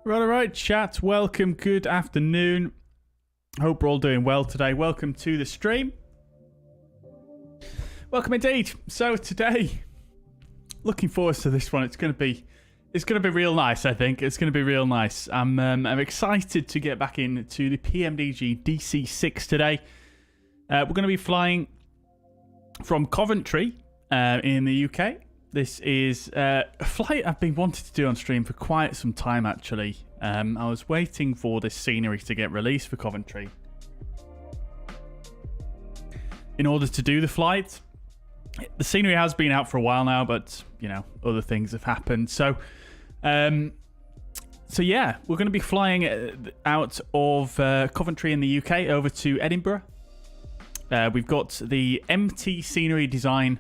Right, chat. Welcome. Good afternoon. Hope we're all doing well today. Welcome to the stream. Welcome indeed. So today, looking forward to this one. It's going to be real nice. I think it's going to be real nice. I'm excited to get back into the PMDG DC-6 today. We're going to be flying from Coventry in the UK. This is a flight I've been wanting to do on stream for quite some time, actually. I was waiting for this scenery to get released for Coventry in order to do the flight. The scenery has been out for a while now, but, you know, other things have happened. So yeah, we're going to be flying out of Coventry in the UK over to Edinburgh. We've got the MT Scenery Design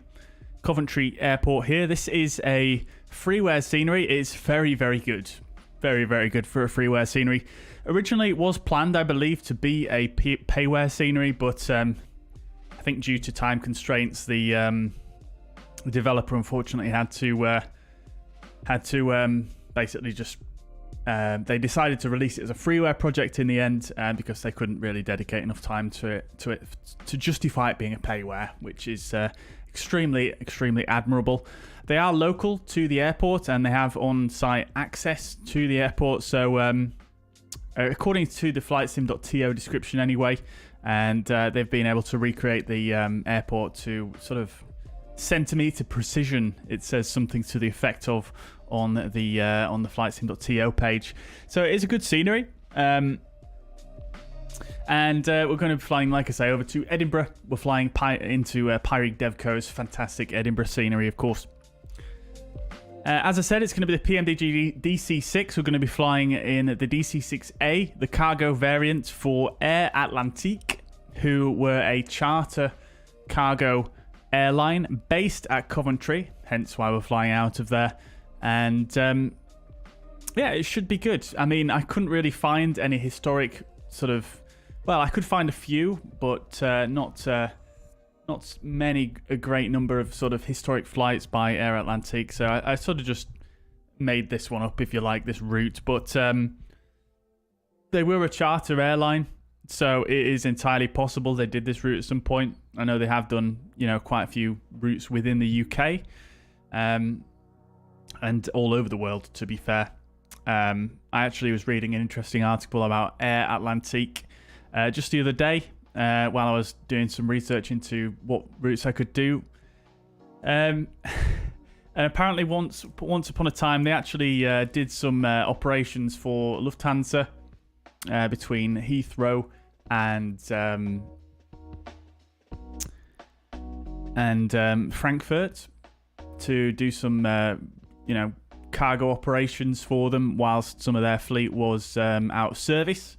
Coventry Airport here. This is a freeware scenery. It's very, very good. Very, very good for a freeware scenery. Originally, it was planned, I believe, to be a payware scenery, but I think due to time constraints, the developer unfortunately had to basically just they decided to release it as a freeware project in the end because they couldn't really dedicate enough time to it to justify it being a payware, which is extremely admirable. They are local to the airport and they have on-site access to the airport. So according to the flightsim.to description anyway, and they've been able to recreate the airport to sort of centimeter precision. It says something to the effect of on the flightsim.to page. So it is a good scenery. And we're going to be flying, like I say, over to Edinburgh. We're flying into Pyreegue Devco's fantastic Edinburgh scenery, of course. As I said, it's going to be the PMDG DC-6. We're going to be flying in the DC-6A, the cargo variant for Atlantique, who were a charter cargo airline based at Coventry, hence why we're flying out of there. And yeah, it should be good. I mean, I couldn't really find any historic sort of... Well, I could find a few, but not many, a great number of sort of historic flights by Air Atlantique. So I sort of just made this one up, if you like, this route. But they were a charter airline, so it is entirely possible they did this route at some point. I know they have done, you know, quite a few routes within the UK. and all over the world, to be fair. I actually was reading an interesting article about Air Atlantique just the other day while I was doing some research into what routes I could do. And apparently once upon a time, they actually did some operations for Lufthansa between Heathrow and Frankfurt to do some, cargo operations for them whilst some of their fleet was out of service.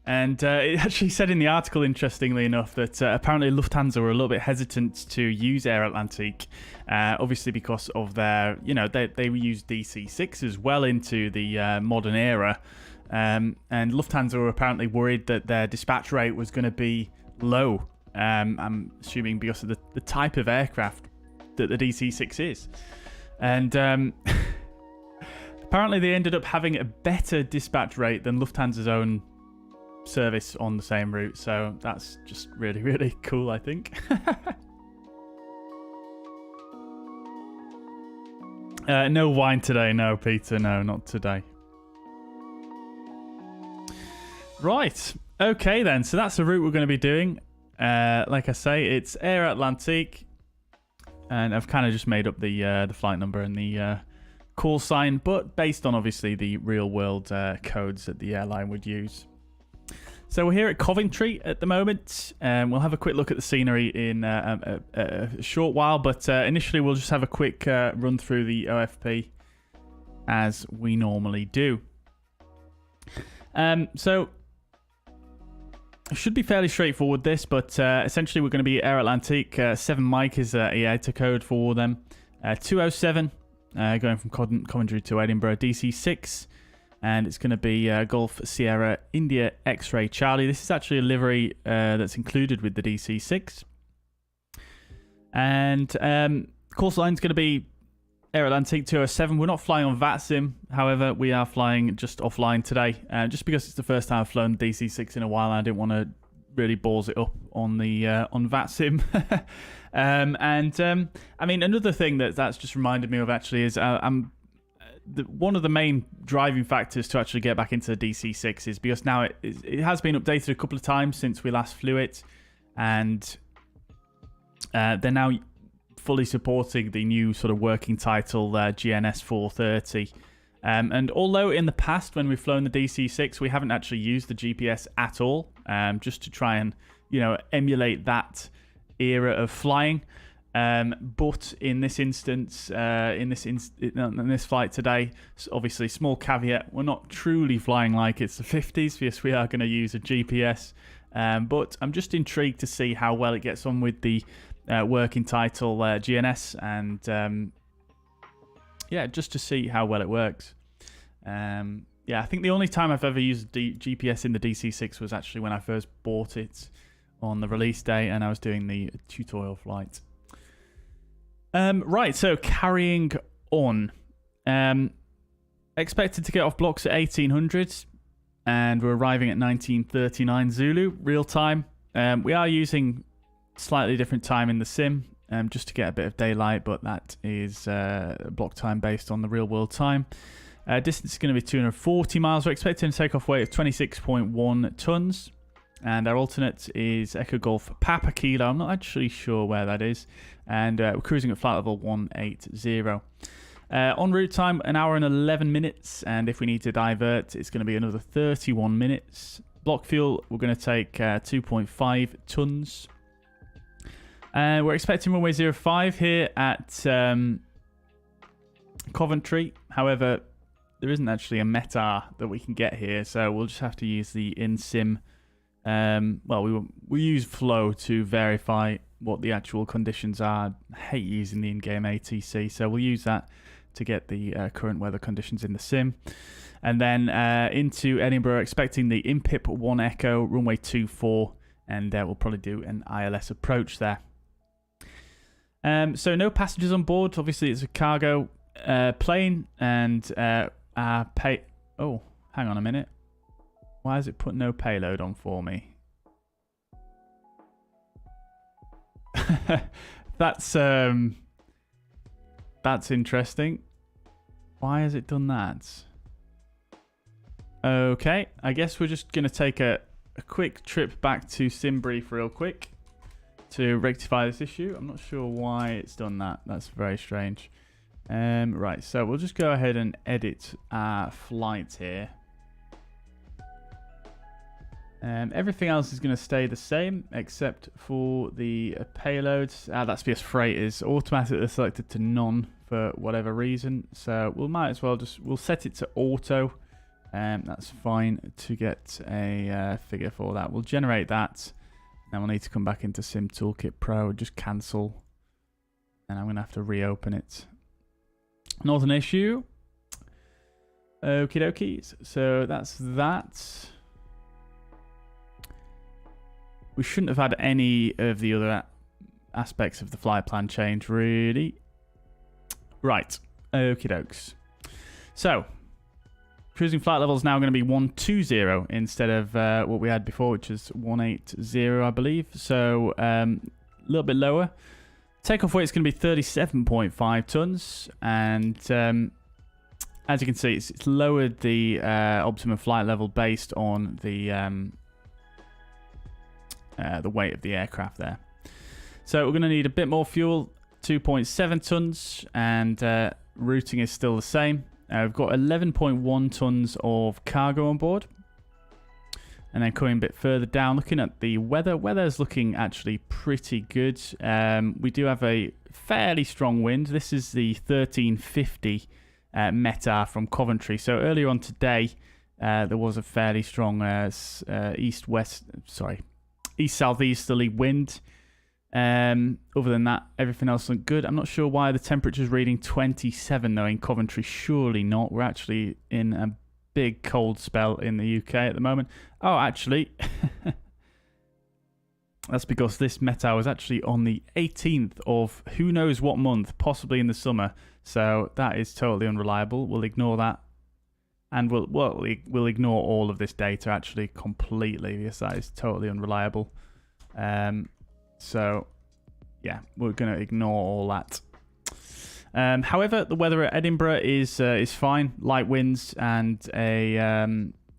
And it actually said in the article, interestingly enough, that apparently Lufthansa were a little bit hesitant to use Air Atlantique, obviously because of their, they use DC-6s well into the modern era. And Lufthansa were apparently worried that their dispatch rate was going to be low. I'm assuming because of the type of aircraft that the DC-6 is. And apparently they ended up having a better dispatch rate than Lufthansa's own service on the same route. So that's just really, really cool, I think. No wine today. No, Peter. No, not today. Right. Okay, then. So that's the route we're going to be doing. Like I say, it's Air Atlantique. And I've kind of just made up the flight number and the call sign, but based on obviously the real world codes that the airline would use. So we're here at Coventry at the moment. We'll have a quick look at the scenery in a short while, but initially we'll just have a quick run through the OFP as we normally do. So it should be fairly straightforward, this, but essentially we're going to be Air Atlantique. 7 Mike is EATA code for them. 207 going from Coventry to Edinburgh. DC-6. And it's going to be Golf Sierra India X-Ray Charlie. This is actually a livery that's included with the DC-6. And call sign is going to be Air Atlantique 207. We're not flying on VATSIM. However, we are flying just offline today. Just because it's the first time I've flown DC-6 in a while, and I didn't want to really balls it up on the on VATSIM. I mean, another thing that's just reminded me of actually is one of the main driving factors to actually get back into the DC-6 is because now it has been updated a couple of times since we last flew it, and they're now fully supporting the new sort of working title GNS 430. And although in the past when we've flown the DC-6 we haven't actually used the GPS at all, just to try and emulate that era of flying. But in this instance, in this flight today, obviously small caveat, we're not truly flying like it's the 50s. Yes, we are going to use a GPS, but I'm just intrigued to see how well it gets on with the working title GNS, and just to see how well it works. I think the only time I've ever used GPS in the DC-6 was actually when I first bought it on the release day, and I was doing the tutorial flight. Right, so carrying on. Expected to get off blocks at 1800, and we're arriving at 1939 Zulu, real time. We are using slightly different time in the sim, just to get a bit of daylight, but that is block time based on the real world time. Distance is going to be 240 miles. We're expecting a takeoff weight of 26.1 tons. And our alternate is Echo Golf Papa Kilo. I'm not actually sure where that is. And we're cruising at flight level 180. En route time, 1 hour and 11 minutes. And if we need to divert, it's going to be another 31 minutes. Block fuel, we're going to take 2.5 tons. We're expecting runway 05 here at Coventry. However, there isn't actually a METAR that we can get here. So we'll just have to use the in-sim. We use Flow to verify what the actual conditions are. I hate using the in-game ATC, so we'll use that to get the current weather conditions in the sim. And then into Edinburgh, expecting the IMPIP 1 Echo, runway 24, and we'll probably do an ILS approach there. So no passengers on board. Obviously, it's a cargo plane, and Oh, hang on a minute. Why has it put no payload on for me? That's interesting. Why has it done that? Okay, I guess we're just going to take a quick trip back to SimBrief real quick to rectify this issue. I'm not sure why it's done that. That's very strange. Right, so we'll just go ahead and edit our flight here. Everything else is going to stay the same except for the payloads. That's because freight is automatically selected to none for whatever reason. So we might as well we'll set it to auto. That's fine to get a figure for that. We'll generate that. Then we'll need to come back into SimToolkitPro, just cancel. And I'm going to have to reopen it. Not an issue. Okie dokies. So that's that. We shouldn't have had any of the other aspects of the flight plan change, really. Right. Okie dokes. So, cruising flight level is now going to be 120 instead of what we had before, which is 180, I believe. So, a little bit lower. Takeoff weight is going to be 37.5 tons. And as you can see, it's lowered the optimum flight level based on the weight of the aircraft there. So, we're going to need a bit more fuel, 2.7 tons. And routing is still the same. We've got 11.1 tons of cargo on board. And then coming a bit further down, looking at the weather. Weather's looking actually pretty good. We do have a fairly strong wind. This is the 1350 METAR from Coventry. So earlier on today, there was a fairly strong east-southeasterly wind. Other than that, everything else looked good. I'm not sure why the temperature's reading 27 though in Coventry. Surely not. We're actually in a big cold spell in the UK at the moment. Oh, actually, that's because this METAR was actually on the 18th of who knows what month, possibly in the summer. So that is totally unreliable. We'll ignore that. And we'll ignore all of this data actually completely because that is totally unreliable. So, yeah, we're going to ignore all that. However, the weather at Edinburgh is fine. Light winds and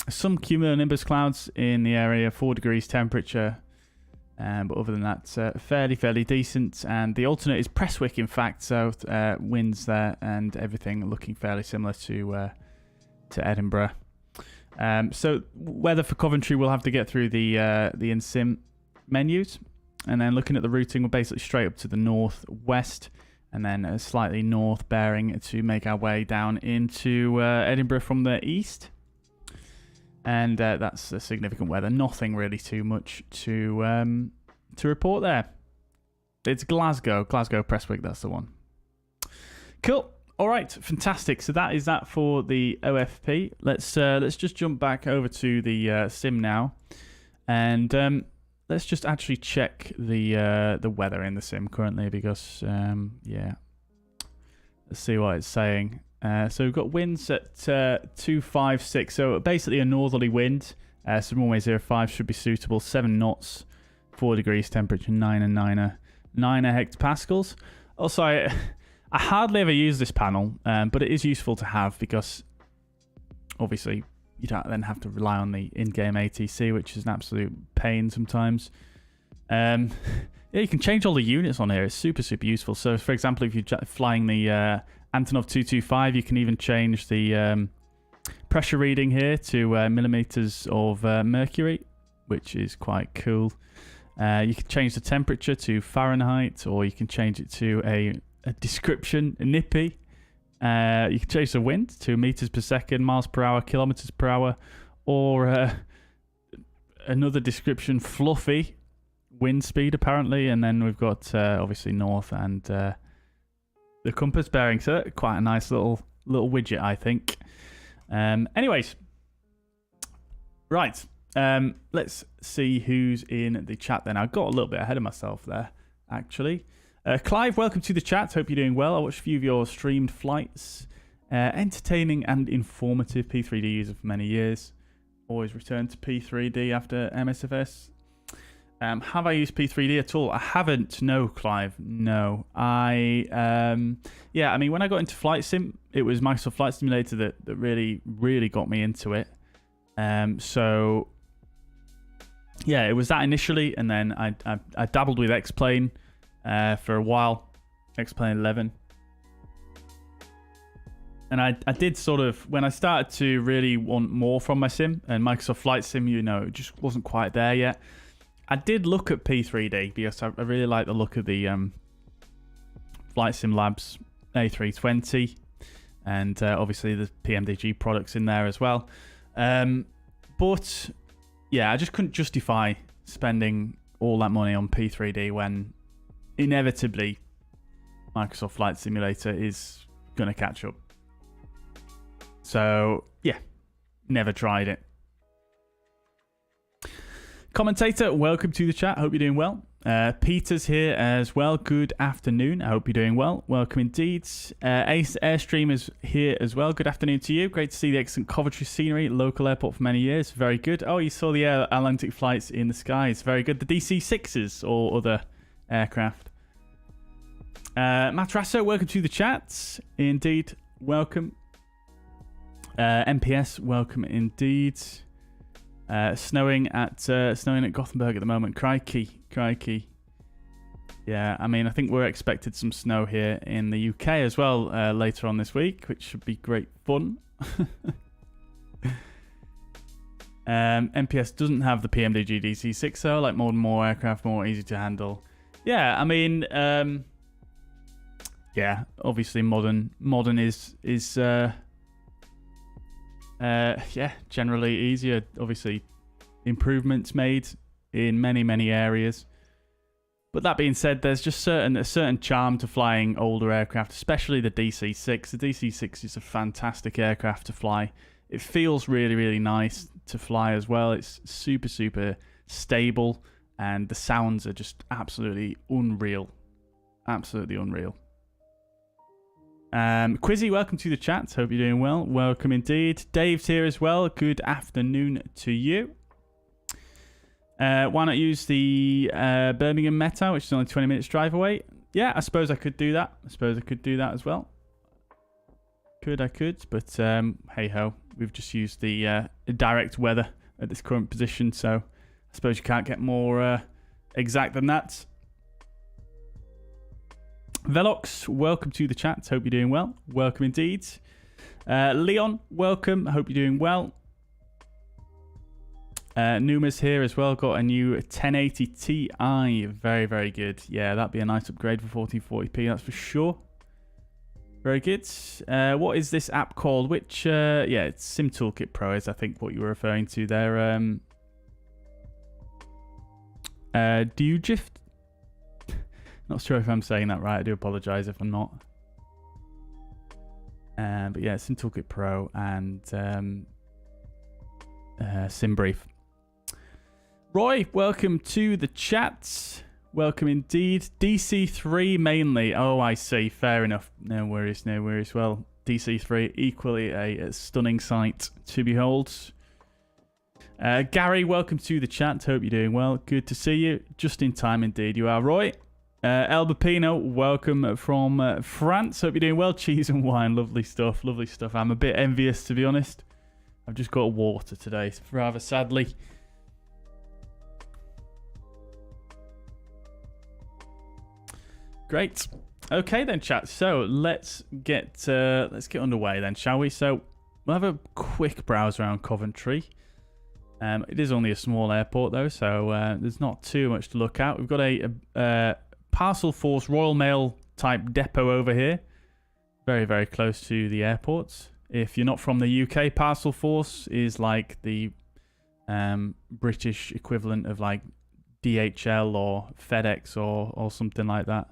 some cumulonimbus clouds in the area, 4 degrees temperature. But other than that, fairly decent. And the alternate is Prestwick, in fact. So winds there and everything looking fairly similar to Edinburgh. So weather for Coventry, we'll have to get through the in-sim menus. And then looking at the routing, we're basically straight up to the northwest and then a slightly north bearing to make our way down into Edinburgh from the east. And that's a significant weather. Nothing really too much to report there. It's Glasgow Prestwick, that's the one. Cool. All right, fantastic. So that is that for the OFP. Let's just jump back over to the sim now. And let's just actually check the weather in the sim currently because, yeah, let's see what it's saying. So we've got winds at 256, so basically a northerly wind. So runway 05 should be suitable. 7 knots, 4 degrees temperature, 9 hectopascals. Also, I hardly ever use this panel, but it is useful to have because obviously you don't then have to rely on the in-game ATC, which is an absolute pain sometimes. Yeah, you can change all the units on here. It's super useful. So, for example, if you're flying the Antonov 225, you can even change the pressure reading here to millimeters of mercury, which is quite cool. You can change the temperature to Fahrenheit, or you can change it to a description, a nippy. You can change the wind to meters per second, miles per hour, kilometers per hour, or another description, fluffy wind speed apparently. And then we've got obviously north and the compass bearing. So quite a nice little widget, I think. Anyways, right. Let's see who's in the chat then. I got a little bit ahead of myself there, actually. Clive, welcome to the chat. Hope you're doing well. I watched a few of your streamed flights. Entertaining and informative. P3D user for many years. Always return to P3D after MSFS. Have I used P3D at all? I haven't. No, Clive. No. Yeah, I mean, when I got into Flight Sim, it was Microsoft Flight Simulator that really, really got me into it. So, yeah, it was that initially, and then I dabbled with X-Plane for a while, X-Plane 11. And I did sort of, when I started to really want more from my sim, and Microsoft Flight Sim, you know, it just wasn't quite there yet. I did look at P3D because I really like the look of the Flight Sim Labs A320, and obviously the PMDG products in there as well. But yeah, I just couldn't justify spending all that money on P3D when inevitably Microsoft Flight Simulator is going to catch up. So yeah, never tried it. Commentator, welcome to the chat. Hope you're doing well. Peter's here as well. Good afternoon. I hope you're doing well. Welcome indeed. Ace Airstream is here as well. Good afternoon to you. Great to see the excellent Coventry scenery, local airport for many years. Very good. Oh, you saw the Atlantic flights in the skies. Very good. The DC-6s or other aircraft. Matrasso, welcome to the chat. Indeed, welcome. MPS, welcome indeed. Snowing at Gothenburg at the moment. Crikey. Yeah, I mean, I think we're expected some snow here in the UK as well later on this week, which should be great fun. MPS doesn't have the PMDG DC-6 though, like more aircraft, more easy to handle. Yeah, I mean, yeah, obviously modern is yeah, generally easier. Obviously, improvements made in many areas. But that being said, there's just a certain charm to flying older aircraft, especially the DC-6. The DC-6 is a fantastic aircraft to fly. It feels really nice to fly as well. It's super stable, and the sounds are just absolutely unreal. Absolutely unreal. Quizzy, welcome to the chat. Hope you're doing well. Welcome indeed. Dave's here as well. Good afternoon to you. Why not use the Birmingham Meta, which is only 20 minutes drive away? Yeah, I suppose I could do that. As well. I could, but hey ho. We've just used the direct weather at this current position, so I suppose you can't get more exact than that. Velox, welcome to the chat. Hope you're doing well. Welcome indeed. Leon, welcome. Hope you're doing well. Numa's here as well. Got a new 1080 Ti. Very good. Yeah, that'd be a nice upgrade for 1440p, that's for sure. Very good. What is this app called? Which, yeah, it's SimToolkitPro is, I think, what you were referring to there. Do you GIF? Not sure if I'm saying that right. I do apologize if I'm not. But yeah, SimToolkitPro and SimBrief. Roy, welcome to the chat. Welcome indeed. DC3 mainly. Oh, I see. Fair enough. No worries. Well, DC3 equally a stunning sight to behold. Gary, welcome to the chat. Hope you're doing well. Good to see you. Just in time indeed. You are, Roy. El Bapino, welcome from France. Hope you're doing well. Cheese and wine. Lovely stuff. I'm a bit envious, to be honest. I've just got water today, rather sadly. Great. Okay then, chat. So let's get underway then, shall we? So we'll have a quick browse around Coventry. It is only a small airport though, so there's not too much to look at. We've got a Parcel Force Royal Mail type depot over here, very close to the airports. If you're not from the UK, Parcel Force is like the British equivalent of like DHL or FedEx or something like that.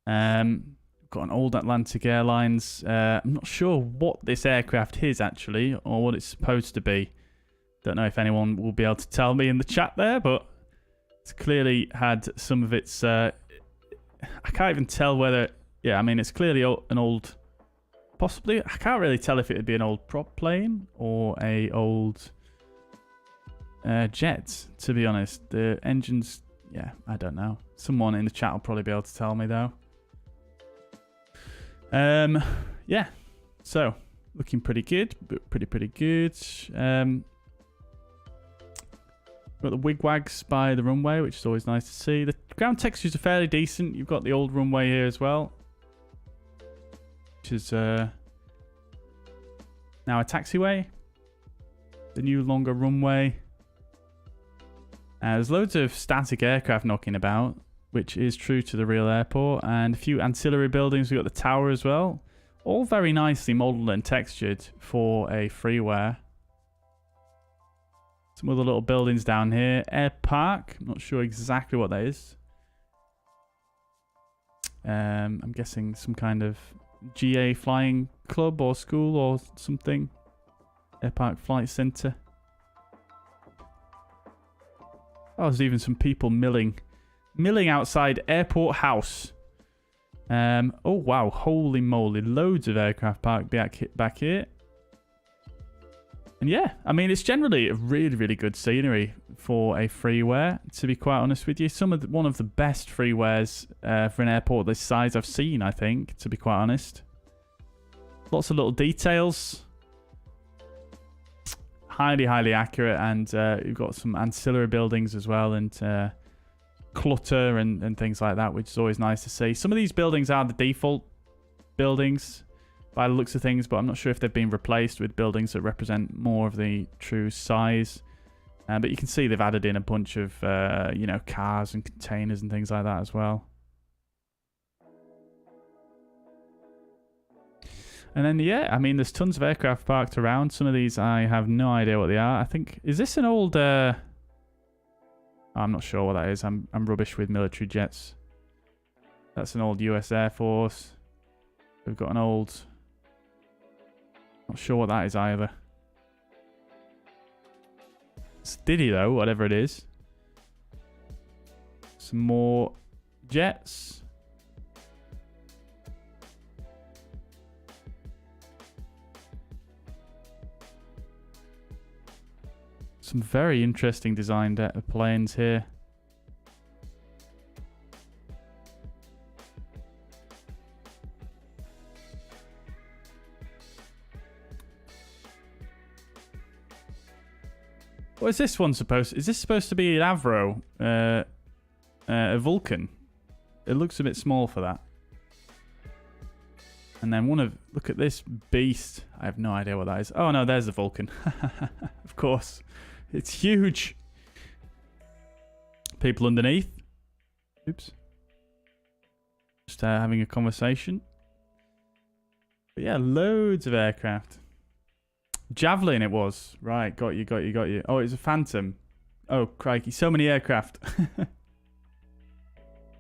Got an old Atlantic Airlines. I'm not sure what this aircraft is actually, or what it's supposed to be. Don't know if anyone will be able to tell me in the chat there, but it's clearly had some of its... I can't even tell whether... Yeah, I mean, it's clearly an old... Possibly, I can't really tell if it would be an old prop plane or a old jets, to be honest. The engines, yeah, I don't know. Someone in the chat will probably be able to tell me, though. Yeah, so looking pretty good, but pretty good. Got the wigwags by the runway, which is always nice to see. The ground textures are fairly decent. You've got the old runway here as well, which is now a taxiway. The new longer runway. There's loads of static aircraft knocking about, which is true to the real airport, and a few ancillary buildings. We've got the tower as well. All very nicely modelled and textured for a freeware. Some other little buildings down here. Air Park. I'm not sure exactly what that is. I'm guessing some kind of GA flying club or school or something. Air Park Flight Centre. Oh, there's even some people milling outside Airport House. Oh, wow. Holy moly. Loads of aircraft parked back here. And yeah, I mean, it's generally a really good scenery for a freeware, to be quite honest with you. One of the best freewares for an airport this size I've seen, I think, to be quite honest. Lots of little details. Highly accurate, and you've got some ancillary buildings as well, and clutter and things like that, which is always nice to see. Some of these buildings are the default buildings by the looks of things, but I'm not sure if they've been replaced with buildings that represent more of the true size. But you can see they've added in a bunch of, you know, cars and containers and things like that as well. And then, yeah, I mean, there's tons of aircraft parked around. Some of these, I have no idea what they are. I think, is this an old... I'm not sure what that is. I'm rubbish with military jets. That's an old US Air Force. We've got an old... Not sure what that is either. It's Diddy though, whatever it is. Some more jets. Some very interesting designed planes here. What is this one supposed? Is this supposed to be an Avro? A Vulcan? It looks a bit small for that. And then look at this beast. I have no idea what that is. Oh no, there's the Vulcan. Of course. It's huge. People underneath. Oops. Just having a conversation. But yeah, loads of aircraft. Javelin it was. Right, got you. Oh, it's a Phantom. Oh, crikey. So many aircraft.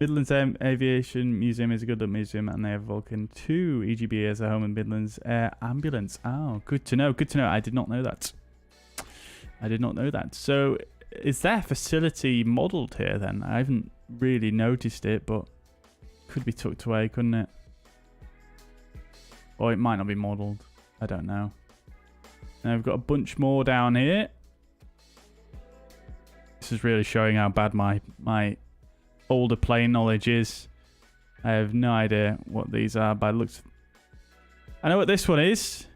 Midlands Aviation Museum is a good little museum, and they have Vulcan 2 EGBE as a home and Midlands Air Ambulance. Oh, good to know. Good to know. I did not know that. So, is their facility modelled here then? I haven't really noticed it, but could be tucked away, couldn't it? Or it might not be modelled. I don't know. Now we've got a bunch more down here. This is really showing how bad my older plane knowledge is. I have no idea what these are by looks. I know what this one is.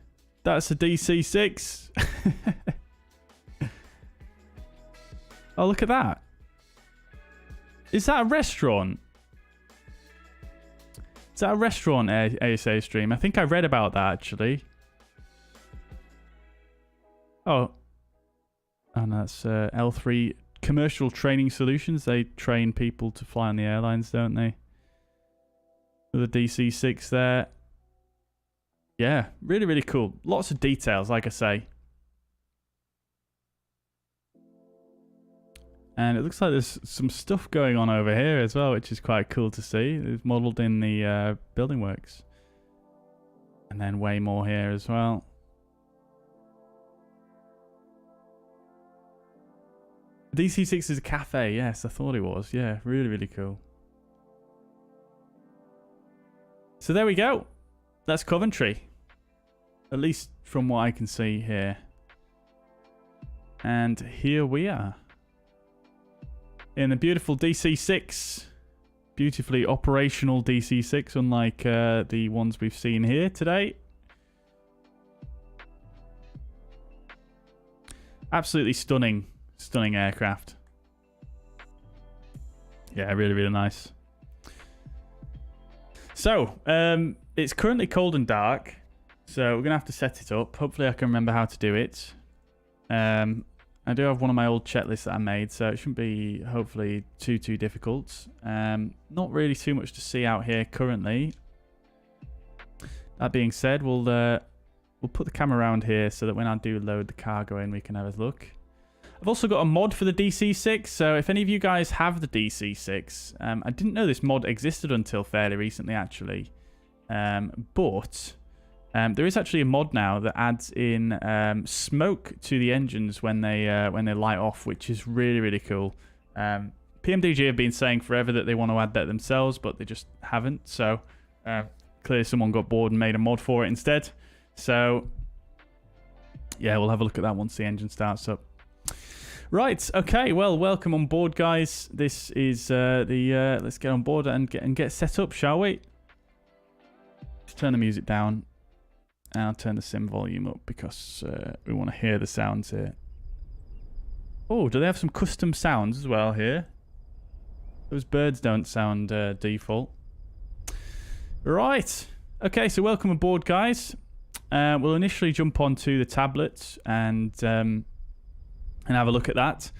That's a DC-6. Oh, look at that. Is that a restaurant? Is that a restaurant, ASA stream? I think I read about that, actually. Oh. And that's L3 Commercial Training Solutions. They train people to fly on the airlines, don't they? The DC-6 there. Yeah, really, really cool. Lots of details, like I say. And it looks like there's some stuff going on over here as well, which is quite cool to see. It's modelled in the building works. And then way more here as well. DC-6 is a cafe. Yes, I thought it was. Yeah, really, really cool. So there we go. That's Coventry. At least from what I can see here. And here we are. In the beautiful DC-6. Beautifully operational DC-6, unlike the ones we've seen here today. Absolutely stunning aircraft. Yeah, really, really nice. So, it's currently cold and dark, so we're going to have to set it up. Hopefully I can remember how to do it. I do have one of my old checklists that I made, so it shouldn't be, hopefully, too difficult. Not really too much to see out here currently. That being said, we'll put the camera around here so that when I do load the cargo in, we can have a look. I've also got a mod for the DC-6, so if any of you guys have the DC-6, I didn't know this mod existed until fairly recently, actually. But there is actually a mod now that adds in smoke to the engines when they light off, which is really, really cool. PMDG have been saying forever that they want to add that themselves, but they just haven't. So clearly someone got bored and made a mod for it instead. So yeah, we'll have a look at that once the engine starts up. Right, okay, well, welcome on board, guys. This is let's get on board and get set up, shall we? Just turn the music down. And I'll turn the sim volume up because we want to hear the sounds here. Oh, do they have some custom sounds as well here? Those birds don't sound default. Right, okay, so welcome aboard, guys. We'll initially jump onto the tablet and have a look at that.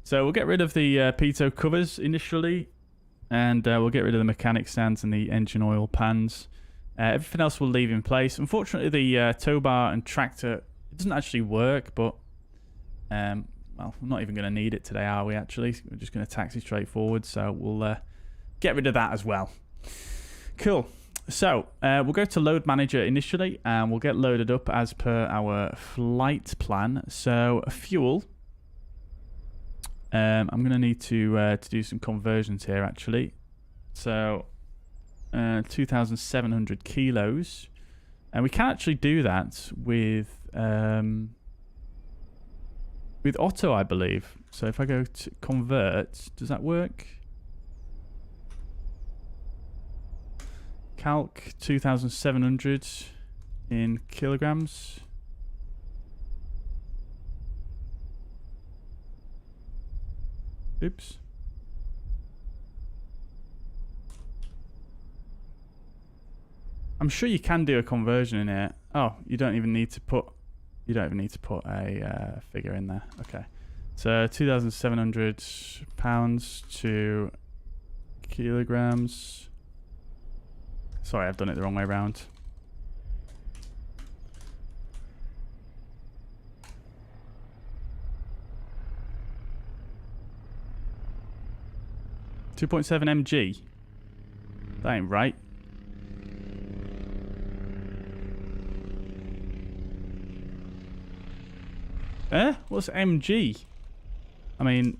So we'll get rid of the pitot covers initially, and we'll get rid of the mechanic stands and the engine oil pans. Everything else we'll leave in place. Unfortunately, the tow bar and tractor, it doesn't actually work, but well, we're not even going to need it today, are we, actually? We're just going to taxi straight forward, so we'll get rid of that as well. Cool. So, we'll go to Load Manager initially, and we'll get loaded up as per our flight plan. So, fuel. I'm going to need to do some conversions here, actually. So, 2,700 kilos. And we can actually do that with auto, I believe. So, if I go to convert, does that work? Calc 2,700 in kilograms. Oops. I'm sure you can do a conversion in here. Oh, you don't even need to put a figure in there. Okay. So 2,700 pounds to kilograms. Sorry, I've done it the wrong way around. .7 mg. That ain't right. What's mg? I mean,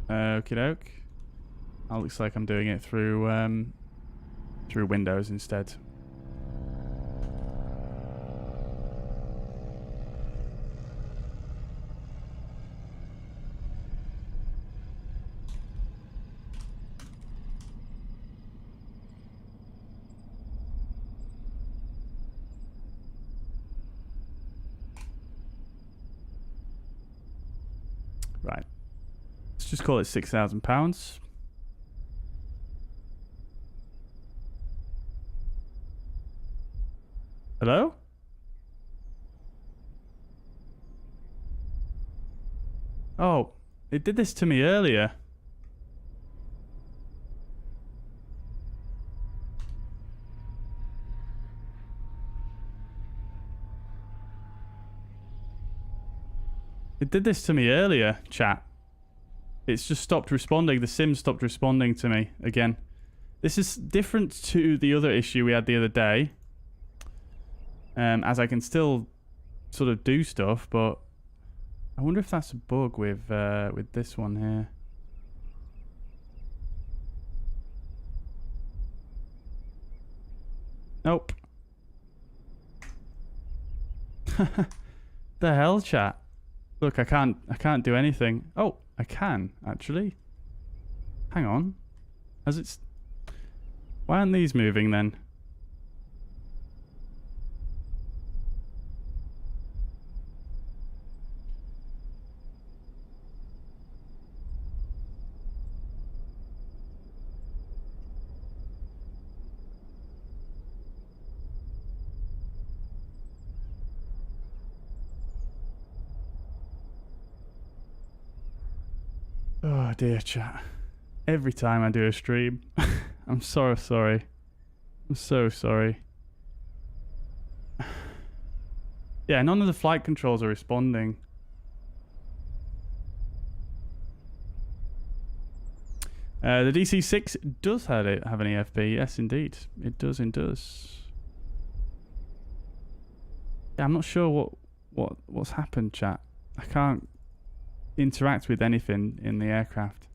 okie doke. That looks like I'm doing it through Windows instead. Right. Let's just call it £6,000. Hello? Oh, it did this to me earlier. It did this to me earlier, chat. It's just stopped responding. The sim stopped responding to me again. This is different to the other issue we had the other day. As I can still sort of do stuff, but I wonder if that's a bug with this one here. Nope. The hell, chat? Look, I can't do anything. Oh, I can actually. Hang on. As it's. Why aren't these moving then? Oh dear, chat. Every time I do a stream, I'm so sorry. I'm so sorry. Yeah, none of the flight controls are responding. The DC-6 does have an EFB. Yes, indeed. It does, it does. Yeah, I'm not sure what's happened, chat. I can't interact with anything in the aircraft.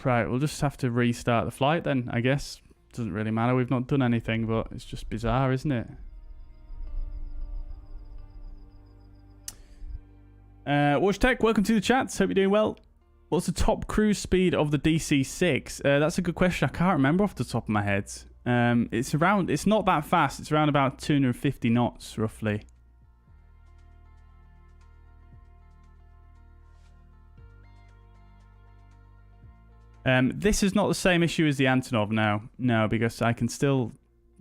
Right, we'll just have to restart the flight then, I guess. Doesn't really matter, we've not done anything, but it's just bizarre, isn't it? Watch Tech, welcome to the chat. Hope you're doing well. What's the top cruise speed of the DC-6? That's a good question. I can't remember off the top of my head. It's not that fast. It's around about 250 knots, roughly. This is not the same issue as the Antonov now. No, because I can still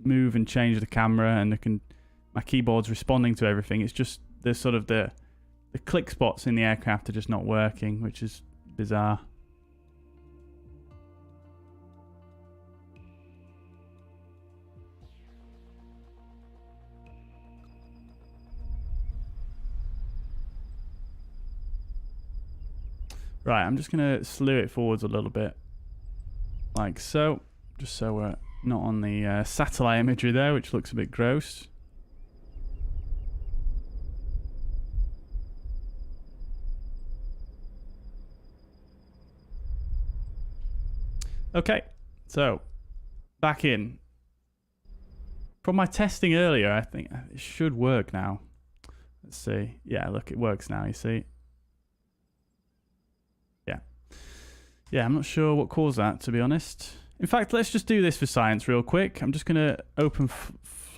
move and change the camera, and my keyboard's responding to everything. It's just the click spots in the aircraft are just not working, which is bizarre. Right, I'm just going to slew it forwards a little bit. Like so. Just so we're not on the satellite imagery there, which looks a bit gross. Okay, so back in. From my testing earlier, I think it should work now. Let's see. Yeah, look, it works now, you see. Yeah, I'm not sure what caused that, to be honest. In fact, let's just do this for science real quick. I'm just going to open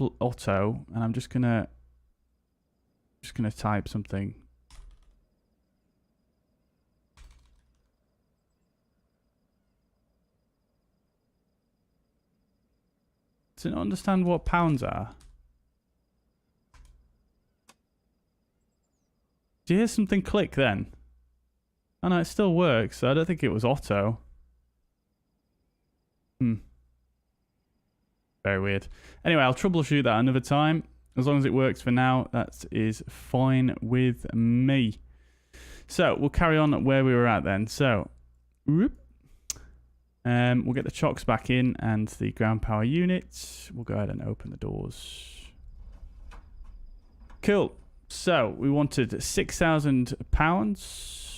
Auto, and I'm just going to type something. Does it not understand what pounds are? Do you hear something click then? Oh no, it still works, so I don't think it was auto. Very weird. Anyway, I'll troubleshoot that another time. As long as it works for now, that is fine with me. So, we'll carry on where we were at then. So, we'll get the chocks back in and the ground power unit. We'll go ahead and open the doors. Cool. So, we wanted £6,000.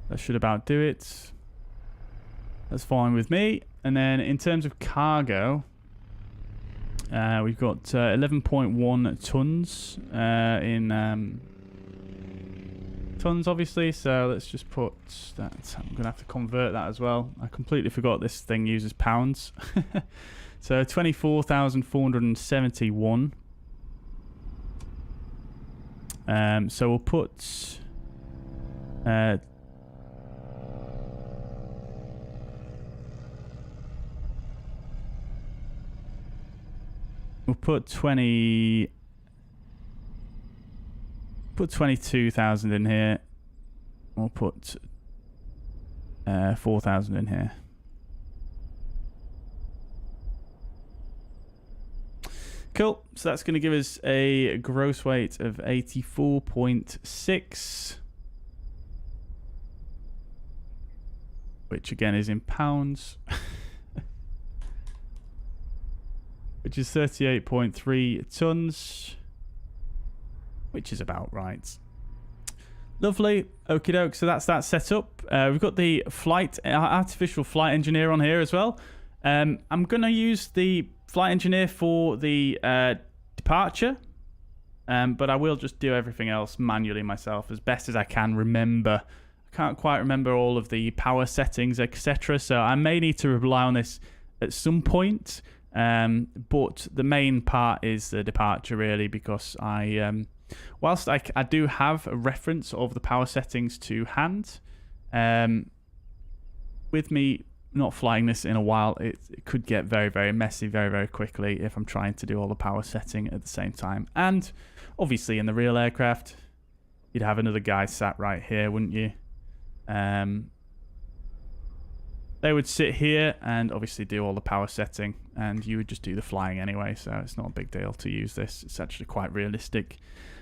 That should about do it. That's fine with me. And then in terms of cargo, we've got 11.1 tons in tons, obviously. So let's just put that. I'm going to have to convert that as well. I completely forgot this thing uses pounds. So 24,471. So we'll put... we'll put 22,000 in here. We'll put 4,000 in here. Cool. So that's going to give us a gross weight of 84.6. which again is in pounds, which is 38.3 tons, which is about right. Lovely. Okie doke. So that's that set up. We've got the artificial flight engineer on here as well. I'm going to use the flight engineer for the departure, but I will just do everything else manually myself as best as I can remember. I can't quite remember all of the power settings, etc. So I may need to rely on this at some point. But the main part is the departure, really, because whilst I do have a reference of the power settings to hand, with me not flying this in a while, it could get very, very messy very, very quickly if I'm trying to do all the power setting at the same time. And obviously in the real aircraft, you'd have another guy sat right here, wouldn't you? They would sit here and obviously do all the power setting, and you would just do the flying anyway, so it's not a big deal to use this. It's actually quite realistic.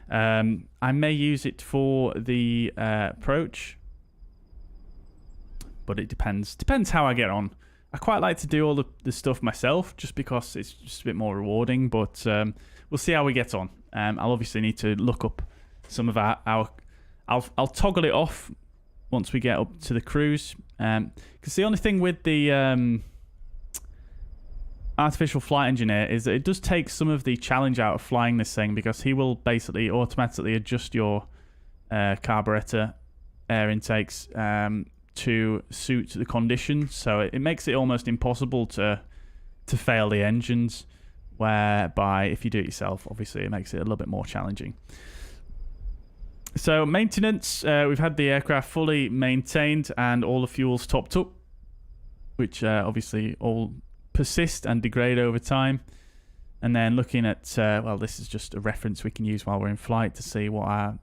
I may use it for the approach, but it depends how I get on. I quite like to do all the stuff myself just because it's just a bit more rewarding, but we'll see how we get on. I'll obviously need to look up some of our I'll toggle it off once we get up to the cruise, because the only thing with the artificial flight engineer is that it does take some of the challenge out of flying this thing, because he will basically automatically adjust your carburetor air intakes to suit the conditions, so it makes it almost impossible to fail the engines, whereby if you do it yourself, obviously it makes it a little bit more challenging. So maintenance, we've had the aircraft fully maintained and all the fuels topped up, which obviously all persist and degrade over time. And then looking at, well, this is just a reference we can use while we're in flight to see what our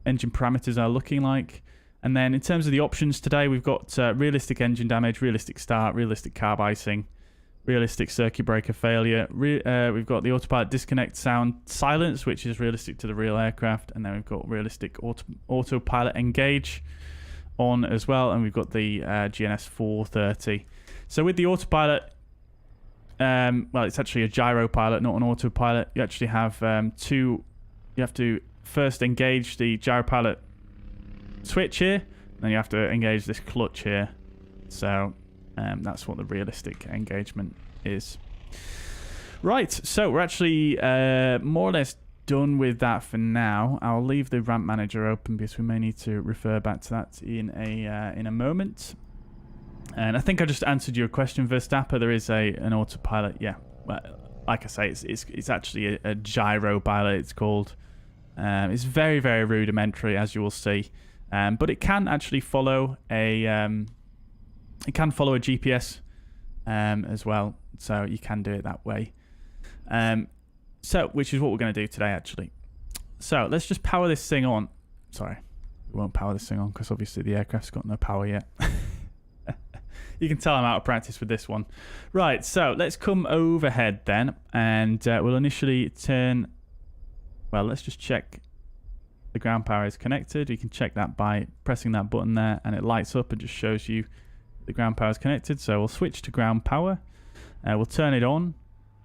engine parameters are looking like. And then in terms of the options today, we've got realistic engine damage, realistic start, realistic carb icing, realistic circuit breaker failure. We've got the autopilot disconnect sound silence, which is realistic to the real aircraft. And then we've got realistic autopilot engage on as well. And we've got the GNS 430. So with the autopilot, well, it's actually a gyro pilot, not an autopilot. You actually have you have to first engage the gyro pilot switch here, then you have to engage this clutch here. So that's what the realistic engagement is. Right, so we're actually more or less done with that for now. I'll leave the ramp manager open because we may need to refer back to that in a moment. And I think I just answered your question, Verstappen. There is an autopilot. Yeah, well, like I say, it's actually a gyro pilot. It's called. It's very, very rudimentary, as you will see. But it can actually follow a GPS as well, so you can do it that way. So which is what we're going to do today, actually. So let's just power this thing on. Sorry, we won't power this thing on because obviously the aircraft's got no power yet. You can tell I'm out of practice with this one. Right, so let's come overhead then, and we'll initially turn. Well, let's just check the ground power is connected. You can check that by pressing that button there, and it lights up and just shows you the ground power is connected. So we'll switch to ground power. We'll turn it on,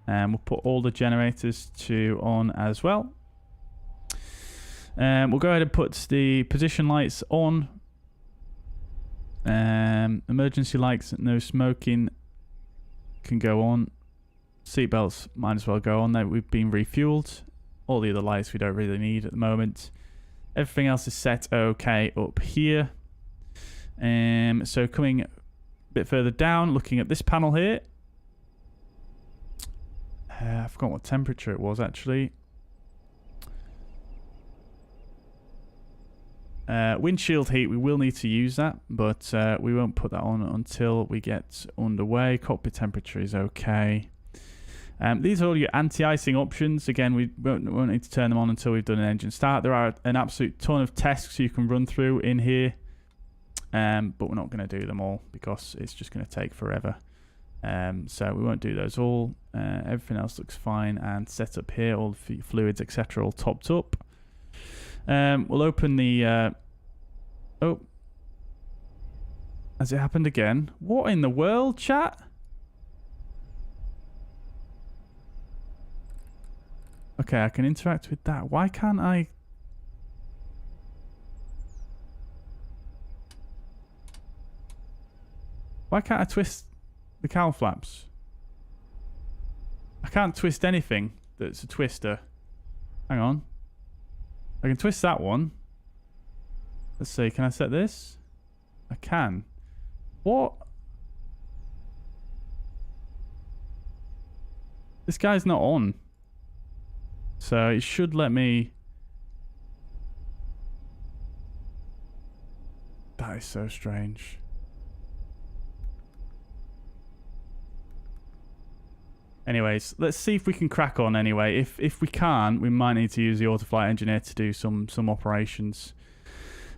and we'll put all the generators to on as well. We'll go ahead and put the position lights on. Emergency lights, no smoking, can go on. Seatbelts might as well go on there. We've been refueled. All the other lights we don't really need at the moment. Everything else is set okay up here. So coming a bit further down, looking at this panel here. I forgot what temperature it was actually. Windshield heat, we will need to use that, but we won't put that on until we get underway. Cockpit temperature is okay. These are all your anti-icing options. Again, we won't need to turn them on until we've done an engine start. There are an absolute ton of tests you can run through in here, but we're not going to do them all because it's just going to take forever. So we won't do those all. Everything else looks fine and set up here. All the fluids, etc., all topped up. We'll open the Has it happened again? What in the world, chat? Okay, I can interact with that. Why can't I... Why can't I twist the cowl flaps? I can't twist anything that's a twister. Hang on. I can twist that one. Let's see, can I set this? I can. What? This guy's not on. So it should let me... That is so strange. Anyways, let's see if we can crack on anyway. If we can't, we might need to use the autoflight engineer to do some operations.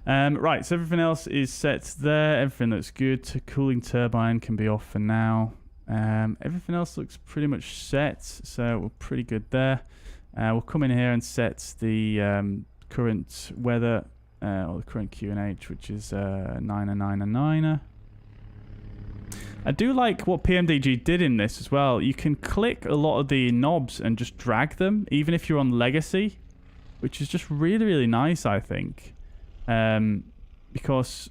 Right, so everything else is set there. Everything looks good. Cooling turbine can be off for now. Everything else looks pretty much set, so we're pretty good there. We'll come in here and set the current weather, or the current QNH, which is 9er. I do like what PMDG did in this as well. You can click a lot of the knobs and just drag them, even if you're on legacy, which is just really, really nice, I think. Because,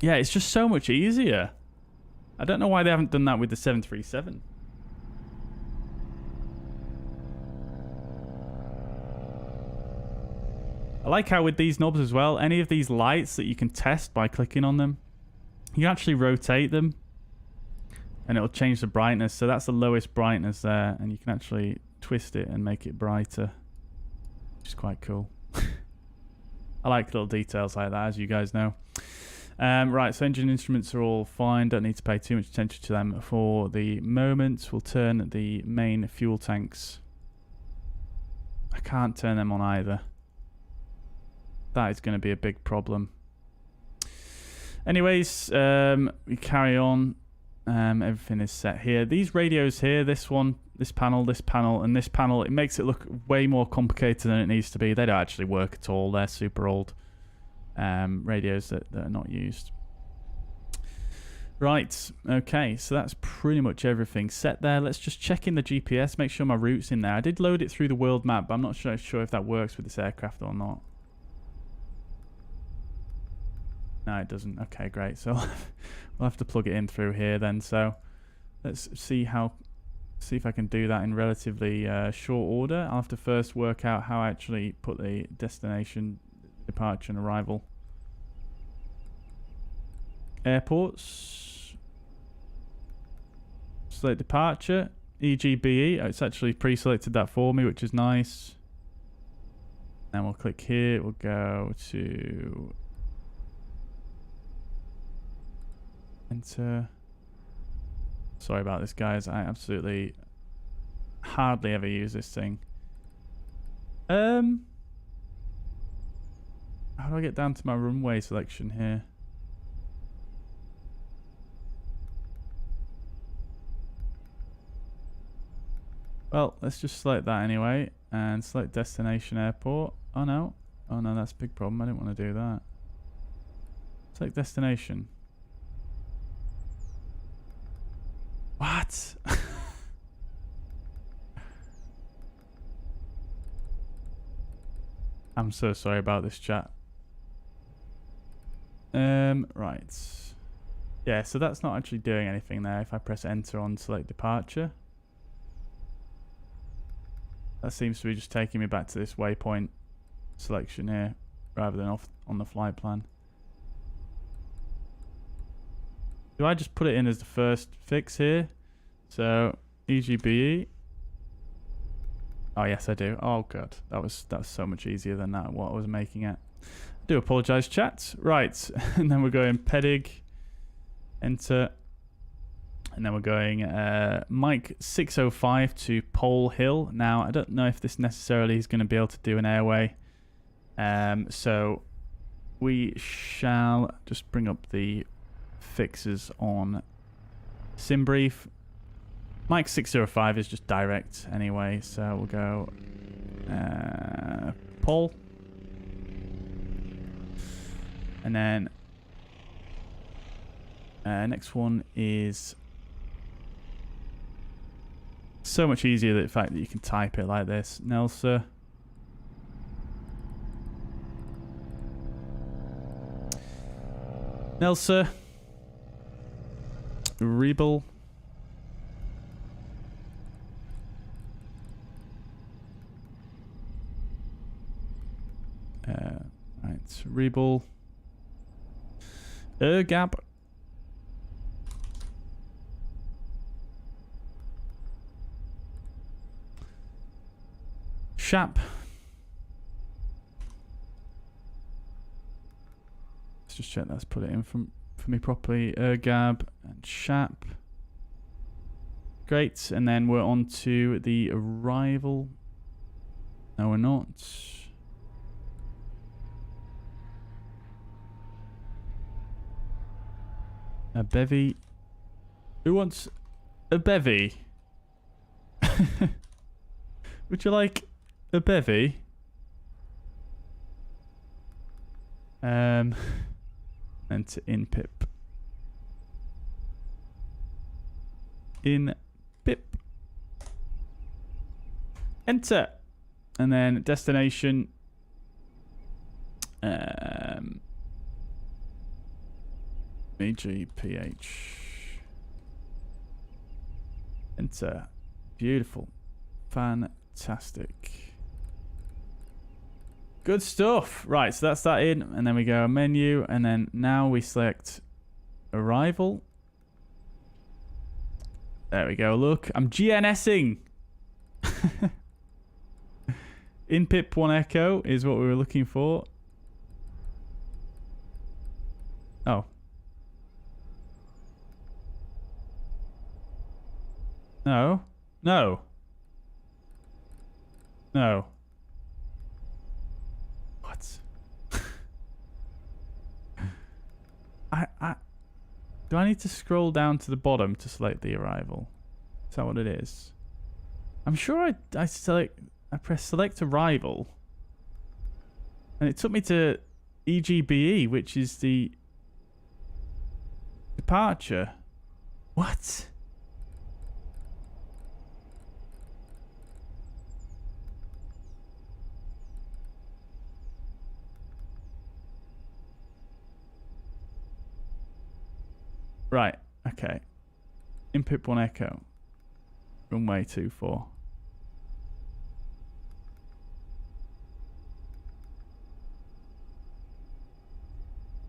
yeah, it's just so much easier. I don't know why they haven't done that with the 737. I like how with these knobs as well, any of these lights that you can test by clicking on them, you can actually rotate them and it'll change the brightness. So that's the lowest brightness there, and you can actually twist it and make it brighter, which is quite cool. I like little details like that, as you guys know. Right, so engine instruments are all fine. Don't need to pay too much attention to them for the moment. We'll turn the main fuel tanks. I can't turn them on either. That is going to be a big problem. Anyways, we carry on. Everything is set here. These radios here, this one, this panel, and this panel, it makes it look way more complicated than it needs to be. They don't actually work at all. They're super old radios that are not used. Right, okay, so that's pretty much everything set there. Let's just check in the GPS, make sure my route's in there. I did load it through the world map, but I'm not sure if that works with this aircraft or not. No, it doesn't. Okay, great. So we'll have to plug it in through here then. So let's see if I can do that in relatively short order. I'll have to first work out how I actually put the destination, departure and arrival. Airports. Select departure. EGBE. Oh, it's actually pre-selected that for me, which is nice. Then we'll click here. We'll go to... Enter. Sorry about this, guys. I absolutely hardly ever use this thing. How do I get down to my runway selection here? Well, let's just select that anyway and select destination airport. Oh no, that's a big problem. I didn't want to do that. Select destination. What? I'm so sorry about this, chat. Right. Yeah, so that's not actually doing anything there. If I press enter on select departure, that seems to be just taking me back to this waypoint selection here rather than off on the flight plan. Do I just put it in as the first fix here? So EGBE. Oh yes, I do. Oh god, that was so much easier than that. What I was making it. I do apologise, chat. Right, and then we're going Pyreegue, enter, and then we're going Mike 605 to Pole Hill. Now I don't know if this necessarily is going to be able to do an airway. So we shall just bring up the fixes on SimBrief. Mike 605 is just direct anyway, so we'll go Pole, and then Next one is so much easier, the fact that you can type it like this. Nelsa. Nelsa. Rebel. Right, Rebel. Gab. Shap. Let's just check that's put it in for me properly. Gab and Shap. Great, and then we're on to the arrival. No, we're not. A bevy. Who wants a bevy? Would you like a bevy? And to inpip. In pip. Enter. And then destination. EGPH. Enter. Beautiful. Fantastic. Good stuff. Right, so that's that in. And then we go menu. And then now we select arrival. There we go. Look, I'm GNSing. Inpip 1 echo is what we were looking for. Oh. No. No. No. What? Do I need to scroll down to the bottom to select the arrival? Is that what it is? I'm sure I press select arrival. And it took me to EGBE, which is the departure. What? Right, okay. Input 1 echo. Runway 24.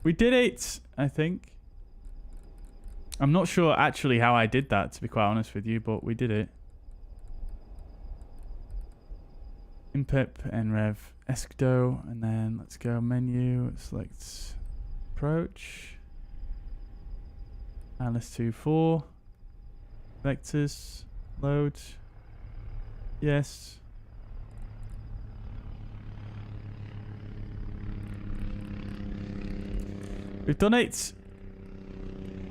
We did it, I think. I'm not sure actually how I did that, to be quite honest with you, but we did it. Inpip, nrev, escdo, and then let's go menu, select approach. Alice 24. Vectors. Load. Yes. We've done it.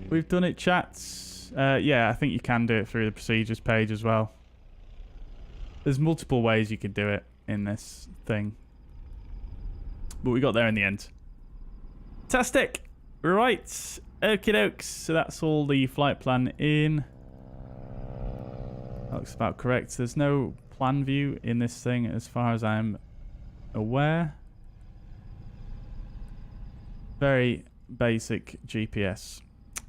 We've done it, chats. Yeah, I think you can do it through the procedures page as well. There's multiple ways you could do it in this thing. But we got there in the end. Fantastic. Right. Okie dokes. So that's all the flight plan in. That looks about correct. There's no plan view in this thing as far as I'm aware. Very basic GPS.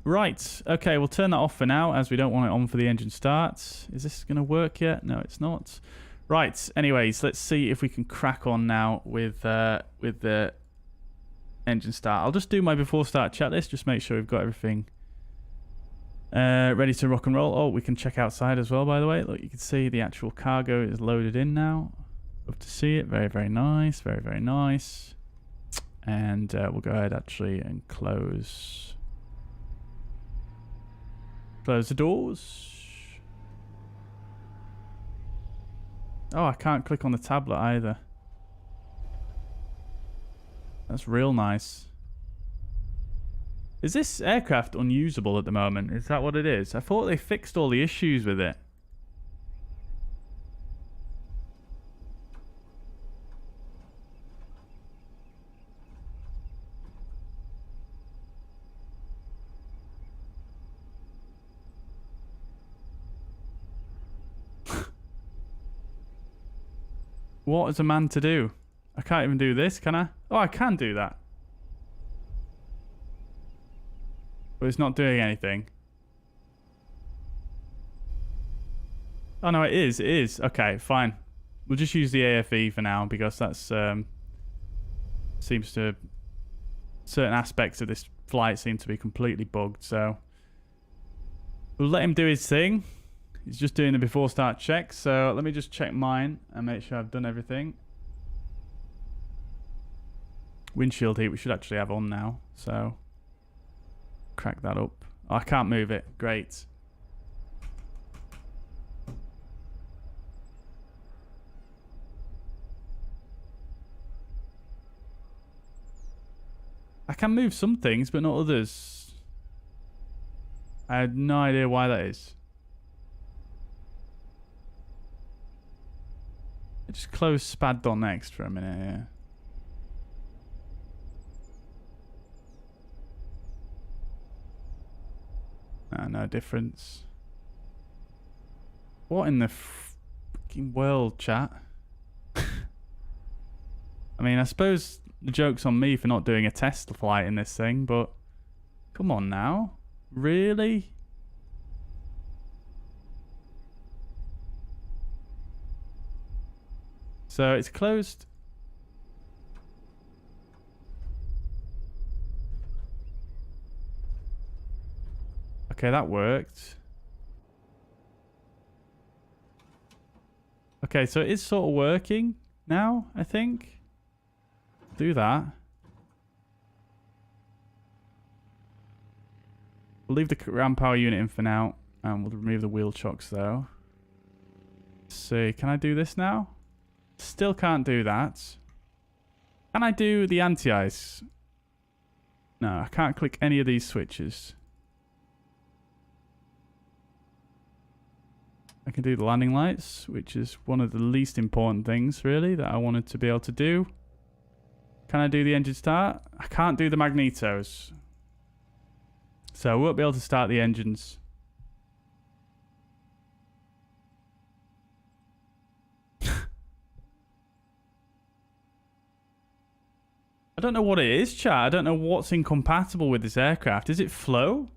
Right. Okay, we'll turn that off for now as we don't want it on for the engine start. Is this going to work yet? No, it's not. Right. Anyways, let's see if we can crack on now with the engine start. I'll just do my before start checklist, just make sure we've got everything ready to rock and roll. Oh, we can check outside as well, by the way. Look, you can see the actual cargo is loaded in now. Love to see it. Very, very nice. Very, very nice. And we'll go ahead actually and close the doors. Oh, I can't click on the tablet either. That's real nice. Is this aircraft unusable at the moment? Is that what it is? I thought they fixed all the issues with it. What is a man to do? I can't even do this, can I? Oh, I can do that. But it's not doing anything. Oh, no, it is. It is. Okay, fine. We'll just use the AFE for now because that's... seems to... Certain aspects of this flight seem to be completely bugged, so... We'll let him do his thing. He's just doing the before start check, so let me just check mine and make sure I've done everything. Windshield heat we should actually have on now, so... Crack that up. Oh, I can't move it. Great. I can move some things, but not others. I had no idea why that is. I just close spad.next for a minute here. No difference. What in the fucking world, chat? I mean, I suppose the joke's on me for not doing a test flight in this thing, but come on now. Really? So it's closed. Okay, that worked. Okay, so it is sort of working now, I think. Do that. We'll leave the ram power unit in for now, and we'll remove the wheel chocks though. Let's see, can I do this now? Still can't do that. Can I do the anti-ice? No, I can't click any of these switches. I can do the landing lights, which is one of the least important things, really, that I wanted to be able to do. Can I do the engine start? I can't do the magnetos. So I won't be able to start the engines. I don't know what it is, chat. I don't know what's incompatible with this aircraft. Is it flow?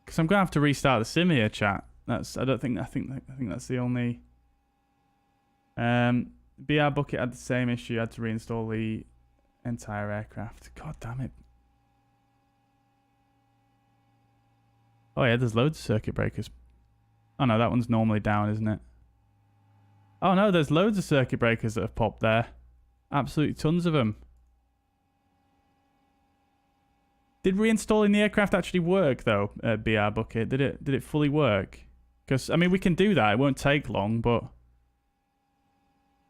Because I'm gonna have to restart the sim here, chat. I think that's the only. BR bucket had the same issue. Had to reinstall the entire aircraft. God damn it. Oh yeah, there's loads of circuit breakers. Oh no, that one's normally down, isn't it? Oh no, there's loads of circuit breakers that have popped there. Absolutely tons of them. Did reinstalling the aircraft actually work though, BR bucket? Did it fully work? Because I mean, we can do that. It won't take long, but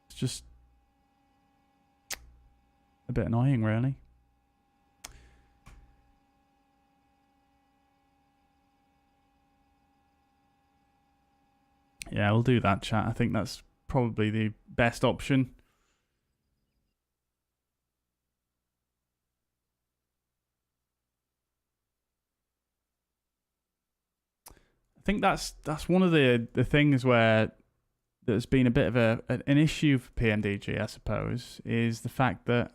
it's just a bit annoying, really. Yeah, we'll do that, chat. I think that's probably the best option. I think that's one of the things where there's been a bit of an issue for PMDG, I suppose, is the fact that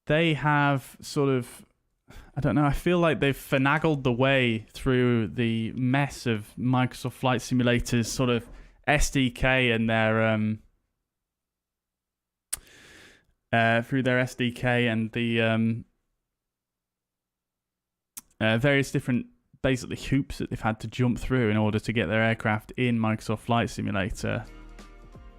they have sort of, I don't know, I feel like they've finagled the way through the mess of Microsoft Flight Simulator's sort of SDK and their through their SDK and the various different basically hoops that they've had to jump through in order to get their aircraft in Microsoft Flight Simulator.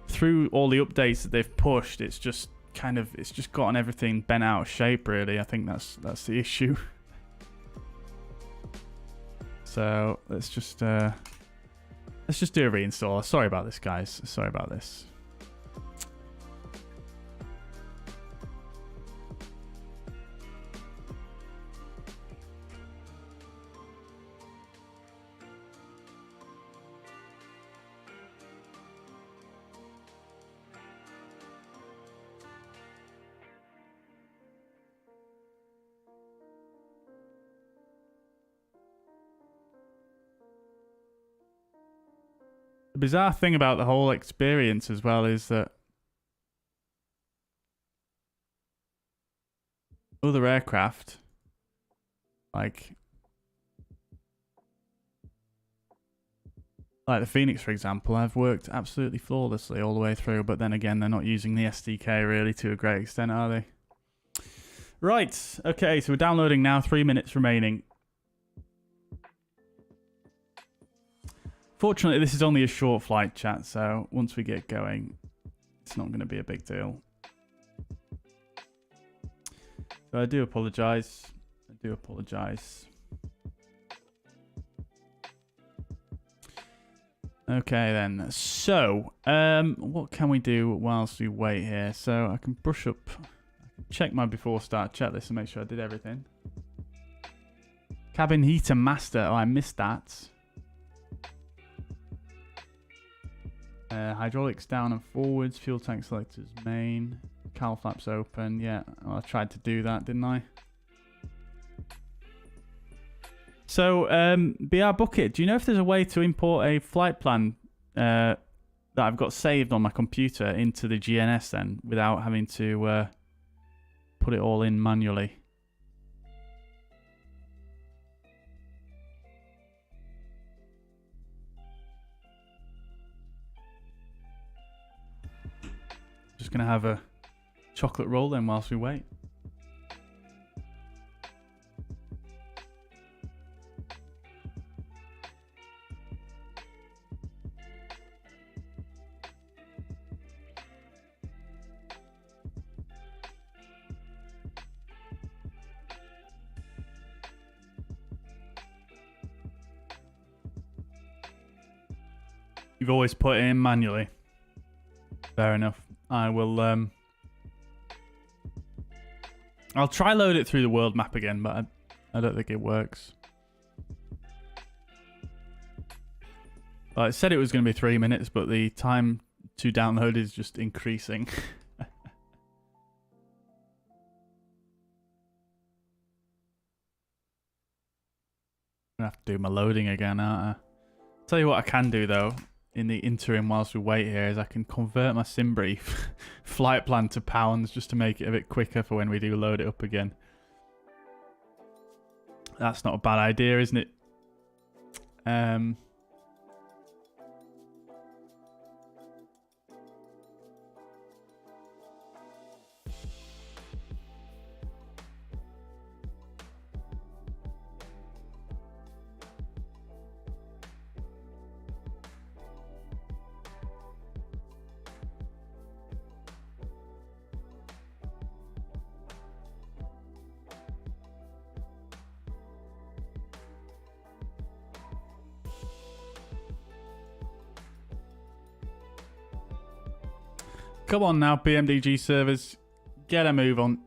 Through all the updates that they've pushed, it's just gotten everything bent out of shape, really. I think that's the issue. So let's just do a reinstall. Sorry about this, guys. Sorry about this. The bizarre thing about the whole experience as well is that other aircraft, like the Fenix, for example, have worked absolutely flawlessly all the way through, but then again, they're not using the SDK really to a great extent, are they? Right, okay, so we're downloading now, 3 minutes remaining. Fortunately, this is only a short flight, chat, so once we get going, it's not going to be a big deal. So I do apologise. I do apologise. Okay then, so what can we do whilst we wait here? So I can brush up, check my before start checklist and make sure I did everything. Cabin heater master, oh I missed that. Hydraulics down and forwards, fuel tank selectors main, cowl flaps open, yeah, well, I tried to do that, didn't I? So, BR Bucket, do you know if there's a way to import a flight plan that I've got saved on my computer into the GNS then, without having to put it all in manually? Just going to have a chocolate roll then whilst we wait. You've always put it in manually. Fair enough. I will I'll try load it through the world map again, but I don't think it works. Well, it said it was going to be 3 minutes, but the time to download is just increasing. I'm gonna have to do my loading again, aren't I? Tell you what I can do though, in the interim whilst we wait here, is I can convert my SimBrief flight plan to pounds just to make it a bit quicker for when we do load it up again. That's not a bad idea, isn't it? Come on now, PMDG servers. Get a move on.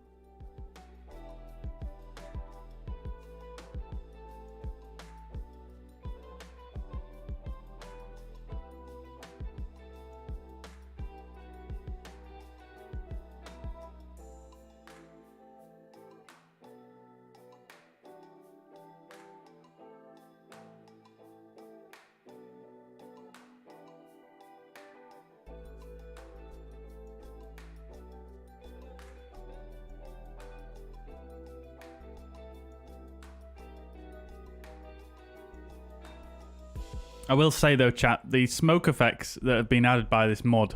I will say though, chat, the smoke effects that have been added by this mod.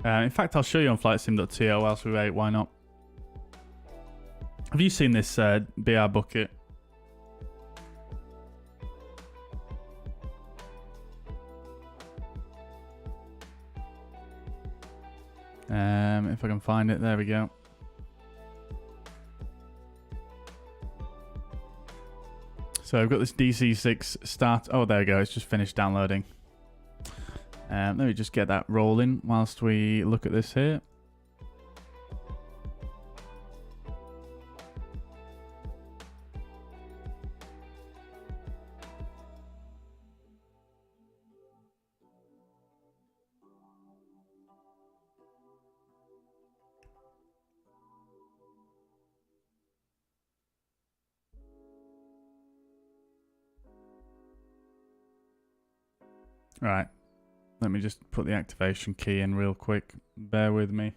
In fact, I'll show you on flightsim.to whilst we wait. Why not? Have you seen this BR bucket? If I can find it, there we go. So I've got this DC-6 start. Oh, there we go. It's just finished downloading. Let me just get that rolling whilst we look at this here. Right. Let me just put the activation key in real quick. Bear with me.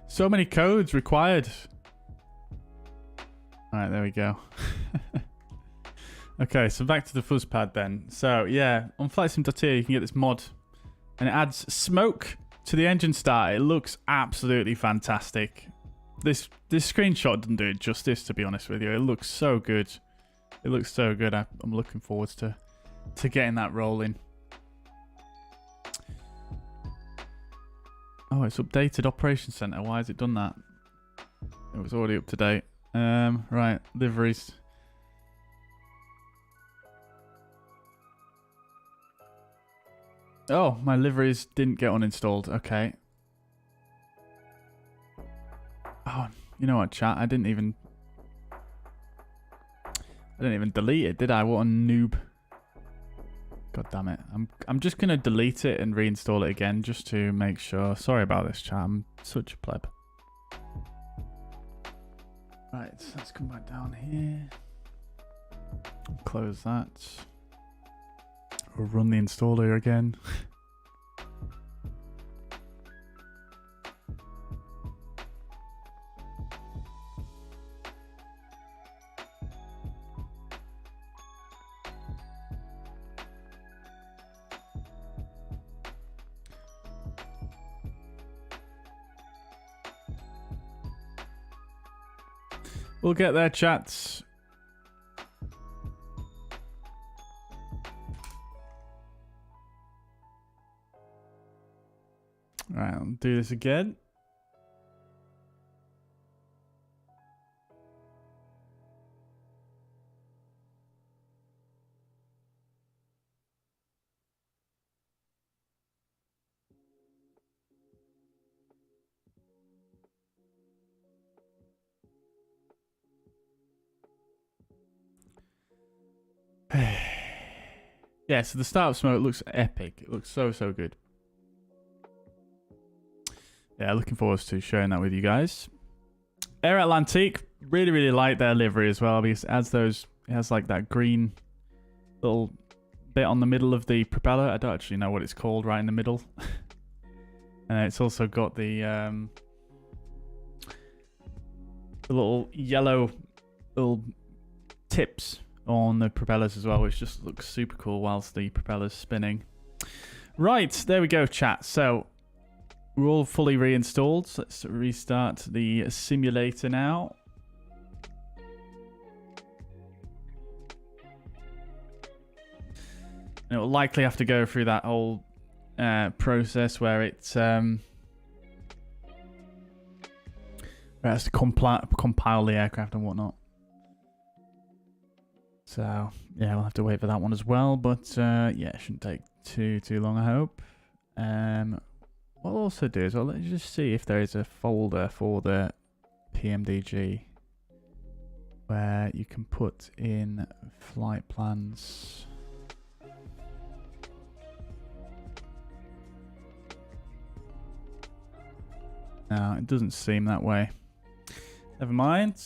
So many codes required. Alright, there we go. Okay, so back to the fuzz pad then. So yeah, on flightsim.here you can get this mod and it adds smoke to the engine start. It looks absolutely fantastic. This screenshot doesn't do it justice, to be honest with you. It looks so good. It looks so good. I'm looking forward to getting that rolling. Oh, it's updated Operations Center. Why has it done that? It was already up to date. Right, liveries. Oh, my liveries didn't get uninstalled. Okay. Oh, you know what, chat? I didn't even delete it, did I? What a noob. God damn it. I'm just going to delete it and reinstall it again just to make sure. Sorry about this, chat. I'm such a pleb. Right, let's come back down here. Close that. We'll run the installer again. We'll get there, chats. Right, I'll do this again. Yeah, so the start of smoke looks epic. It looks so good. Yeah, looking forward to sharing that with you guys. Air Atlantique, really like their livery as well because it has like that green little bit on the middle of the propeller. I don't actually know what it's called right in the middle. And it's also got the little yellow little tips on the propellers as well, which just looks super cool whilst the propeller's spinning. Right, there we go, chat. So we're all fully reinstalled. So let's restart the simulator now. And it will likely have to go through that whole process where it has to compile the aircraft and whatnot. So, yeah, we'll have to wait for that one as well. But, yeah, it shouldn't take too long, I hope. What I'll also do is, let's just see if there is a folder for the PMDG where you can put in flight plans. No, it doesn't seem that way. Never mind.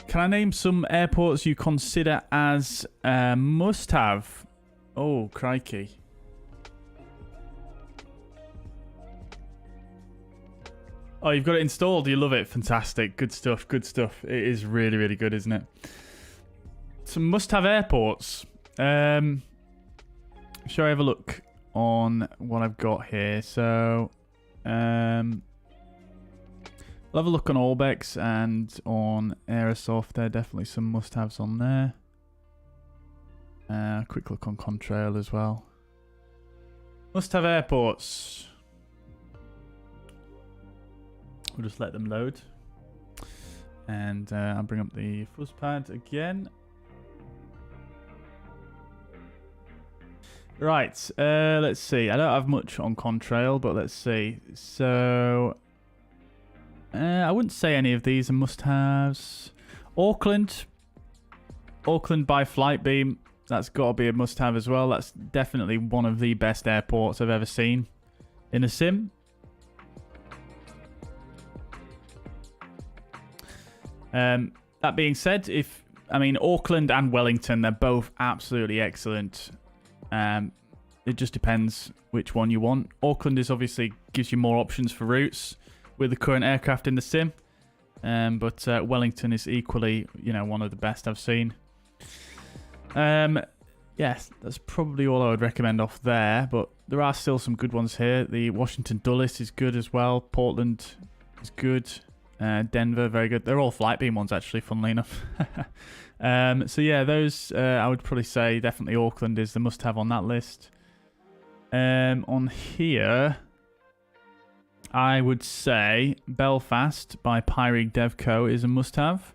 Can I name some airports you consider as must-have? Oh, crikey. Oh, you've got it installed. You love it. Fantastic. Good stuff. Good stuff. It is really good, isn't it? Some must-have airports. Shall I have a look on what I've got here? So, I'll have a look on Orbex and on Aerosoft. There are definitely some must-haves on there. Quick look on Contrail as well. Must-have airports. We'll just let them load. And I'll bring up the fuzz pad again. Right, let's see. I don't have much on Contrail, but let's see. So, I wouldn't say any of these are must-haves. Auckland by Flightbeam. That's got to be a must-have as well. That's definitely one of the best airports I've ever seen in a sim. That being said, Auckland and Wellington, they're both absolutely excellent. It just depends which one you want. Auckland is obviously gives you more options for routes with the current aircraft in the sim. But Wellington is equally, one of the best I've seen. Yes, that's probably all I would recommend off there. But there are still some good ones here. The Washington Dulles is good as well. Portland is good. Denver, very good. They're all Flightbeam ones, actually, funnily enough. So yeah, those I would probably say definitely Auckland is the must-have on that list. On here, I would say Belfast by Pyreegue Devco is a must-have.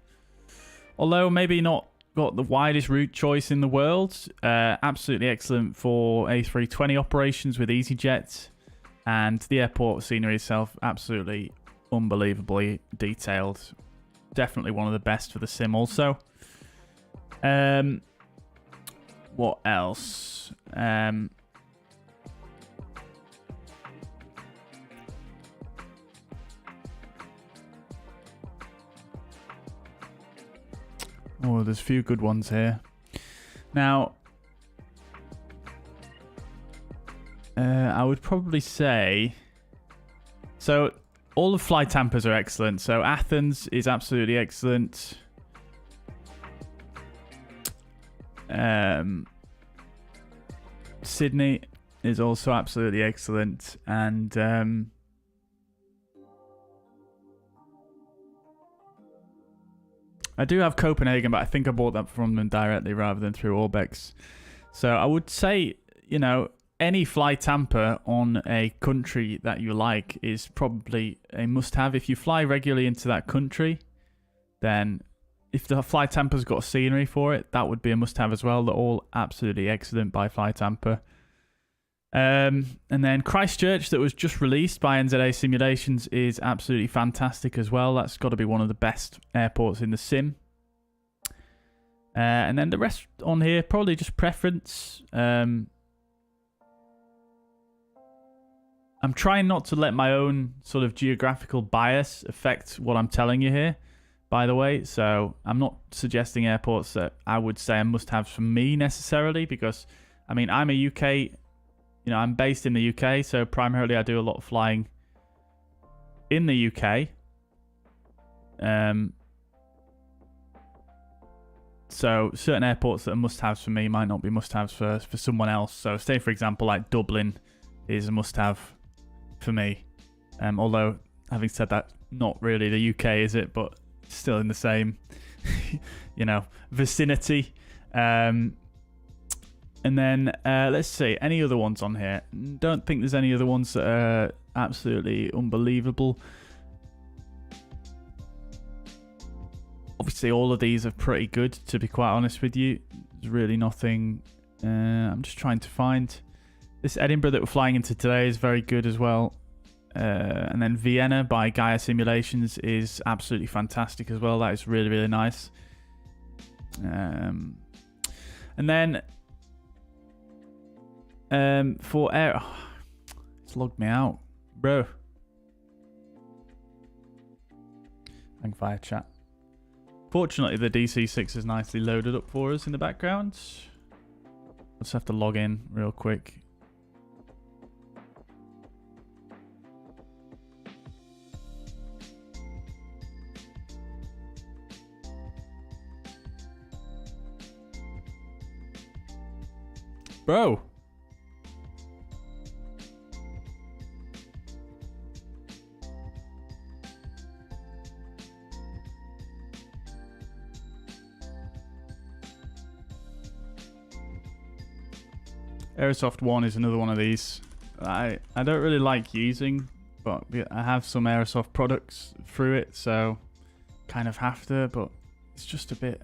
Although maybe not got the widest route choice in the world. Absolutely excellent for A320 operations with EasyJet. And the airport scenery itself, absolutely unbelievably detailed. Definitely one of the best for the sim also. What else? Oh, there's a few good ones here. Now, I would probably say... So, all the flight tampers are excellent. So, Athens is absolutely excellent. Sydney is also absolutely excellent. And... I do have Copenhagen, but I think I bought that from them directly rather than through Orbex. So I would say, any flight tamper on a country that you like is probably a must-have. If you fly regularly into that country, then if the flight tamper's got scenery for it, that would be a must-have as well. They're all absolutely excellent by flight tamper. And then Christchurch, that was just released by NZA Simulations, is absolutely fantastic as well. That's got to be one of the best airports in the sim. And then the rest on here, probably just preference. I'm trying not to let my own sort of geographical bias affect what I'm telling you here, by the way. So I'm not suggesting airports that I would say are must-haves for me necessarily, because, I'm a UK... I'm based in the UK, so primarily I do a lot of flying in the UK. So certain airports that are must-haves for me might not be must-haves for someone else. So say, for example, like Dublin is a must-have for me. Although, having said that, not really the UK, is it? But still in the same, vicinity. And then, let's see, any other ones on here? Don't think there's any other ones that are absolutely unbelievable. Obviously, all of these are pretty good, to be quite honest with you. There's really nothing... I'm just trying to find... This Edinburgh that we're flying into today is very good as well. And then Vienna by Gaia Simulations is absolutely fantastic as well. That is really, really nice. And then... for air... Oh, it's logged me out. Bro. Hang fire chat. Fortunately, the DC-6 is nicely loaded up for us in the background. I'll just have to log in real quick. Bro. Aerosoft 1 is another one of these I don't really like using, but I have some Aerosoft products through it, so kind of have to, but it's just a bit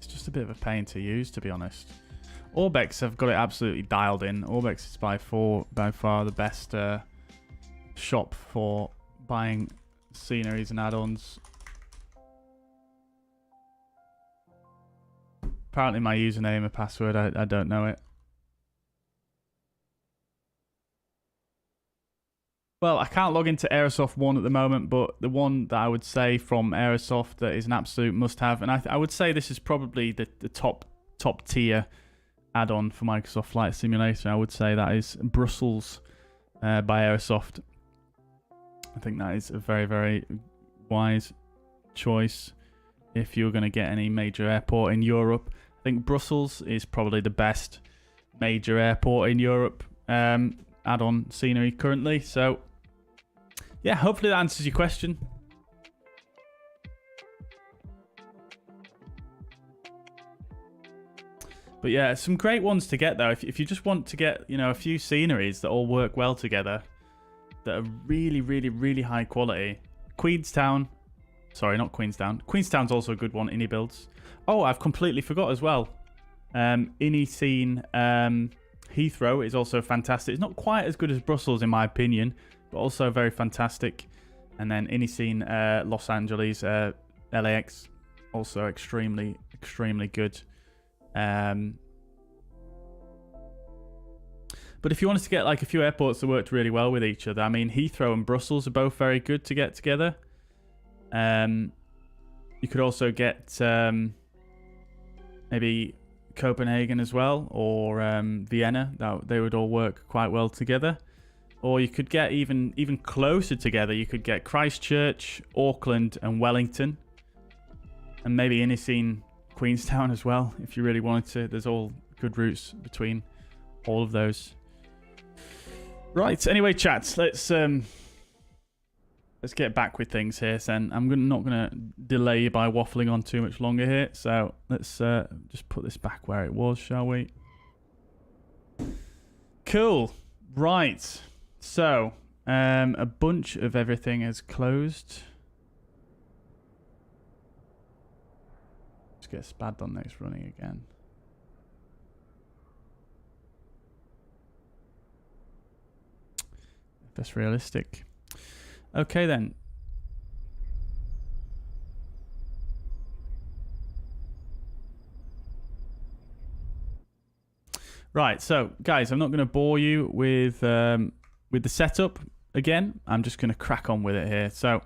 of a pain to use, to be honest. Orbex have got it absolutely dialed in. Orbex is by far the best shop for buying sceneries and add-ons. Apparently my username and password, I don't know it. Well, I can't log into Aerosoft 1 at the moment, but the one that I would say from Aerosoft that is an absolute must-have, and I would say this is probably the top tier add-on for Microsoft Flight Simulator. I would say that is Brussels by Aerosoft. I think that is a very, very wise choice if you're going to get any major airport in Europe. I think Brussels is probably the best major airport in Europe add-on scenery currently. So, yeah, hopefully that answers your question. But yeah, some great ones to get though. If you just want to get, you know, a few sceneries that all work well together, that are really, really, really high quality. Queenstown. Sorry, not Queenstown. Queenstown's also a good one, Innie builds. Oh, I've completely forgot as well. Innie scene Heathrow is also fantastic. It's not quite as good as Brussels in my opinion, but also very fantastic. And then Innie scene Los Angeles, LAX, also extremely, extremely good. But if you wanted to get like a few airports that worked really well with each other, I mean, Heathrow and Brussels are both very good to get together. You could also get maybe Copenhagen as well, or Vienna. They would all work quite well together. Or you could get even closer together. You could get Christchurch, Auckland, and Wellington, and maybe Inniseen, Queenstown as well, if you really wanted to. There's all good routes between all of those. Right. Anyway, chats. Let's get back with things here. Then I'm not gonna delay you by waffling on too much longer here. So let's just put this back where it was, shall we? Cool. Right. So a bunch of everything is closed. Let's get Spad on next running again. That's realistic. Okay then. Right, so guys, I'm not going to bore you with the setup again. I'm just going to crack on with it here. So,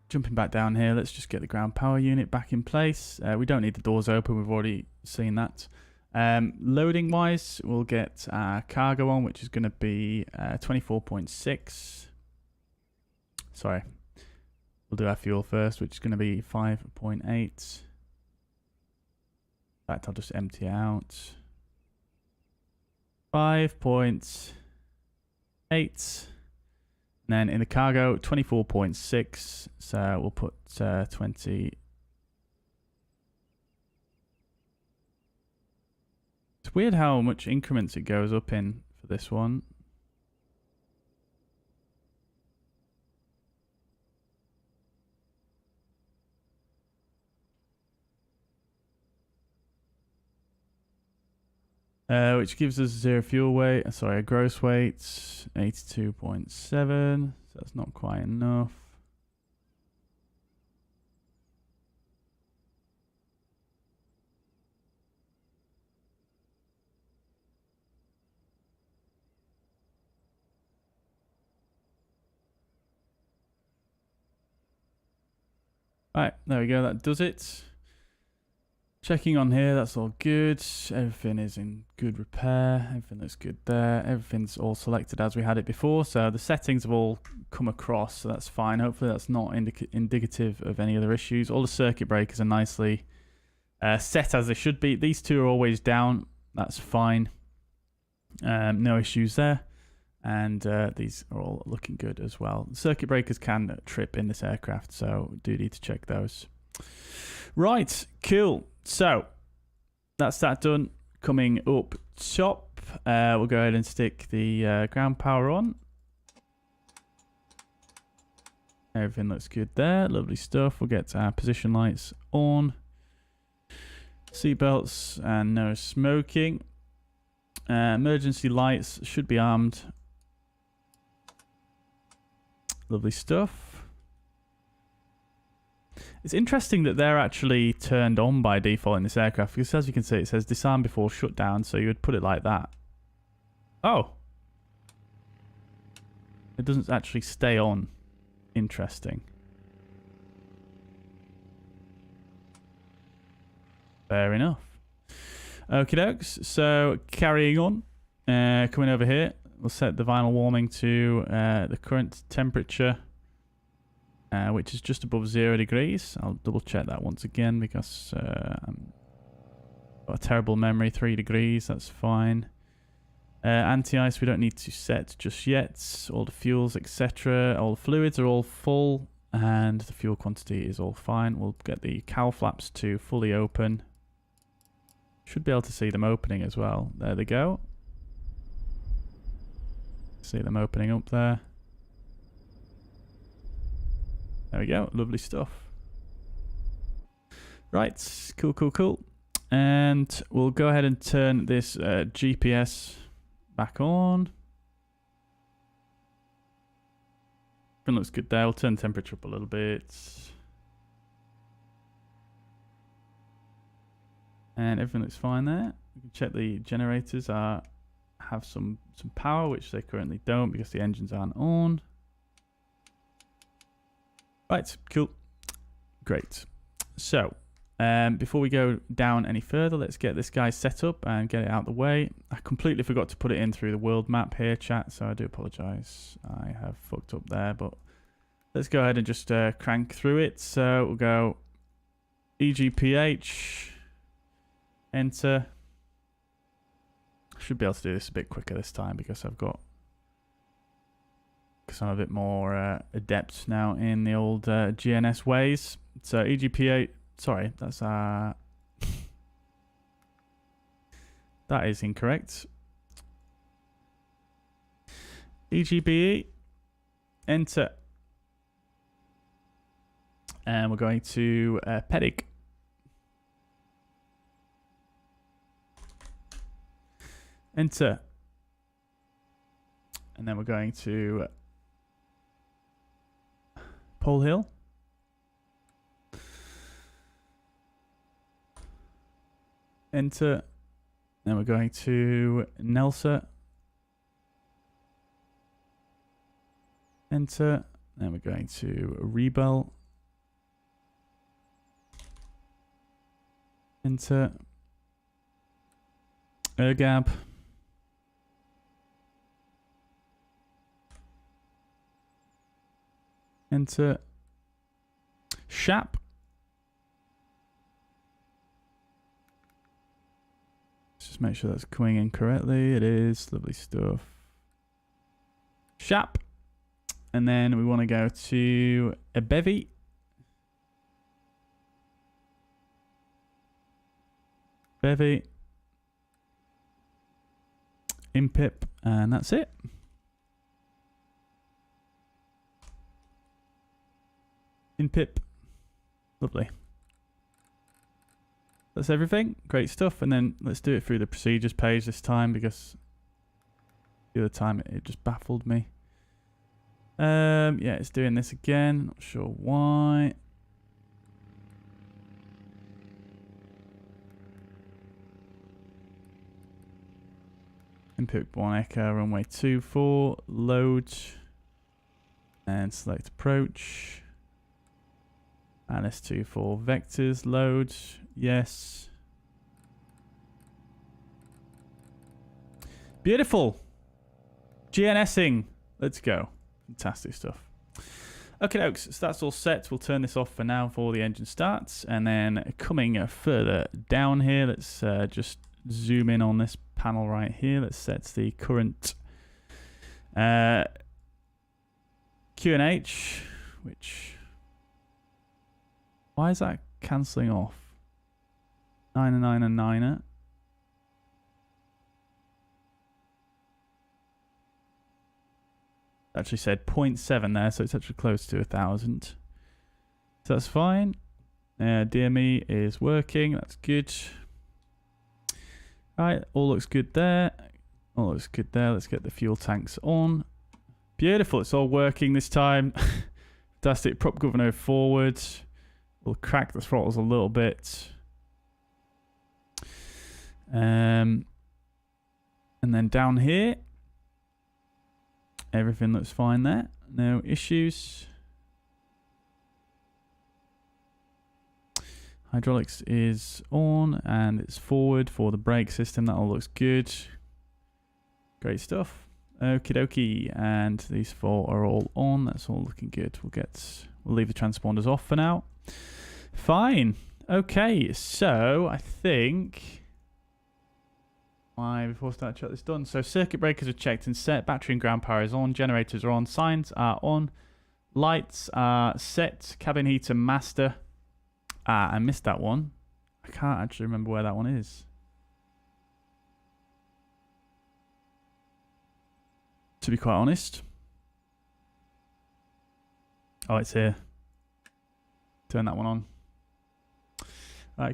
jumping back down here, let's just get the ground power unit back in place. We don't need the doors open. We've already seen that. Loading wise, we'll get our cargo on, which is going to be 24.6. Sorry, we'll do our fuel first, which is going to be 5.8. In fact, I'll just empty out 5.8. And then in the cargo, 24.6. So we'll put 20. It's weird how much increments it goes up in for this one. Which gives us zero fuel weight. Sorry, a gross weight 82.7. So that's not quite enough. Right, there we go. That does it. Checking on here, that's all good. Everything is in good repair. Everything looks good there. Everything's all selected as we had it before. So the settings have all come across, so that's fine. Hopefully that's not indicative of any other issues. All the circuit breakers are nicely set as they should be. These two are always down. That's fine. No issues there. And these are all looking good as well. Circuit breakers can trip in this aircraft, so do need to check those. Right, cool. So that's that done. Coming up top, we'll go ahead and stick the ground power on. Everything looks good there. Lovely stuff. We'll get our position lights on. Seatbelts and no smoking. Emergency lights should be armed. Lovely stuff. It's interesting that they're actually turned on by default in this aircraft, because as you can see, it says disarm before shutdown, so you would put it like that. Oh. It doesn't actually stay on. Interesting. Fair enough. Okie dokes. So, carrying on. Coming over here, we'll set the vinyl warming to the current temperature, which is just above 0 degrees. I'll double check that once again because I've got a terrible memory. 3 degrees, that's fine. Anti-ice we don't need to set just yet. All the fuels, etc. All the fluids are all full, and the fuel quantity is all fine. We'll get the cowl flaps to fully open. Should be able to see them opening as well. There they go. See them opening up there. There we go. Lovely stuff. Right. Cool, cool, cool. And we'll go ahead and turn this GPS back on. Everything looks good there. We'll turn the temperature up a little bit. And everything looks fine there. We can check the generators have some power, which they currently don't because the engines aren't on. Right, cool. Great. So, before we go down any further, let's get this guy set up and get it out of the way. I completely forgot to put it in through the world map here, chat, so I do apologise. I have fucked up there, but let's go ahead and just crank through it. So we'll go EGPH, enter. Should be able to do this a bit quicker this time because I'm a bit more adept now in the old GNS ways. So EGPH, sorry, that's that is incorrect. EGBE, enter, and we're going to Pyreegue. Enter. And then we're going to Pole Hill. Enter. Then we're going to Nelsa. Enter. Then we're going to Rebel. Enter. EGBE. Enter. Shap. Let's just make sure that's coming in correctly. It is. Lovely stuff. Shap. And then we want to go to EGBE. EGBE. Impip. And that's it. Pip. Lovely. That's everything. Great stuff. And then let's do it through the procedures page this time because the other time it just baffled me. Yeah, it's doing this again. Not sure why. Input 1 Echo, runway 24, load, and select approach. And S2 for vectors, load, yes. Beautiful. GNSing. Let's go. Fantastic stuff. Okay, folks, so that's all set. We'll turn this off for now before the engine starts. And then coming further down here, let's just zoom in on this panel right here. Let's set the current QNH, which... Why is that cancelling off? 9er, 9er, 9er. Actually said 0.7 there, so it's actually close to 1,000. So that's fine. DME is working. That's good. Right, all looks good there. All looks good there. Let's get the fuel tanks on. Beautiful. It's all working this time. Fantastic. Prop governor forward. We'll crack the throttles a little bit. And then down here, everything looks fine there. No issues. Hydraulics is on and it's forward for the brake system. That all looks good. Great stuff. Okie dokie. And these 4 are all on. That's all looking good. We'll leave the transponders off for now. Fine. Okay, so I think before I start, check this done. So circuit breakers are checked and set. Battery and ground power is on. Generators are on. Signs are on. Lights are set. Cabin heater master. I missed that one. I can't actually remember where that one is. To be quite honest. Oh, it's here. Turn that one on.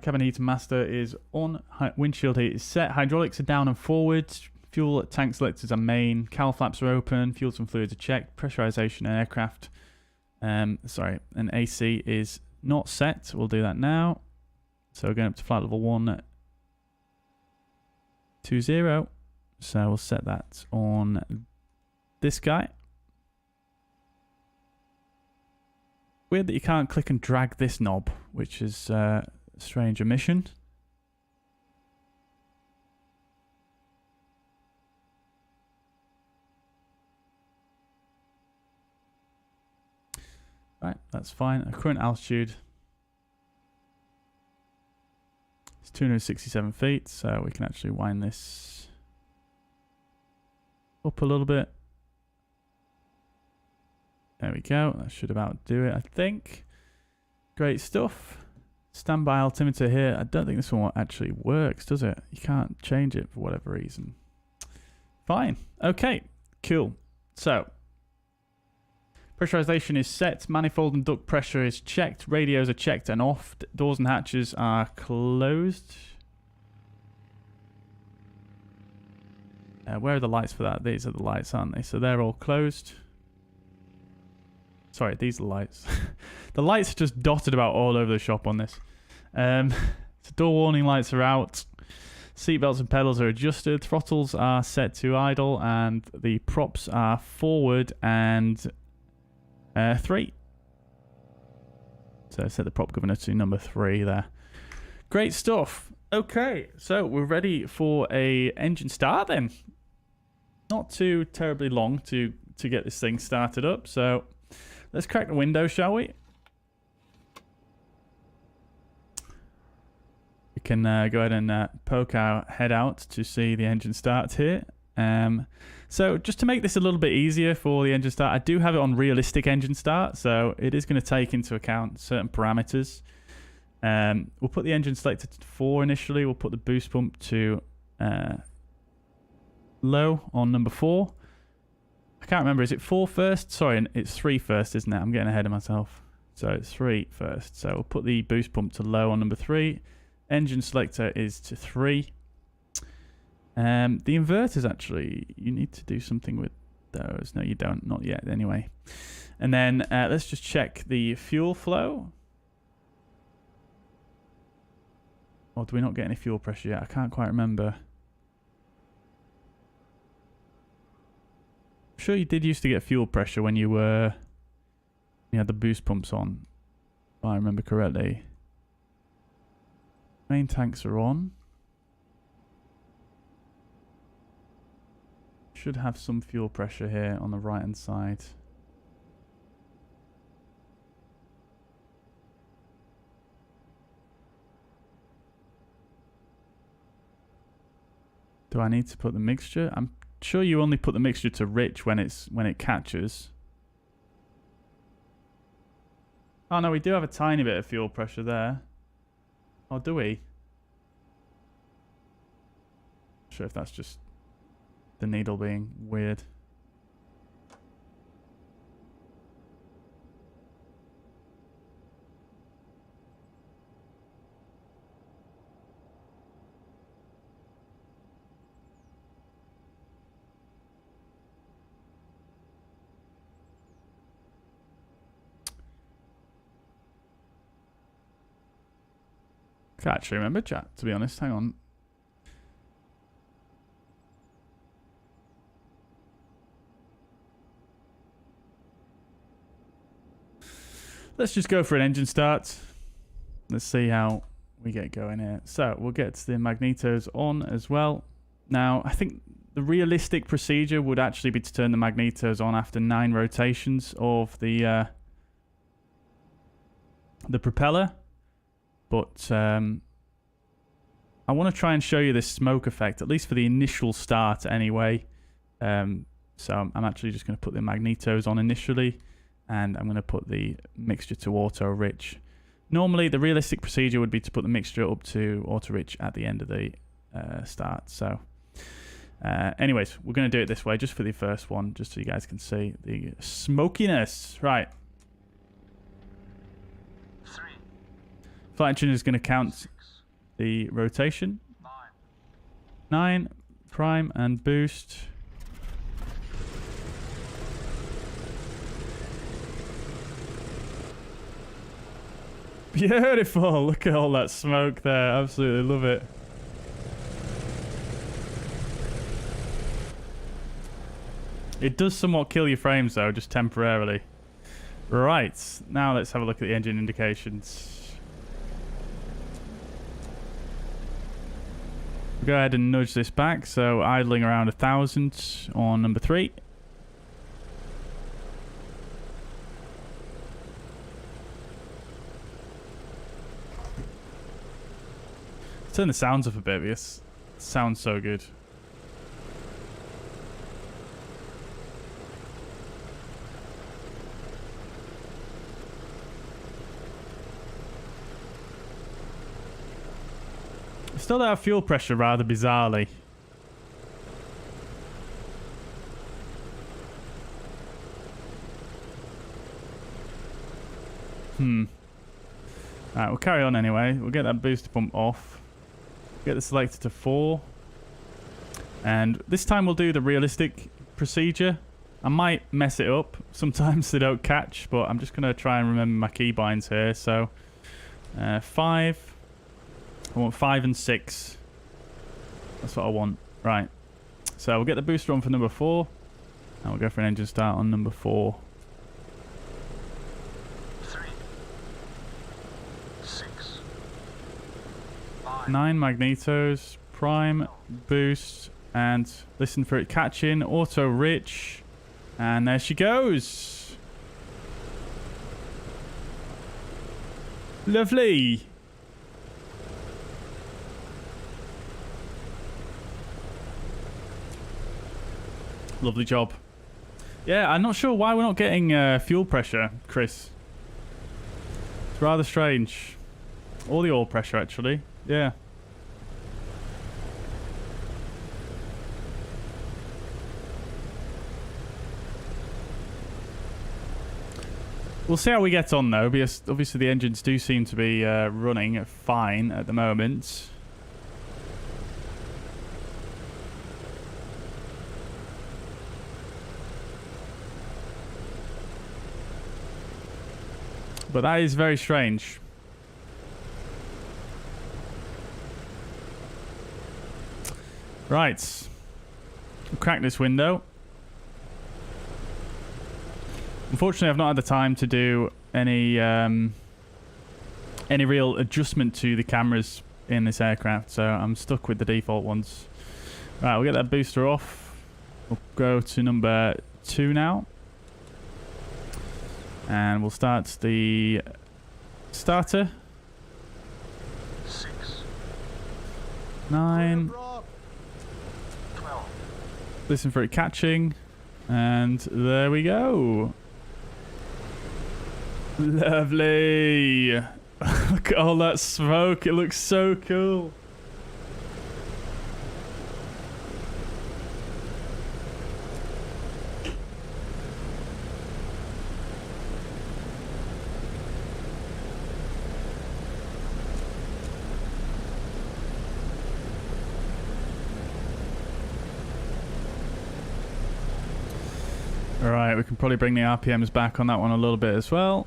Cabin heater master is on. Windshield heat is set. Hydraulics are down and forward. Fuel tank selectors are main. Cowl flaps are open. Fuels and fluids are checked. Pressurization and aircraft. And AC is not set. We'll do that now. So we're going up to flight level 120. So we'll set that on this guy. Weird that you can't click and drag this knob, which is a strange omission. Right, that's fine. Our current altitude is 267 feet, so we can actually wind this up a little bit. There we go. That should about do it, I think. Great stuff. Standby altimeter here. I don't think this one actually works, does it? You can't change it for whatever reason. Fine. Okay. Cool. So, pressurization is set. Manifold and duct pressure is checked. Radios are checked and off. Doors and hatches are closed. Where are the lights for that? These are the lights, aren't they? So they're all closed. Sorry, these are the lights. The lights are just dotted about all over the shop on this. So door warning lights are out. Seatbelts and pedals are adjusted. Throttles are set to idle. And the props are forward and 3. So set the prop governor to number 3 there. Great stuff. Okay, so we're ready for a engine start then. Not too terribly long to get this thing started up. So let's crack the window, shall we? We can go ahead and poke our head out to see the engine start here. So just to make this a little bit easier for the engine start, I do have it on realistic engine start, so it is going to take into account certain parameters. We'll put the engine selector to 4 initially. We'll put the boost pump to low on number 4. I can't remember, is it 4 first? Sorry, it's 3 first, isn't it? I'm getting ahead of myself. So it's 3 first. So we'll put the boost pump to low on number 3. Engine selector is to 3. The inverters, actually, you need to do something with those. No, you don't. Not yet, anyway. And then let's just check the fuel flow. Or do we not get any fuel pressure yet? I can't quite remember. I'm sure you did used to get fuel pressure when you had the boost pumps on, if I remember correctly. Main tanks are on. Should have some fuel pressure here on the right hand side. Do I need to put the mixture? I'm sure you only put the mixture to rich when it catches. Oh no, we do have a tiny bit of fuel pressure there. Oh, do we? Not sure if that's just the needle being weird. Can't actually remember, chat, to be honest. Hang on. Let's just go for an engine start. Let's see how we get going here. So we'll get the magnetos on as well. Now, I think the realistic procedure would actually be to turn the magnetos on after 9 rotations of the propeller. But I want to try and show you this smoke effect, at least for the initial start anyway. So I'm actually just going to put the magnetos on initially. And I'm going to put the mixture to auto rich. Normally, the realistic procedure would be to put the mixture up to auto rich at the end of the start. So, anyways, we're going to do it this way just for the first one, just so you guys can see the smokiness. Right. 3. Flight engineer is going to count 6, the rotation. 9, prime and boost. Beautiful! Look at all that smoke there. Absolutely love it. It does somewhat kill your frames though, just temporarily. Right, now let's have a look at the engine indications. We'll go ahead and nudge this back, so idling around 1,000 on number 3. Turn the sounds up a bit because it sounds so good. Still at fuel pressure rather bizarrely. Alright, we'll carry on anyway. We'll get that booster pump off. Get the selector to 4. And this time we'll do the realistic procedure. I might mess it up. Sometimes they don't catch, but I'm just going to try and remember my keybinds here. So, 5. I want 5 and 6. That's what I want. Right. So we'll get the booster on for number 4. And we'll go for an engine start on number 4. 3, 6, 9 magnetos, prime, boost, and listen for it catching, auto rich, and there she goes. Lovely. Lovely job. Yeah, I'm not sure why we're not getting fuel pressure, Chris. It's rather strange. Or the oil pressure, actually. Yeah. We'll see how we get on though, because obviously the engines do seem to be running fine at the moment. But that is very strange. Right. We'll crack this window. Unfortunately, I've not had the time to do any real adjustment to the cameras in this aircraft, so I'm stuck with the default ones. Right, we'll get that booster off. We'll go to number 2 now. And we'll start the starter. 6, 9. 12. Listen for it catching. And there we go. Lovely. Look at all that smoke. It looks so cool. Alright, we can probably bring the RPMs back on that one a little bit as well.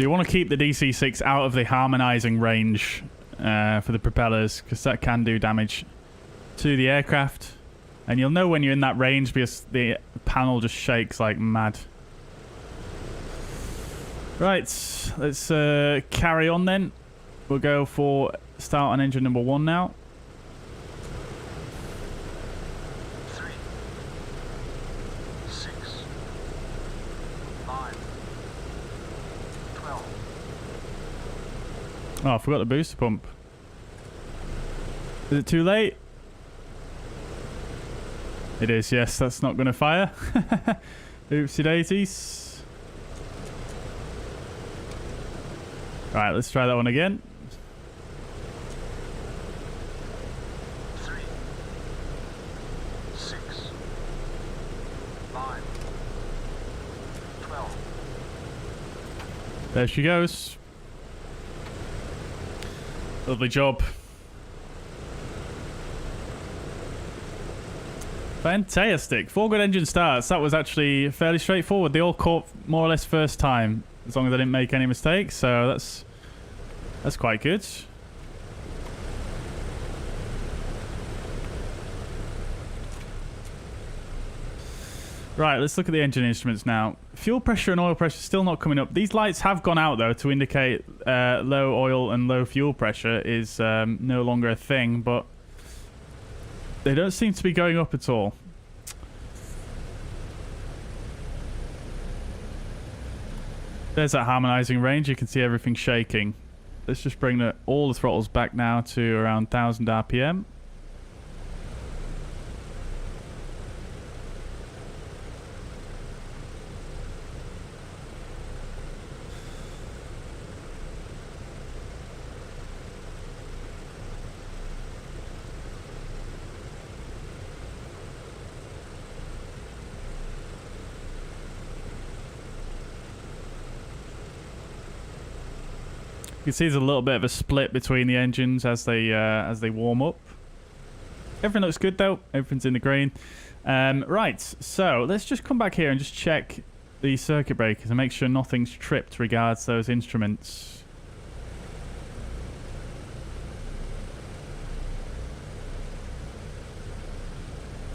So you want to keep the DC-6 out of the harmonizing range for the propellers, because that can do damage to the aircraft. And you'll know when you're in that range because the panel just shakes like mad. Right, let's carry on then. We'll go for start on engine number 1 now. 3, 6, 5, 12. Oh, I forgot the booster pump. Is it too late? It is, yes. That's not going to fire. Oopsie daisies. Right, let's try that one again. 3, 6, 5, 12. There she goes. Lovely job. Fantastic. 4 good engine starts. That was actually fairly straightforward. They all caught more or less first time, as long as I didn't make any mistakes. So that's quite good. Right, let's look at the engine instruments now. Fuel pressure and oil pressure still not coming up. These lights have gone out, though, to indicate low oil and low fuel pressure is no longer a thing, but they don't seem to be going up at all. There's that harmonizing range. You can see everything shaking. Let's just bring all the throttles back now to around 1000 RPM. You can see there's a little bit of a split between the engines as they warm up. Everything looks good though. Everything's in the green. Right, so let's just come back here and just check the circuit breakers and make sure nothing's tripped regards those instruments.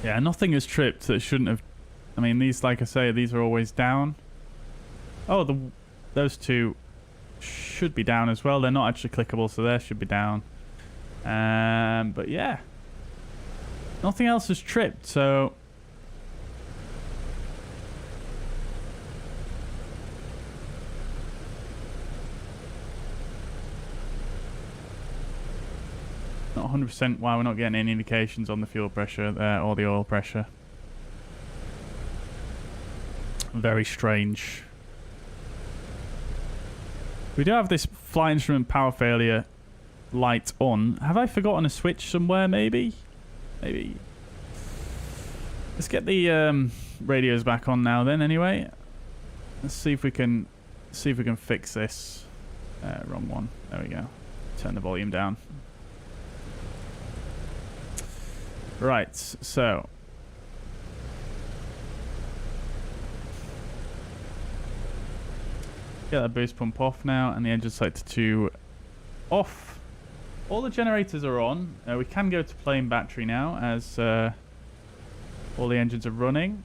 Yeah, nothing is tripped that shouldn't have. I mean, these, like I say, these are always down. Oh, those two should be down as well. They're not actually clickable, so they should be down. But yeah, nothing else is tripped, so not 100% why we're not getting any indications on the fuel pressure or the oil pressure. Very strange. We do have this flight instrument power failure light on. Have I forgotten a switch somewhere, maybe? Maybe. Let's get the radios back on now then, anyway. Let's see if we can fix this. Wrong one. There we go. Turn the volume down. Right, so get that boost pump off now, and the engine selector 2 off. All the generators are on. We can go to plain battery now as all the engines are running.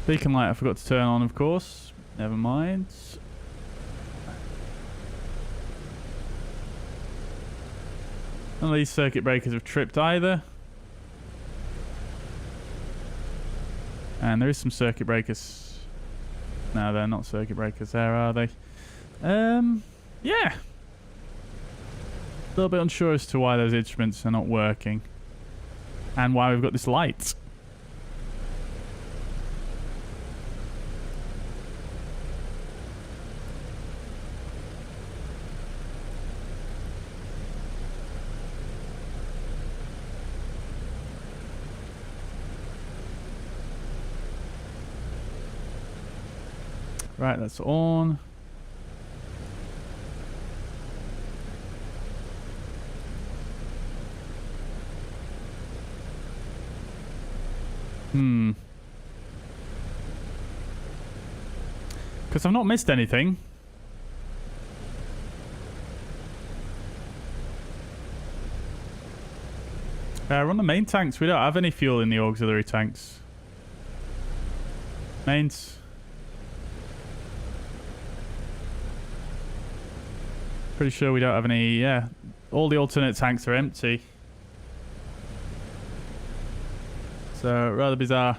Beacon light I forgot to turn on, of course. Never mind. None of these circuit breakers have tripped either. And there is some circuit breakers. No, they're not circuit breakers there, are they? Yeah. A little bit unsure as to why those instruments are not working. And why we've got this light. Right, that's on. Because I've not missed anything. We're on the main tanks. We don't have any fuel in the auxiliary tanks. Mains. Pretty sure we don't have any. Yeah, all the alternate tanks are empty. So rather bizarre.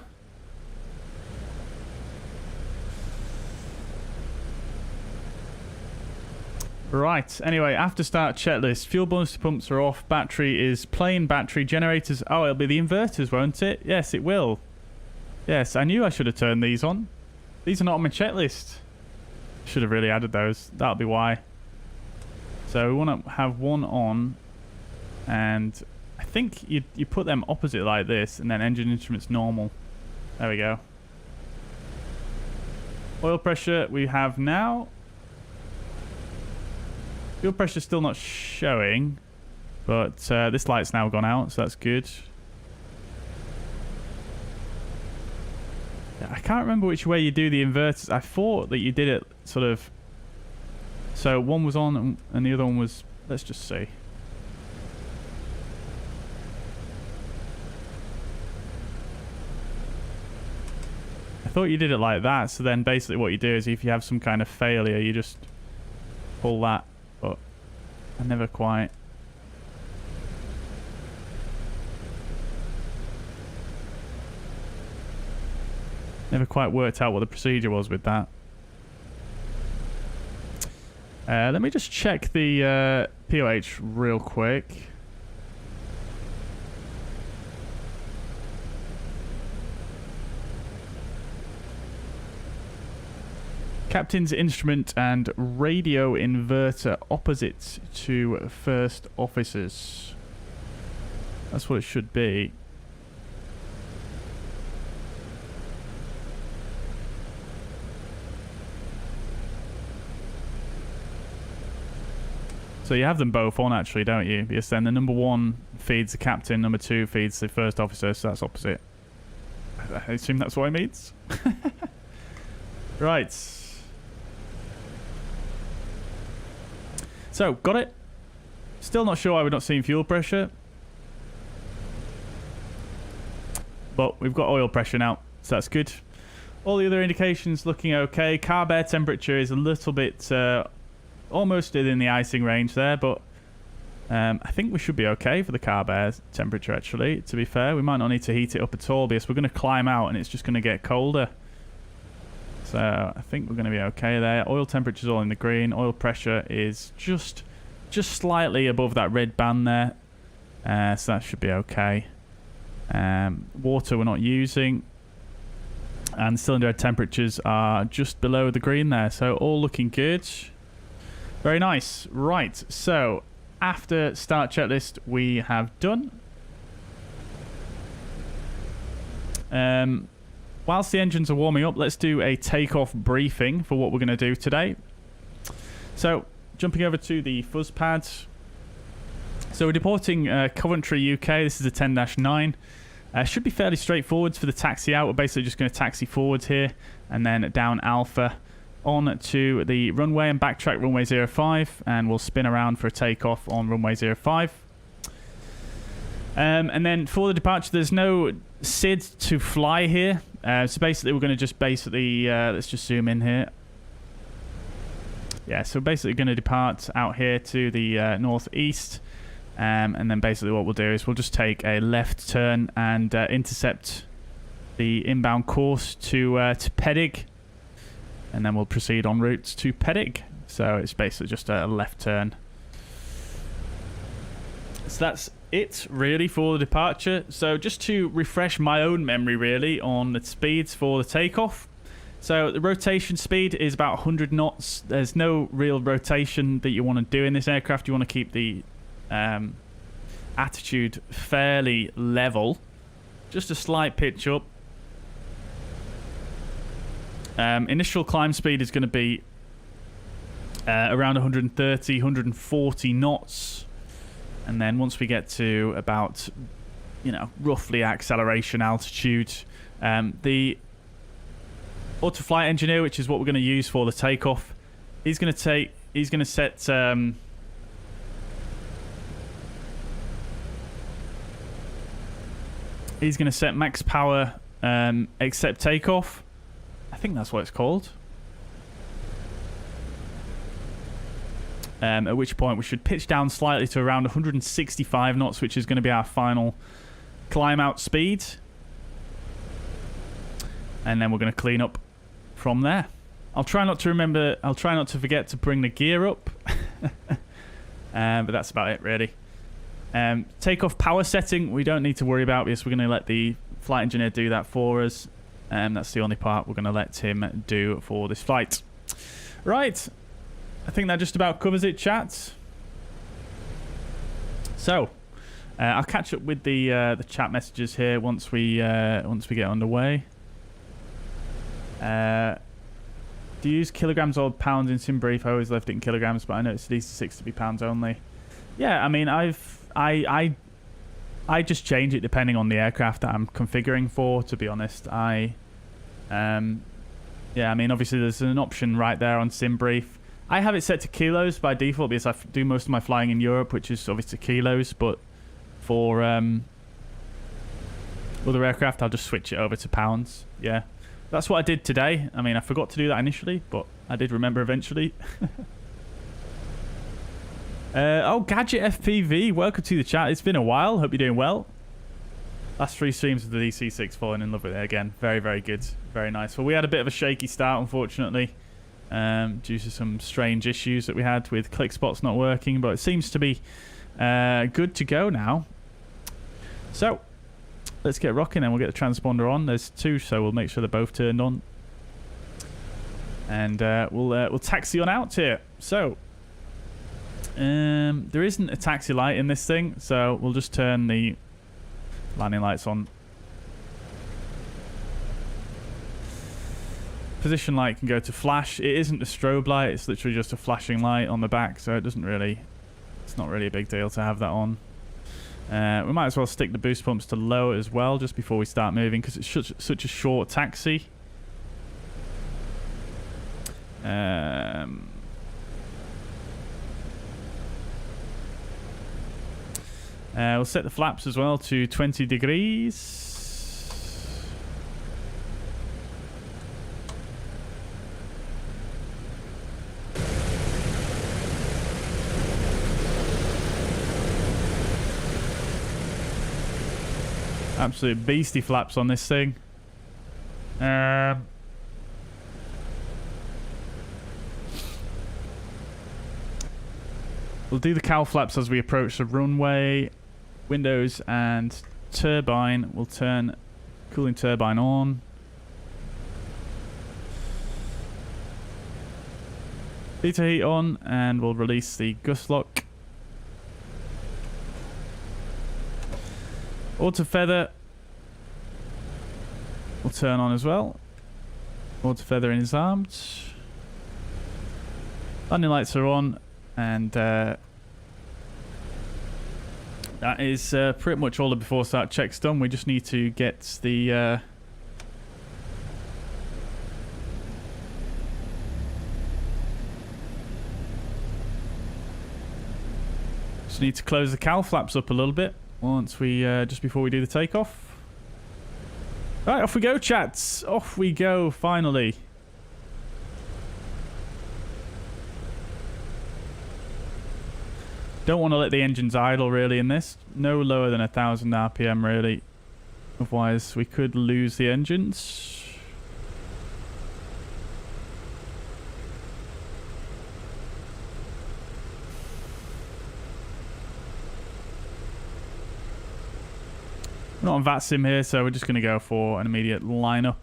Right, anyway, after start checklist, fuel booster pumps are off, battery is plain, battery generators. Oh, it'll be the inverters, won't it? Yes, it will. Yes, I knew I should have turned these on. These are not on my checklist. Should have really added those. That'll be why. So we want to have one on, and I think you put them opposite like this, and then engine instruments normal. There we go. Oil pressure we have now. Fuel pressure still not showing, but this light's now gone out, so that's good. Yeah, I can't remember which way you do the inverters. I thought that you did it sort of... So one was on and the other one was... Let's just see. I thought you did it like that, so then basically what you do is if you have some kind of failure, you just pull that. But I never quite... Never quite worked out what the procedure was with that. Let me just check the POH real quick. Captain's instrument and radio inverter opposite to first officers. That's what it should be. So you have them both on actually, don't you? Because then the number one feeds the captain, number two feeds the first officer, so that's opposite. I assume that's what it means. Right. So, got it. Still not sure why we're not seeing fuel pressure. But we've got oil pressure now, so that's good. All the other indications looking okay. Carb air temperature is a little bit almost within the icing range there, but I think we should be okay for the carb air temperature actually, to be fair. We might not need to heat it up at all because we're going to climb out and it's just going to get colder. So I think we're going to be okay there. Oil temperature's all in the green. Oil pressure is just slightly above that red band there. So that should be okay. Water we're not using. And cylinder head temperatures are just below the green there. So all looking good. Very nice. Right. So after start checklist we have done. Whilst the engines are warming up, let's do a takeoff briefing for what we're going to do today. So, jumping over to the fuzz pad. So, we're deporting Coventry, UK. This is a 10-9. Should be fairly straightforward for the taxi out. We're basically just going to taxi forwards here and then down Alpha on to the runway and backtrack runway 05. And we'll spin around for a takeoff on runway 05. And then for the departure, there's no SID to fly here. So basically, we're going to just let's just zoom in here. Yeah, so basically going to depart out here to the northeast. And then basically what we'll do is we'll just take a left turn and intercept the inbound course to Pyreegue. And then we'll proceed en route to Pyreegue. So it's basically just a left turn. So that's it really for the departure. So just to refresh my own memory really on the speeds for the takeoff. So the rotation speed is about 100 knots. There's no real rotation that you want to do in this aircraft. You want to keep the attitude fairly level. Just a slight pitch up. Initial climb speed is going to be around 130, 140 knots. And then once we get to about, roughly acceleration altitude, The auto-flight engineer, which is what we're going to use for the takeoff, he's going to set max power except takeoff. I think that's what it's called. At which point we should pitch down slightly to around 165 knots, which is going to be our final climb out speed. And then we're going to clean up from there. I'll try not to forget to bring the gear up. But that's about it, really. Takeoff power setting, we don't need to worry about because we're going to let the flight engineer do that for us. That's the only part we're going to let him do for this flight. Right. I think that just about covers it, chat. So, I'll catch up with the chat messages here once we get underway. Do you use kilograms or pounds in SimBrief? I always left it in kilograms, but I know it's DC-6 to be pounds only. Yeah, I mean, I just change it depending on the aircraft that I'm configuring for. To be honest, yeah, I mean, obviously there's an option right there on SimBrief. I have it set to kilos by default because I do most of my flying in Europe, which is obviously kilos. But for other aircraft, I'll just switch it over to pounds. Yeah, that's what I did today. I mean, I forgot to do that initially, but I did remember eventually. Oh, Gadget FPV, welcome to the chat. It's been a while. Hope you're doing well. Last 3 streams of the DC-6, falling in love with it again. Very, very good. Very nice. Well, we had a bit of a shaky start, unfortunately. Due to some strange issues that we had with click spots not working, but it seems to be good to go now. So let's get rocking and we'll get the transponder on. There's 2, so we'll make sure they're both turned on, and we'll taxi on out here. So there isn't a taxi light in this thing, so we'll just turn the landing lights on. Position light can go to flash. It isn't a strobe light, it's literally just a flashing light on the back, so it's not really a big deal to have that on. We might as well stick the boost pumps to low as well just before we start moving, because it's such a short taxi. We'll set the flaps as well to 20 degrees. Absolute beastie flaps on this thing. We'll do the cowl flaps as we approach the runway. Windows and turbine. We'll turn cooling turbine on. Beta heat on, and we'll release the gust lock. Auto feather will turn on as well. Auto feather is armed. Landing lights are on, and that is pretty much all the before start checks done. We just need to get the just need to close the cowl flaps up a little bit once we just before we do the takeoff. Right, off we go, chats. Off we go, finally. Don't want to let the engines idle really in this. No lower than 1,000 RPM really. Otherwise we could lose the engines. We're not on VATSIM here, so we're just going to go for an immediate lineup.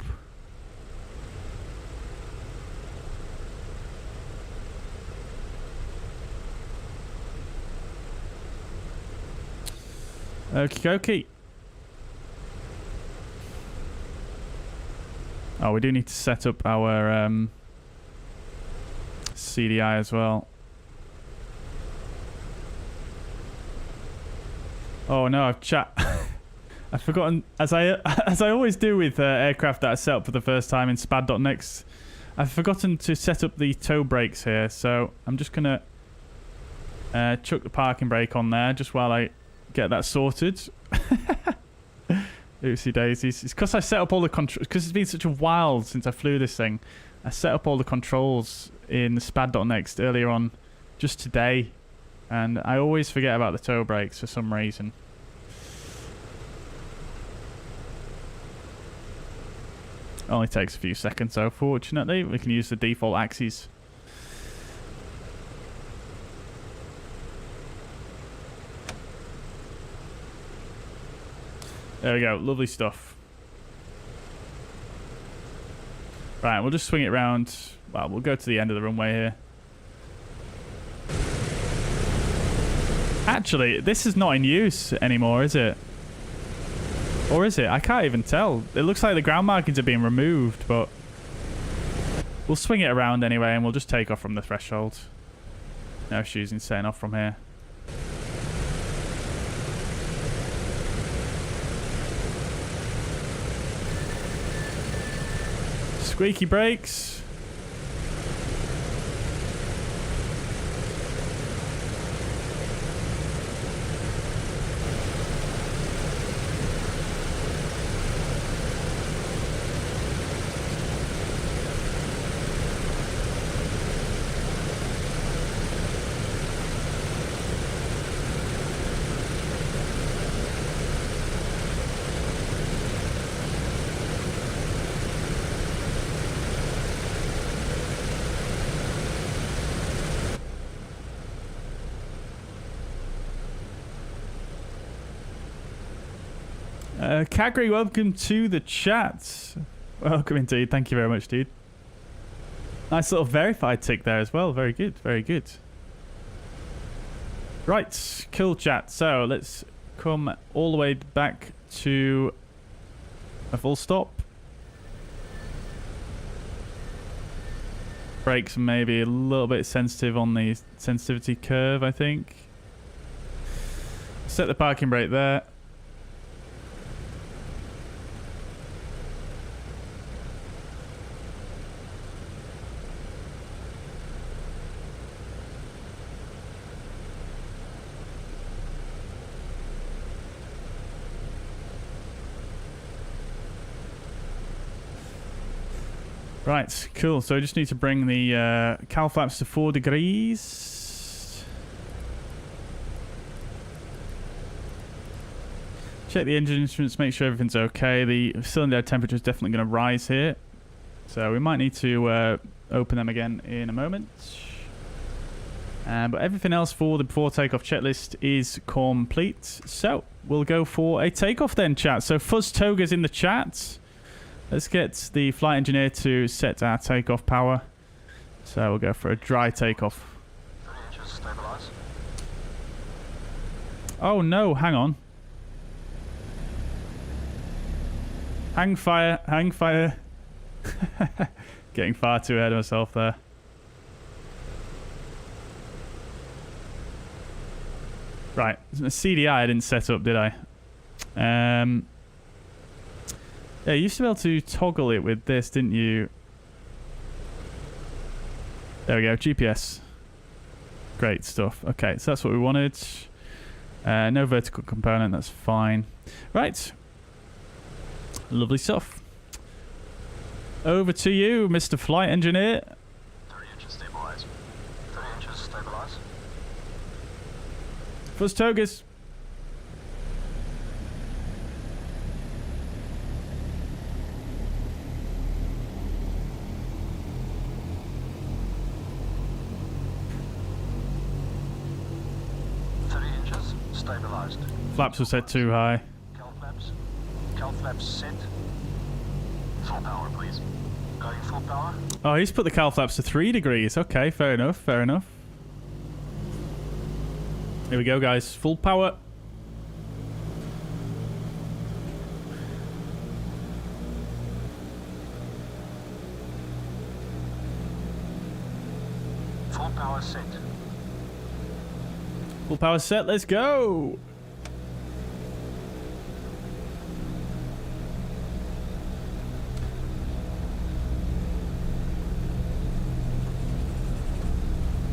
Okie dokie. Oh, we do need to set up our CDI as well. Oh no, I've forgotten, as I always do with aircraft that I set up for the first time in SPAD.next, I've forgotten to set up the toe brakes here, so I'm just going to chuck the parking brake on there just while I get that sorted. Oopsie daisies. It's because I set up all the controls, because it's been such a while since I flew this thing. I set up all the controls in the SPAD.next earlier on just today, and I always forget about the toe brakes for some reason. Only takes a few seconds, so fortunately we can use the default axes. There we go, lovely stuff. Right, we'll just swing it around. Well, we'll go to the end of the runway here. Actually, this is not in use anymore, is it? Or is it? I can't even tell. It looks like the ground markings are being removed, but we'll swing it around anyway and we'll just take off from the threshold. No issues in setting off from here. Squeaky brakes. Kagri, welcome to the chat. Welcome indeed. Thank you very much, dude. Nice little verified tick there as well. Very good. Very good. Right. Cool chat. So let's come all the way back to a full stop. Brakes maybe a little bit sensitive on the sensitivity curve, I think. Set the parking brake there. Right, cool. So I just need to bring the cowl flaps to 4 degrees. Check the engine instruments, make sure everything's okay. The cylinder temperature is definitely going to rise here. So we might need to open them again in a moment. But everything else for the before takeoff checklist is complete. So we'll go for a takeoff then, chat. So Fuzz Toga's in the chat. Let's get the flight engineer to set our takeoff power. So we'll go for a dry takeoff. 3 inches, stabilize. Oh no, hang on. Hang fire, hang fire. Getting far too ahead of myself there. Right, CDI I didn't set up, did I? Yeah, you used to be able to toggle it with this, didn't you? There we go, GPS. Great stuff. Okay, so that's what we wanted. No vertical component, that's fine. Right. Lovely stuff. Over to you, Mr. Flight Engineer. 3 inches, stabilize. 3 inches, stabilize. Fuzz Togas. Stabilized. Flaps were set too high. Cowl flaps set. Full power, please. Going full power. Oh, he's put the cowl flaps to 3 degrees. Okay, fair enough, fair enough. Here we go, guys. Full power. Full power set. Full power set, let's go.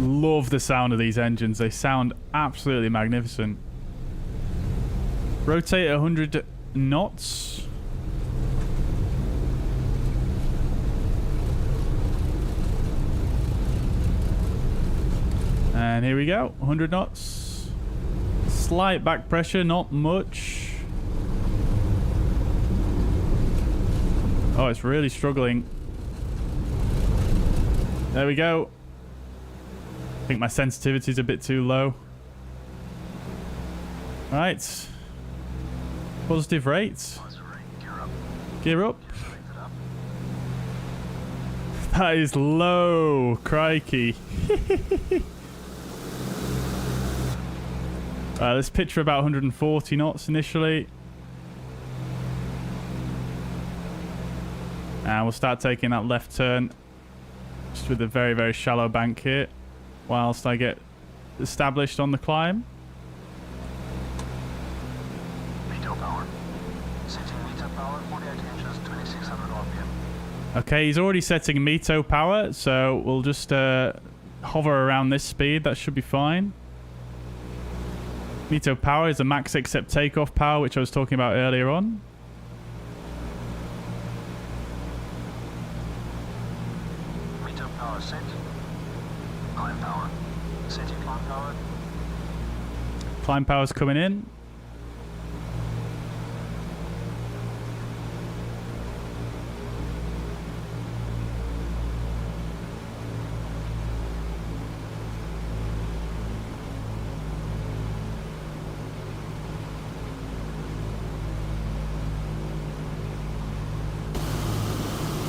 Love the sound of these engines. They sound absolutely magnificent. Rotate at 100 knots. And here we go. 100 knots. Slight back pressure, not much. Oh, it's really struggling. There we go. I think my sensitivity is a bit too low. Right. Positive rate. Gear up. That is low. Crikey. Let's pitch for about 140 knots initially. And we'll start taking that left turn. Just with a very, very shallow bank here. Whilst I get established on the climb. Meter power. Setting meter power, 48 inches, 2600 RPM. Okay, he's already setting Mito power, so we'll just hover around this speed. That should be fine. Mito power is the max accept takeoff power, which I was talking about earlier on. Meter power set. Climb power. Setting climb power. Climb power's coming in.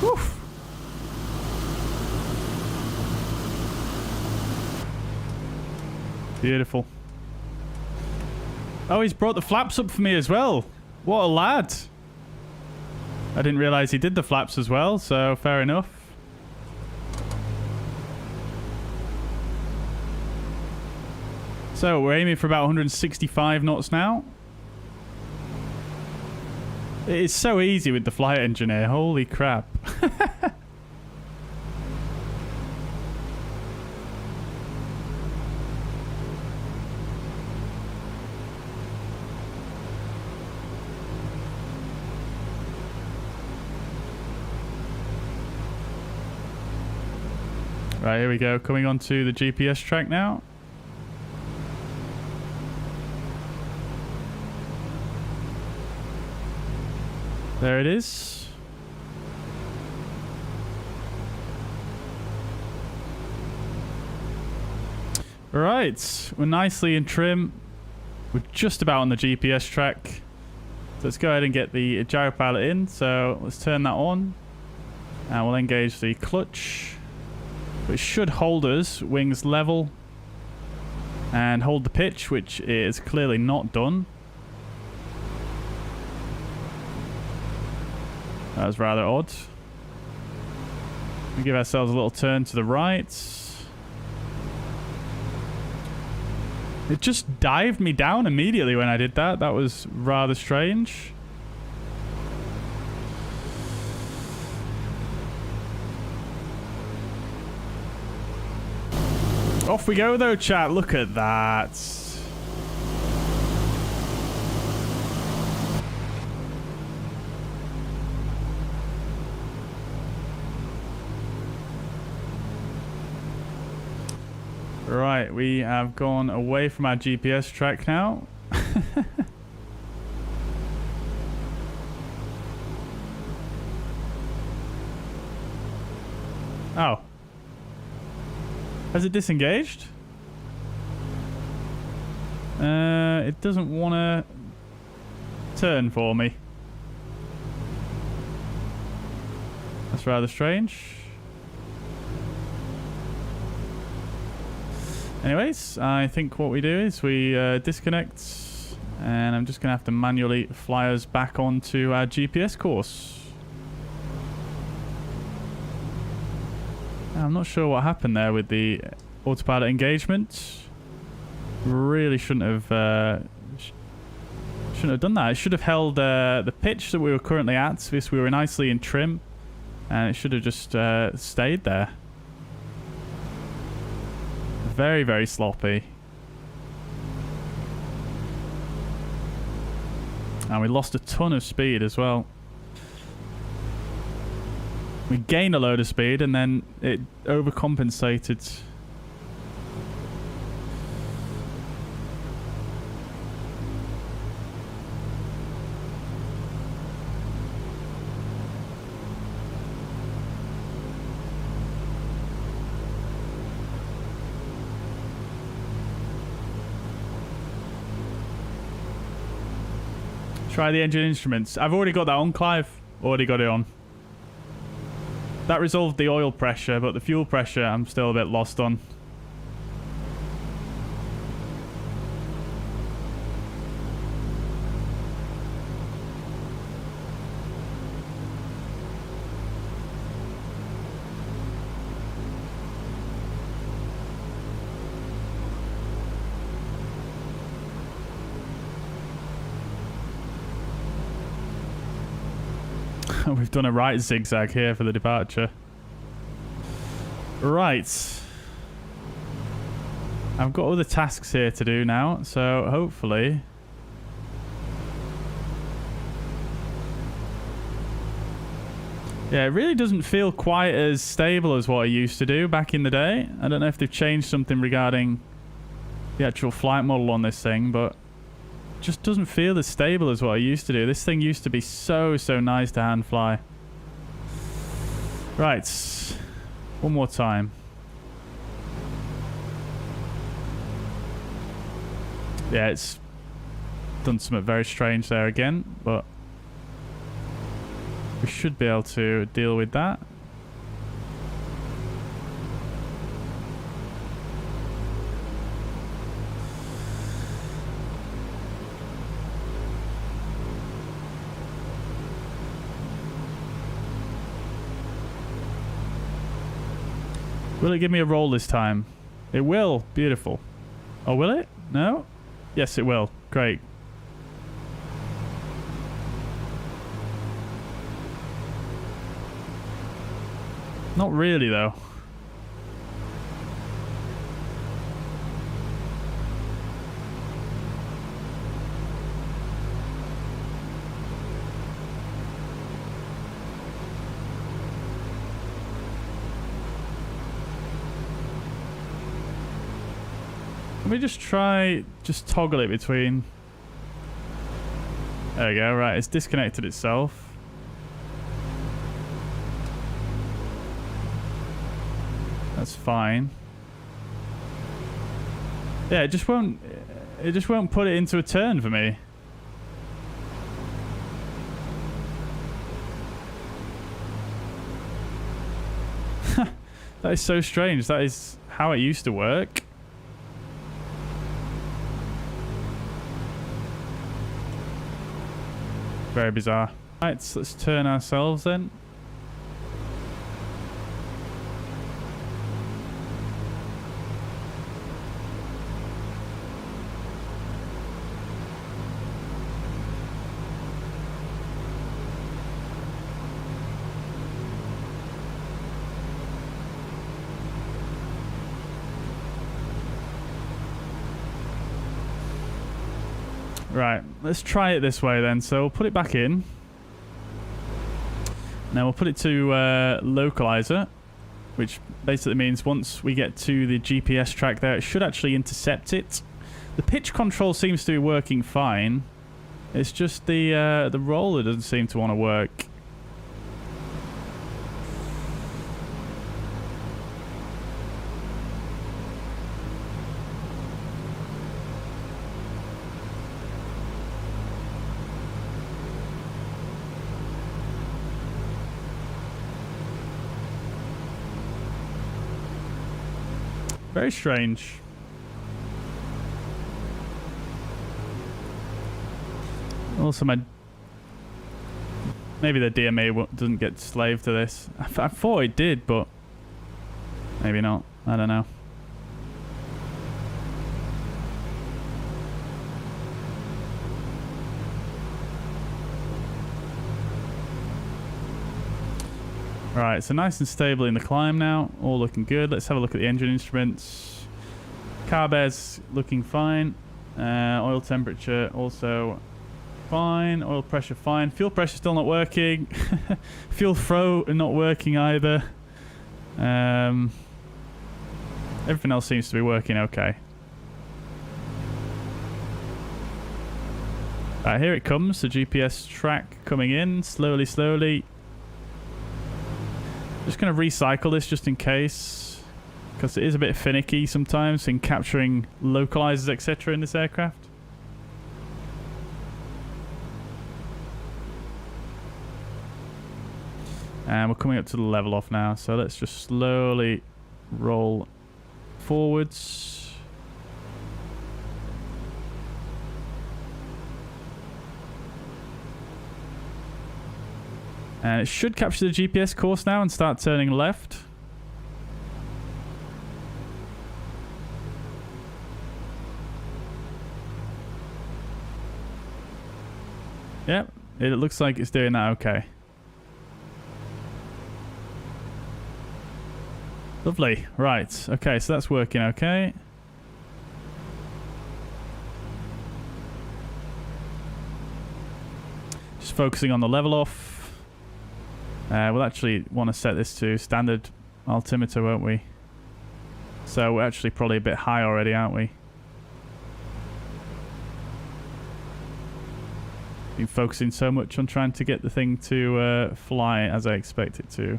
Woof. Beautiful. Oh, he's brought the flaps up for me as well. What a lad. I didn't realise he did the flaps as well, so fair enough. So we're aiming for about 165 knots now. It is so easy with the flight engineer. Holy crap. Right, here we go. Coming onto the GPS track now. There it is. Right, we're nicely in trim. We're just about on the GPS track. So let's go ahead and get the gyropilot in. So let's turn that on. And we'll engage the clutch. Which should hold us wings level. And hold the pitch, which is clearly not done. That was rather odd. We give ourselves a little turn to the right. It just dived me down immediately when I did that. That was rather strange. Off we go though, chat. Look at that. Right, we have gone away from our GPS track now. Oh. Has it disengaged? It doesn't want to turn for me. That's rather strange. Anyways, I think what we do is we disconnect, and I'm just going to have to manually fly us back onto our GPS course. I'm not sure what happened there with the autopilot engagement. Really shouldn't have done that. It should have held the pitch that we were currently at, because we were nicely in trim, and it should have just stayed there. very, very sloppy. And we lost a ton of speed as well. We gained a load of speed and then it overcompensated. Try the engine instruments. I've already got that on, Clive. Already got it on. That resolved the oil pressure, but the fuel pressure I'm still a bit lost on. We've done a right zigzag here for the departure. Right. I've got other tasks here to do now, so hopefully... Yeah, it really doesn't feel quite as stable as what I used to do back in the day. I don't know if they've changed something regarding the actual flight model on this thing, but... just doesn't feel as stable as what I used to do. This thing used to be so nice to hand fly. Right. One more time. Yeah, it's done something very strange there again, but we should be able to deal with that. Will it give me a roll this time? It will. Beautiful. Oh, will it? No? Yes, it will. Great. Not really, though. Let me just try, just toggle it between. There we go, right, it's disconnected itself. That's fine. Yeah, it just won't put it into a turn for me. That is so strange. That is how it used to work. Very bizarre. Right, so let's turn ourselves then. Right, let's try it this way then. So we'll put it back in. Now we'll put it to localizer, which basically means once we get to the GPS track there, it should actually intercept it. The pitch control seems to be working fine. It's just the roller doesn't seem to want to work. Very strange. Also, maybe the DMA doesn't get slaved to this. I thought it did, but maybe not. I don't know. Right, so nice and stable in the climb now. All looking good. Let's have a look at the engine instruments. Carb air's looking fine. Oil temperature also fine. Oil pressure fine. Fuel pressure still not working. Fuel flow not working either. Everything else seems to be working okay. Right, here it comes, the GPS track coming in, slowly. Just going to recycle this just in case, because it is a bit finicky sometimes in capturing localizers, etc. in this aircraft. And we're coming up to the level off now, so let's just slowly roll forwards. And it should capture the GPS course now and start turning left. Yep, it looks like it's doing that okay. Lovely. Right. Okay, so that's working okay. Just focusing on the level off. We'll actually want to set this to standard altimeter, won't we? So we're actually probably a bit high already, aren't we? Been focusing so much on trying to get the thing to fly as I expect it to.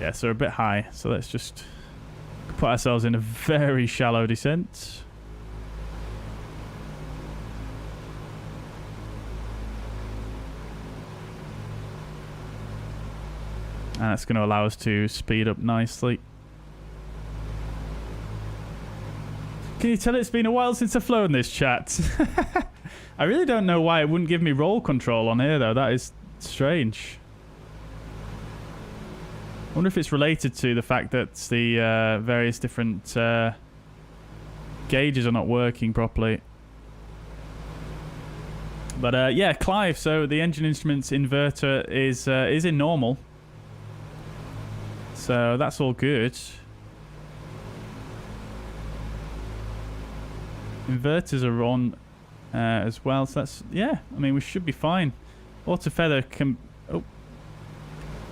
Yeah, so we're a bit high. So let's just put ourselves in a very shallow descent. And that's going to allow us to speed up nicely. Can you tell it's been a while since I've flown this, chat? I really don't know why it wouldn't give me roll control on here, though. That is strange. I wonder if it's related to the fact that the various different gauges are not working properly. But yeah, Clive, so the engine instruments inverter is in normal. So that's all good. Inverters are on as well, so that's, yeah, I mean, we should be fine. Auto feather can,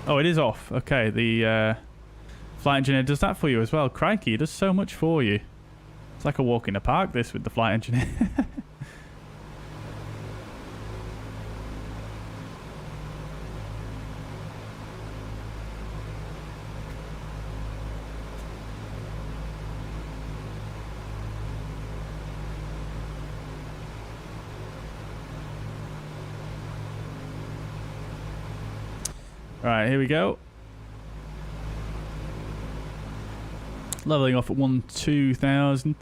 oh, it is off. Okay, the flight engineer does that for you as well. Crikey, he does so much for you. It's like a walk in the park, this, with the flight engineer. Alright, here we go. Leveling off at 12,000.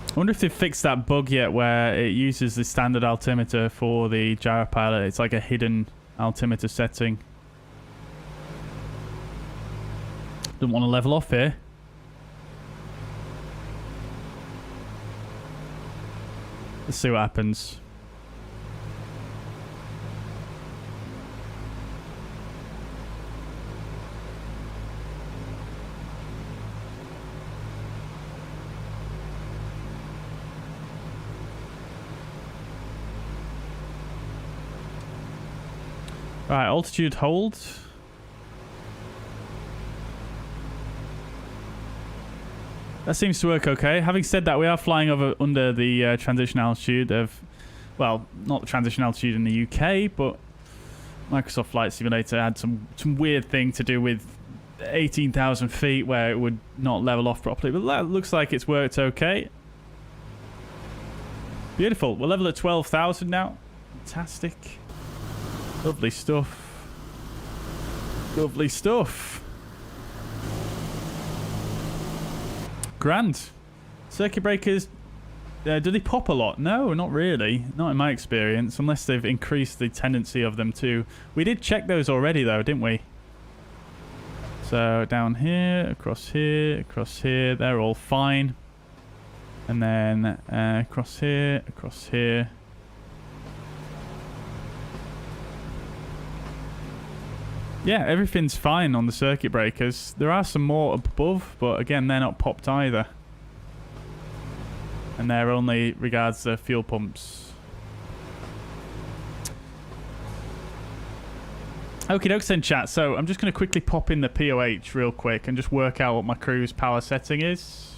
I wonder if they've fixed that bug yet where it uses the standard altimeter for the gyropilot. It's like a hidden altimeter setting. Don't want to level off here. Let's see what happens. Right, altitude hold. That seems to work okay. Having said that, we are flying under the transition altitude of, well, not the transition altitude in the UK, but Microsoft Flight Simulator had some weird thing to do with 18,000 feet where it would not level off properly. But that looks like it's worked okay. Beautiful. We're level at 12,000 now. Fantastic. Lovely stuff. Lovely stuff. Grand. Circuit breakers Do they pop a lot? No, not really. Not in my experience, unless they've increased the tendency of them to. We did check those already, though, didn't we? So down here, across here, they're all fine. And then across here, across here. Yeah, everything's fine on the circuit breakers. There are some more up above, but again, they're not popped either. And they're only regards the fuel pumps. Okie dokes then, chat. So I'm just going to quickly pop in the POH real quick and just work out what my cruise power setting is.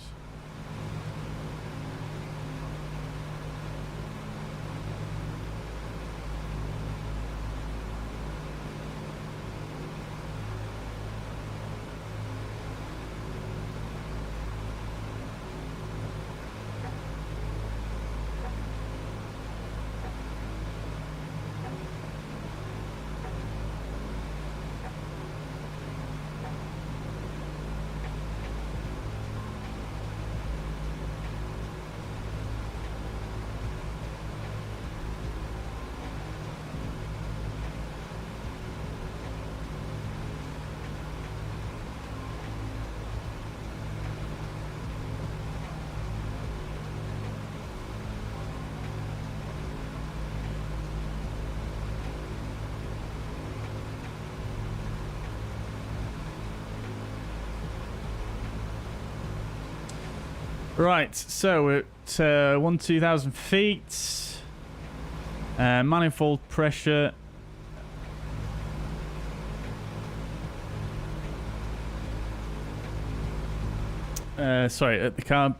Right, so we're at 2,000 feet. Manifold pressure. Sorry, the carb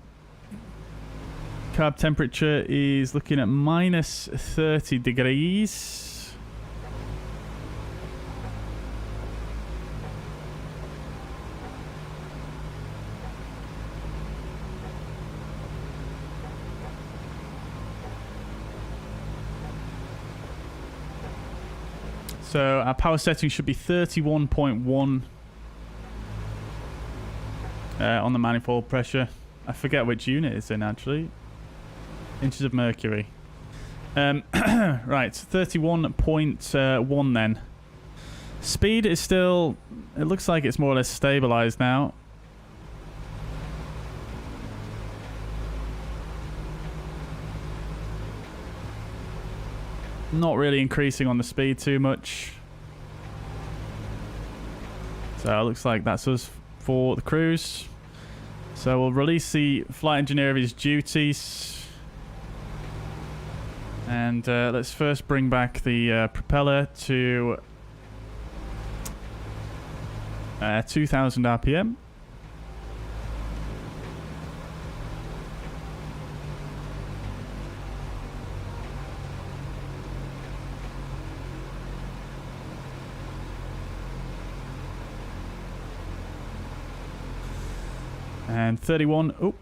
temperature is looking at minus 30 degrees. So our power setting should be 31.1 on the manifold pressure. I forget which unit it's in actually. Inches of mercury. Right, 31.1 then. Speed is still, it looks like it's more or less stabilized now. Not really increasing on the speed too much. So it looks like that's us for the cruise. So we'll release the flight engineer of his duties. And let's first bring back the propeller to 2,000 RPM. And 31. Oh,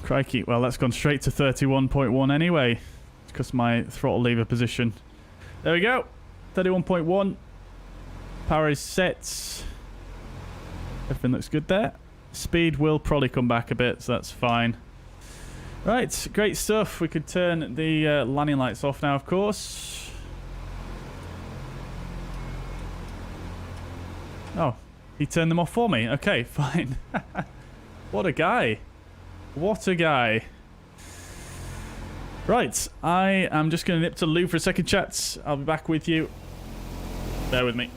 crikey. Well, that's gone straight to 31.1 anyway. It's because my throttle lever position. There we go. 31.1. Power is set. Everything looks good there. Speed will probably come back a bit, so that's fine. Right, great stuff. We could turn the landing lights off now, of course. Oh, he turned them off for me. Okay, fine. What a guy. What a guy. Right, I am just going to nip to the loo for a second, chats. I'll be back with you. Bear with me.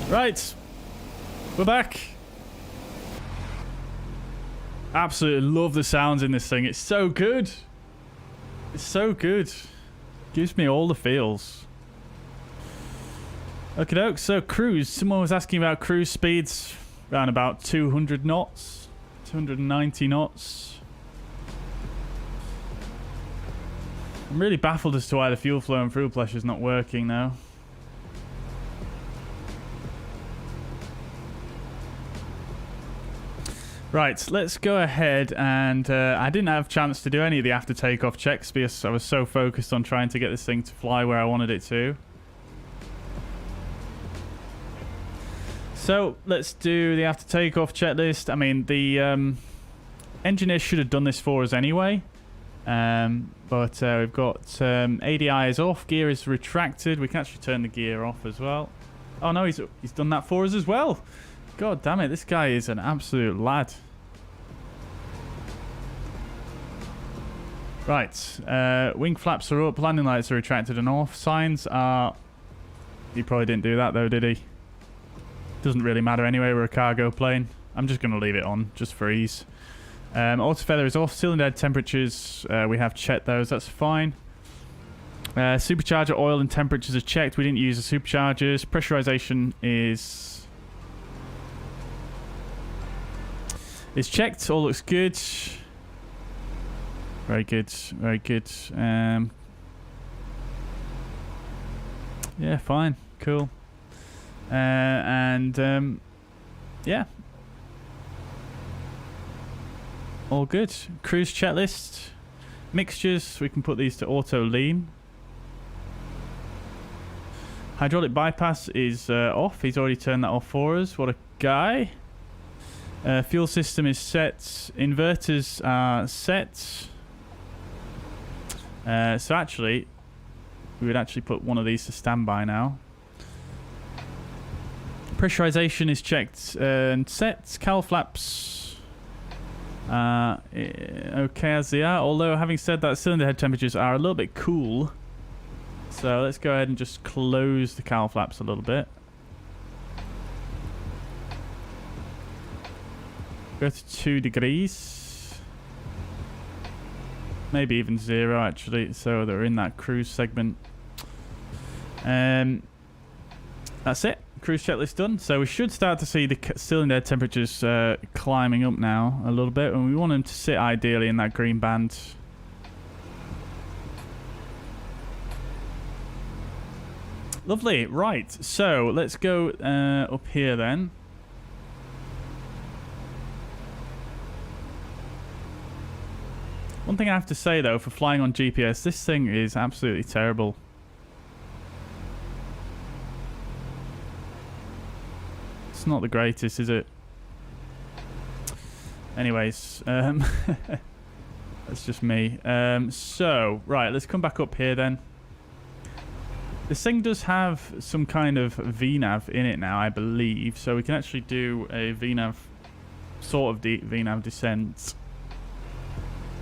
Right. We're back. Absolutely love the sounds in this thing. It's so good. It's so good. Gives me all the feels. Okay, doke. So cruise. Someone was asking about cruise speeds. Around about 200 knots. 290 knots. I'm really baffled as to why the fuel flow and fuel pressure is not working now. Right, let's go ahead and I didn't have a chance to do any of the after takeoff checks because I was so focused on trying to get this thing to fly where I wanted it to. So let's do the after takeoff checklist. I mean, the engineers should have done this for us anyway. But we've got ADI is off, gear is retracted. We can actually turn the gear off as well. Oh no, he's done that for us as well. God damn it, this guy is an absolute lad. Right, wing flaps are up, landing lights are retracted and off. Signs are... He probably didn't do that though, did he? Doesn't really matter anyway, we're a cargo plane. I'm just going to leave it on, just for ease. Auto feather is off, cylinder head temperatures, we have checked those, that's fine. Supercharger oil and temperatures are checked, we didn't use the superchargers. Pressurization is checked, all looks good. Very good, very good. Yeah, fine, cool. Yeah. All good. Cruise checklist. Mixtures, we can put these to auto lean. Hydraulic bypass is off. He's already turned that off for us. What a guy. Fuel system is set. Inverters are set. So actually, we would actually put one of these to standby now. Pressurization is checked and set. Cowl flaps okay as they are. Although, having said that, cylinder head temperatures are a little bit cool. So let's go ahead and just close the cowl flaps a little bit. Go to 2 degrees. Maybe even 0 actually, so they're in that cruise segment. That's it. Cruise checklist done. So we should start to see the cylinder temperatures climbing up now a little bit, and we want them to sit ideally in that green band. Lovely. Right. So let's go up here then. One thing I have to say though, for flying on GPS, this thing is absolutely terrible. It's not the greatest, is it? Anyways, that's just me. So, right, let's come back up here then. This thing does have some kind of VNAV in it now, I believe. So we can actually do a VNAV, sort of VNAV descent.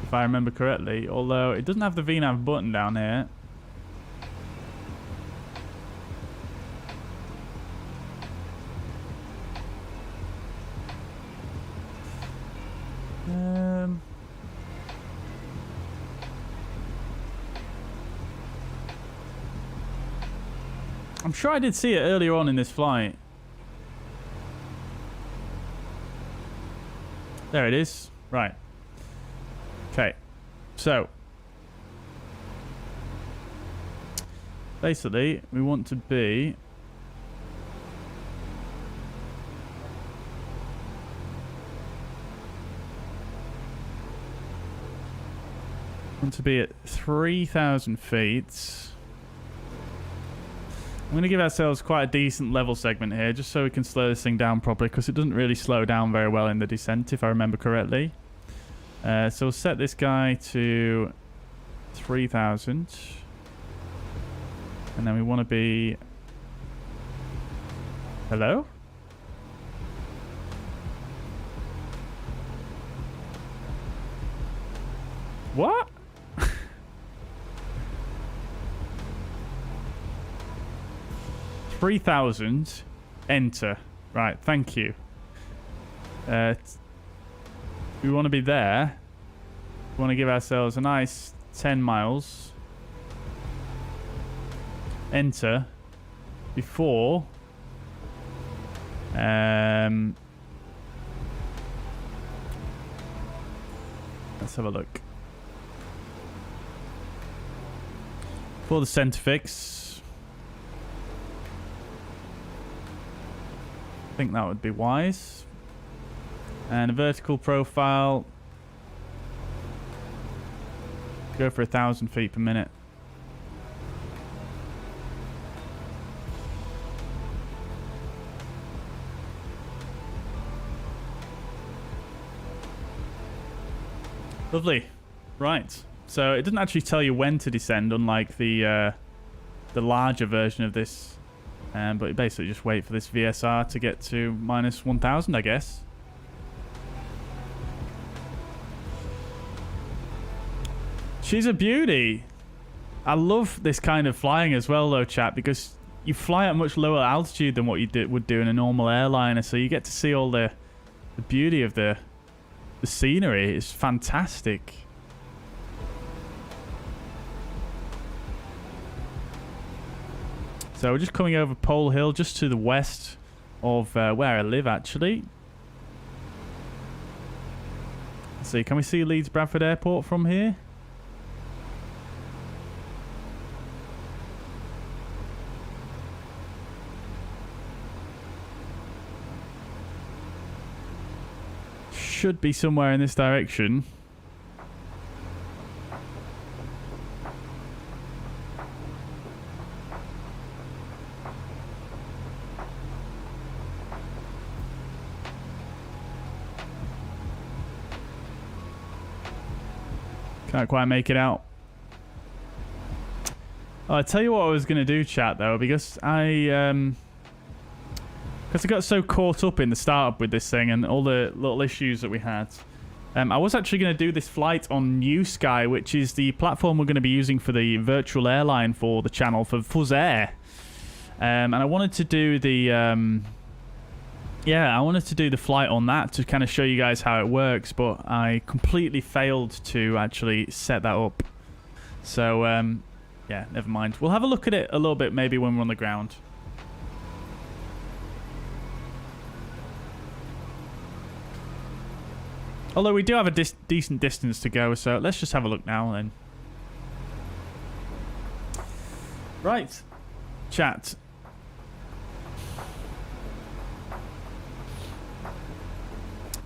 If I remember correctly, although it doesn't have the VNAV button down here. I'm sure I did see it earlier on in this flight. There it is. Right. Okay, so basically we want to be at 3,000 feet. I'm going to give ourselves quite a decent level segment here just so we can slow this thing down properly, because it doesn't really slow down very well in the descent if I remember correctly. So we'll set this guy to 3,000. And then we want to be... Hello? What? $3,000 Enter. Right, thank you. We want to be there. We want to give ourselves a nice 10 miles. Enter. Before... let's have a look. For the center fix, I think that would be wise. And a vertical profile, go for 1,000 feet per minute. Lovely. Right. So it doesn't actually tell you when to descend, unlike the larger version of this. But you basically just wait for this VSR to get to minus 1,000, I guess. She's a beauty. I love this kind of flying as well, though, chat, because you fly at a much lower altitude than what you would do in a normal airliner, so you get to see all the beauty of the scenery. Is fantastic. So we're just coming over Pole Hill, just to the west of where I live, actually. Let's see, can we see Leeds Bradford Airport from here? Should be somewhere in this direction. Can't quite make it out. I'll tell you what I was going to do, chat, though, because I got so caught up in the startup with this thing and all the little issues that we had. I was actually going to do this flight on New Sky, which is the platform we're going to be using for the virtual airline for the channel for Fuzz Air. And I wanted to do the... I wanted to do the flight on that to kind of show you guys how it works, but I completely failed to actually set that up. So, yeah, never mind. We'll have a look at it a little bit maybe when we're on the ground. Although we do have a decent distance to go, so let's just have a look now then. Right. Chat.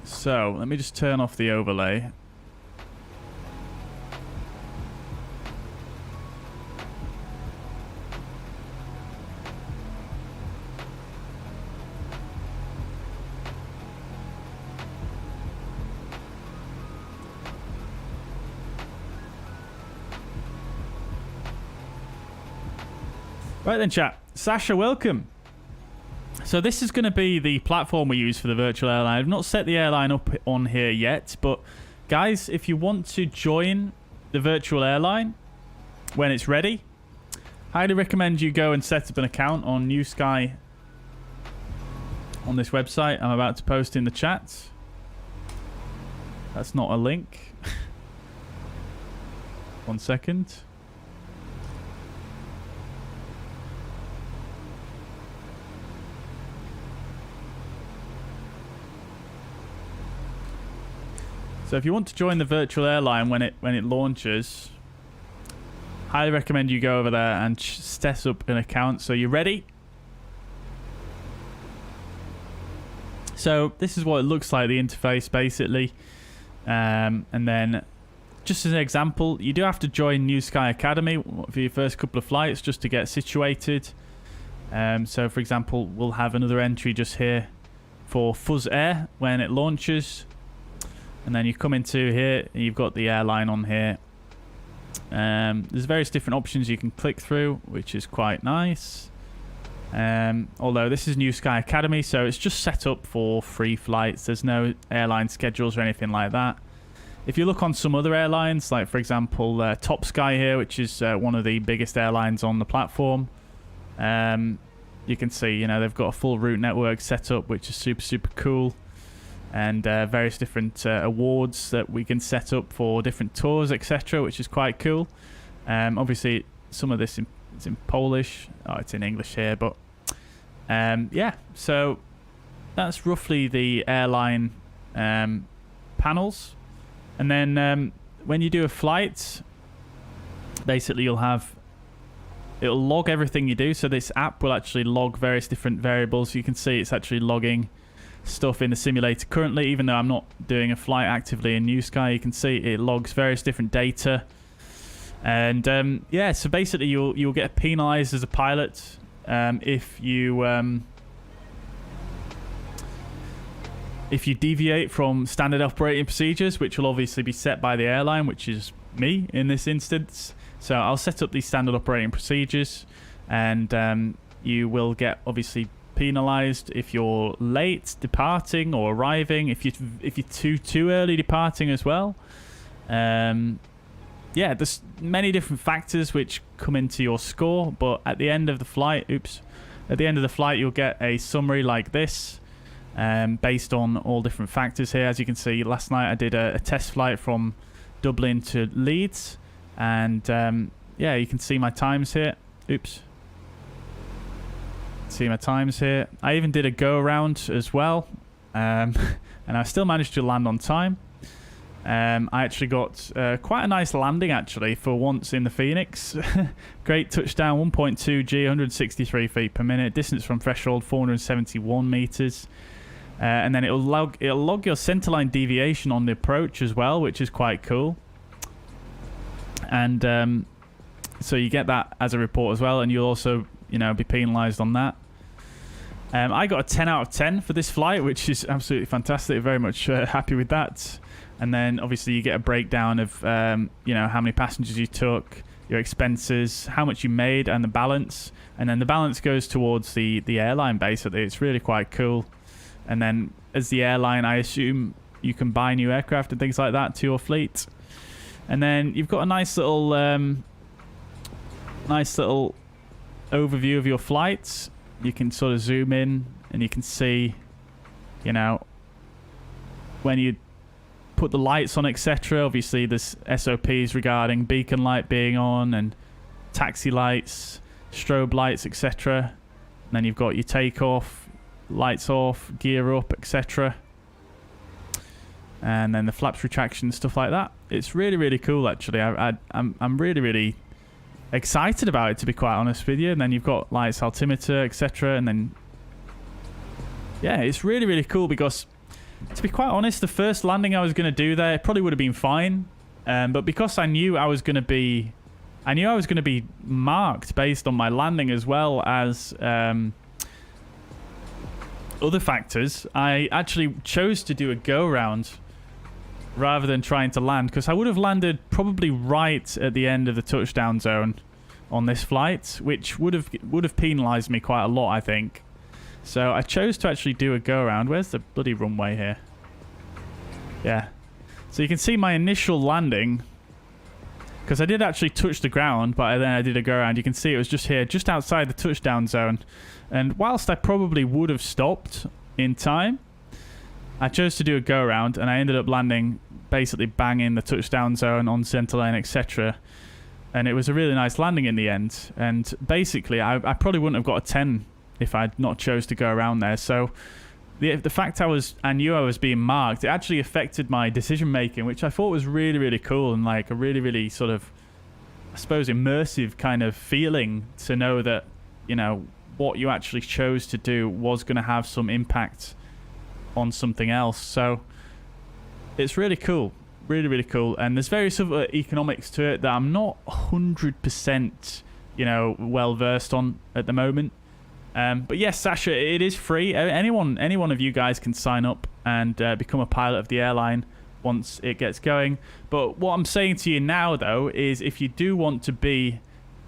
So, let me just turn off the overlay. Right then, chat. Sasha, welcome. So this is going to be the platform we use for the virtual airline. I've not set the airline up on here yet, but guys, if you want to join the virtual airline when it's ready, highly recommend you go and set up an account on New Sky on this website I'm about to post in the chat. That's not a link. 1 second. So if you want to join the virtual airline when it launches, highly recommend you go over there and set up an account. So you're ready. So this is what it looks like, the interface basically. And then just as an example, you do have to join New Sky Academy for your first couple of flights just to get situated. So for example, we'll have another entry just here for Fuzz Air when it launches. And then you come into here and you've got the airline on here. There's various different options you can click through, which is quite nice. Although this is New Sky Academy, so it's just set up for free flights. There's no airline schedules or anything like that. If you look on some other airlines, like for example Top Sky here, which is one of the biggest airlines on the platform, you can see, you know, they've got a full route network set up, which is super cool. And various different awards that we can set up for different tours, etc., which is quite cool. Obviously, some of this is in Polish. Oh, it's in English here, but yeah. So that's roughly the airline panels. And then when you do a flight, basically it'll log everything you do. So this app will actually log various different variables. You can see it's actually logging stuff in the simulator currently, even though I'm not doing a flight actively in New Sky. You can see it logs various different data. And yeah, so basically you'll get penalized as a pilot if you deviate from standard operating procedures, which will obviously be set by the airline, which is me in this instance. So I'll set up these standard operating procedures, and you will get obviously penalized if you're late departing or arriving, if you're too early departing as well. Yeah, there's many different factors which come into your score, but at the end of the flight, you'll get a summary like this, based on all different factors here. As you can see, last night I did a test flight from Dublin to Leeds, and yeah, you can see my times here. See my times here. I even did a go around as well, and I still managed to land on time. I actually got quite a nice landing actually for once in the Fenix. Great touchdown, 1.2 G, 163 feet per minute, distance from threshold 471 meters. And then it'll log your centerline deviation on the approach as well, which is quite cool. And so you get that as a report as well, and you'll also, you know, be penalized on that. I got a 10 out of 10 for this flight, which is absolutely fantastic. Very much happy with that. And then obviously you get a breakdown of you know, how many passengers you took, your expenses, how much you made, and the balance. And then the balance goes towards the airline basically. It's really quite cool. And then as the airline, I assume you can buy new aircraft and things like that to your fleet. And then you've got a nice little overview of your flights. You can sort of zoom in and you can see, you know, when you put the lights on, etc. Obviously there's SOPs regarding beacon light being on and taxi lights, strobe lights, etc. And then you've got your takeoff, lights off, gear up, etc. And then the flaps retraction, stuff like that. It's really cool actually. I'm really excited about it, to be quite honest with you. And then you've got lights, altimeter, etc. And then yeah, it's really cool because, to be quite honest, the first landing I was going to do there, it probably would have been fine, but because I knew I was going to be marked based on my landing as well as other factors, I actually chose to do a go around rather than trying to land, because I would have landed probably right at the end of the touchdown zone on this flight, which would have penalized me quite a lot, I think. So I chose to actually do a go around. Where's the bloody runway here? Yeah. So you can see my initial landing, because I did actually touch the ground, but then I did a go around. You can see it was just here, just outside the touchdown zone. And whilst I probably would have stopped in time, I chose to do a go around, and I ended up landing basically bang in the touchdown zone on centerline, etc. And it was a really nice landing in the end. And basically, I probably wouldn't have got a 10 if I'd not chose to go around there. So the fact I knew I was being marked, it actually affected my decision making, which I thought was really cool, and like a really sort of, I suppose, immersive kind of feeling to know that, you know, what you actually chose to do was going to have some impact on something else. So it's really cool, really cool. And there's various other economics to it that I'm not 100%, you know, well versed on at the moment. But yes, Sasha, it is free. Any one of you guys can sign up and become a pilot of the airline once it gets going. But what I'm saying to you now, though, is if you do want to be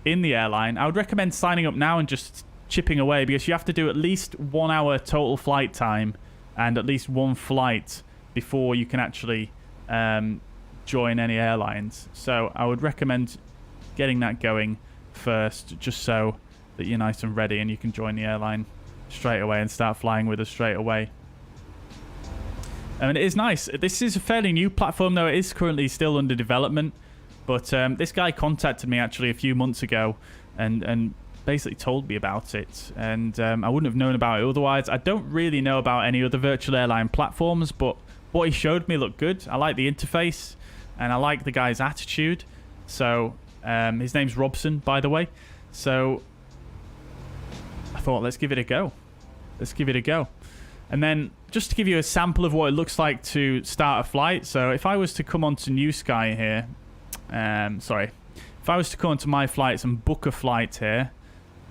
in the airline, I would recommend signing up now and just chipping away, because you have to do at least 1 hour total flight time and at least one flight before you can actually join any airlines. So I would recommend getting that going first, just so that you're nice and ready and you can join the airline straight away and start flying with us straight away. And it is nice. This is a fairly new platform, though. It is currently still under development. But this guy contacted me actually a few months ago and basically told me about it. And I wouldn't have known about it otherwise. I don't really know about any other virtual airline platforms, but what he showed me looked good. I like the interface and I like the guy's attitude. So his name's Robson, by the way. So I thought, let's give it a go. Let's give it a go. And then just to give you a sample of what it looks like to start a flight. So if I was to come onto New Sky here, if I was to come onto my flights and book a flight here,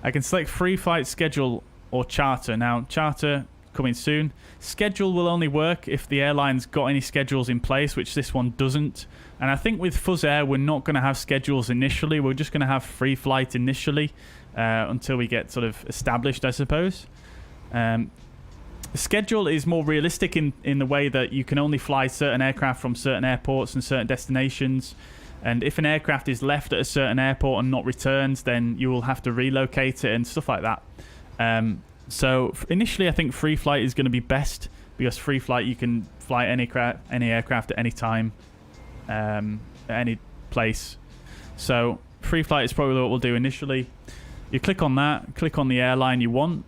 I can select free flight schedule or charter. Now, charter coming soon. Schedule will only work if the airline's got any schedules in place, which this one doesn't. And I think with Fuzz Air, we're not going to have schedules initially. We're just going to have free flight initially until we get sort of established, I suppose. The schedule is more realistic in the way that you can only fly certain aircraft from certain airports and certain destinations. And if an aircraft is left at a certain airport and not returned, then you will have to relocate it and stuff like that. So initially, I think free flight is going to be best because free flight, you can fly any aircraft at any time, at any place. So free flight is probably what we'll do initially. You click on that, click on the airline you want.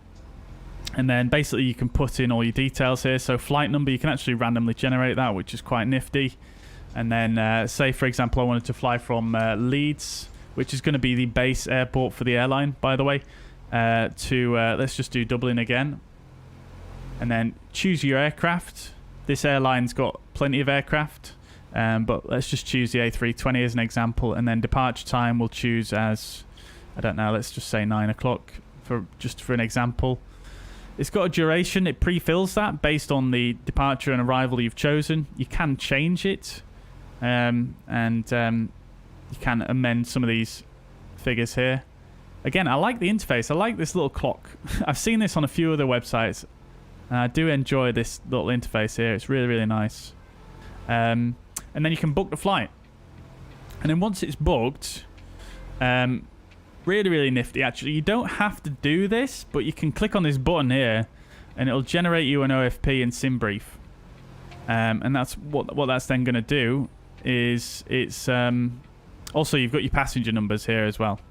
And then basically you can put in all your details here. So flight number, you can actually randomly generate that, which is quite nifty. And then say, for example, I wanted to fly from Leeds, which is going to be the base airport for the airline, by the way, to, let's just do Dublin again. And then choose your aircraft. This airline's got plenty of aircraft, but let's just choose the A320 as an example. And then departure time we'll choose as, I don't know, let's just say 9 o'clock for an example. It's got a duration. It pre-fills that based on the departure and arrival you've chosen. You can change it, and you can amend some of these figures here. Again, I like the interface. I like this little clock. I've seen this on a few other websites, and I do enjoy this little interface here. It's really, really nice. And then you can book the flight. And then once it's booked, really, really nifty, actually. You don't have to do this, but you can click on this button here, and it'll generate you an OFP and sim brief. And that's what that's then going to do is it's also you've got your passenger numbers here as well.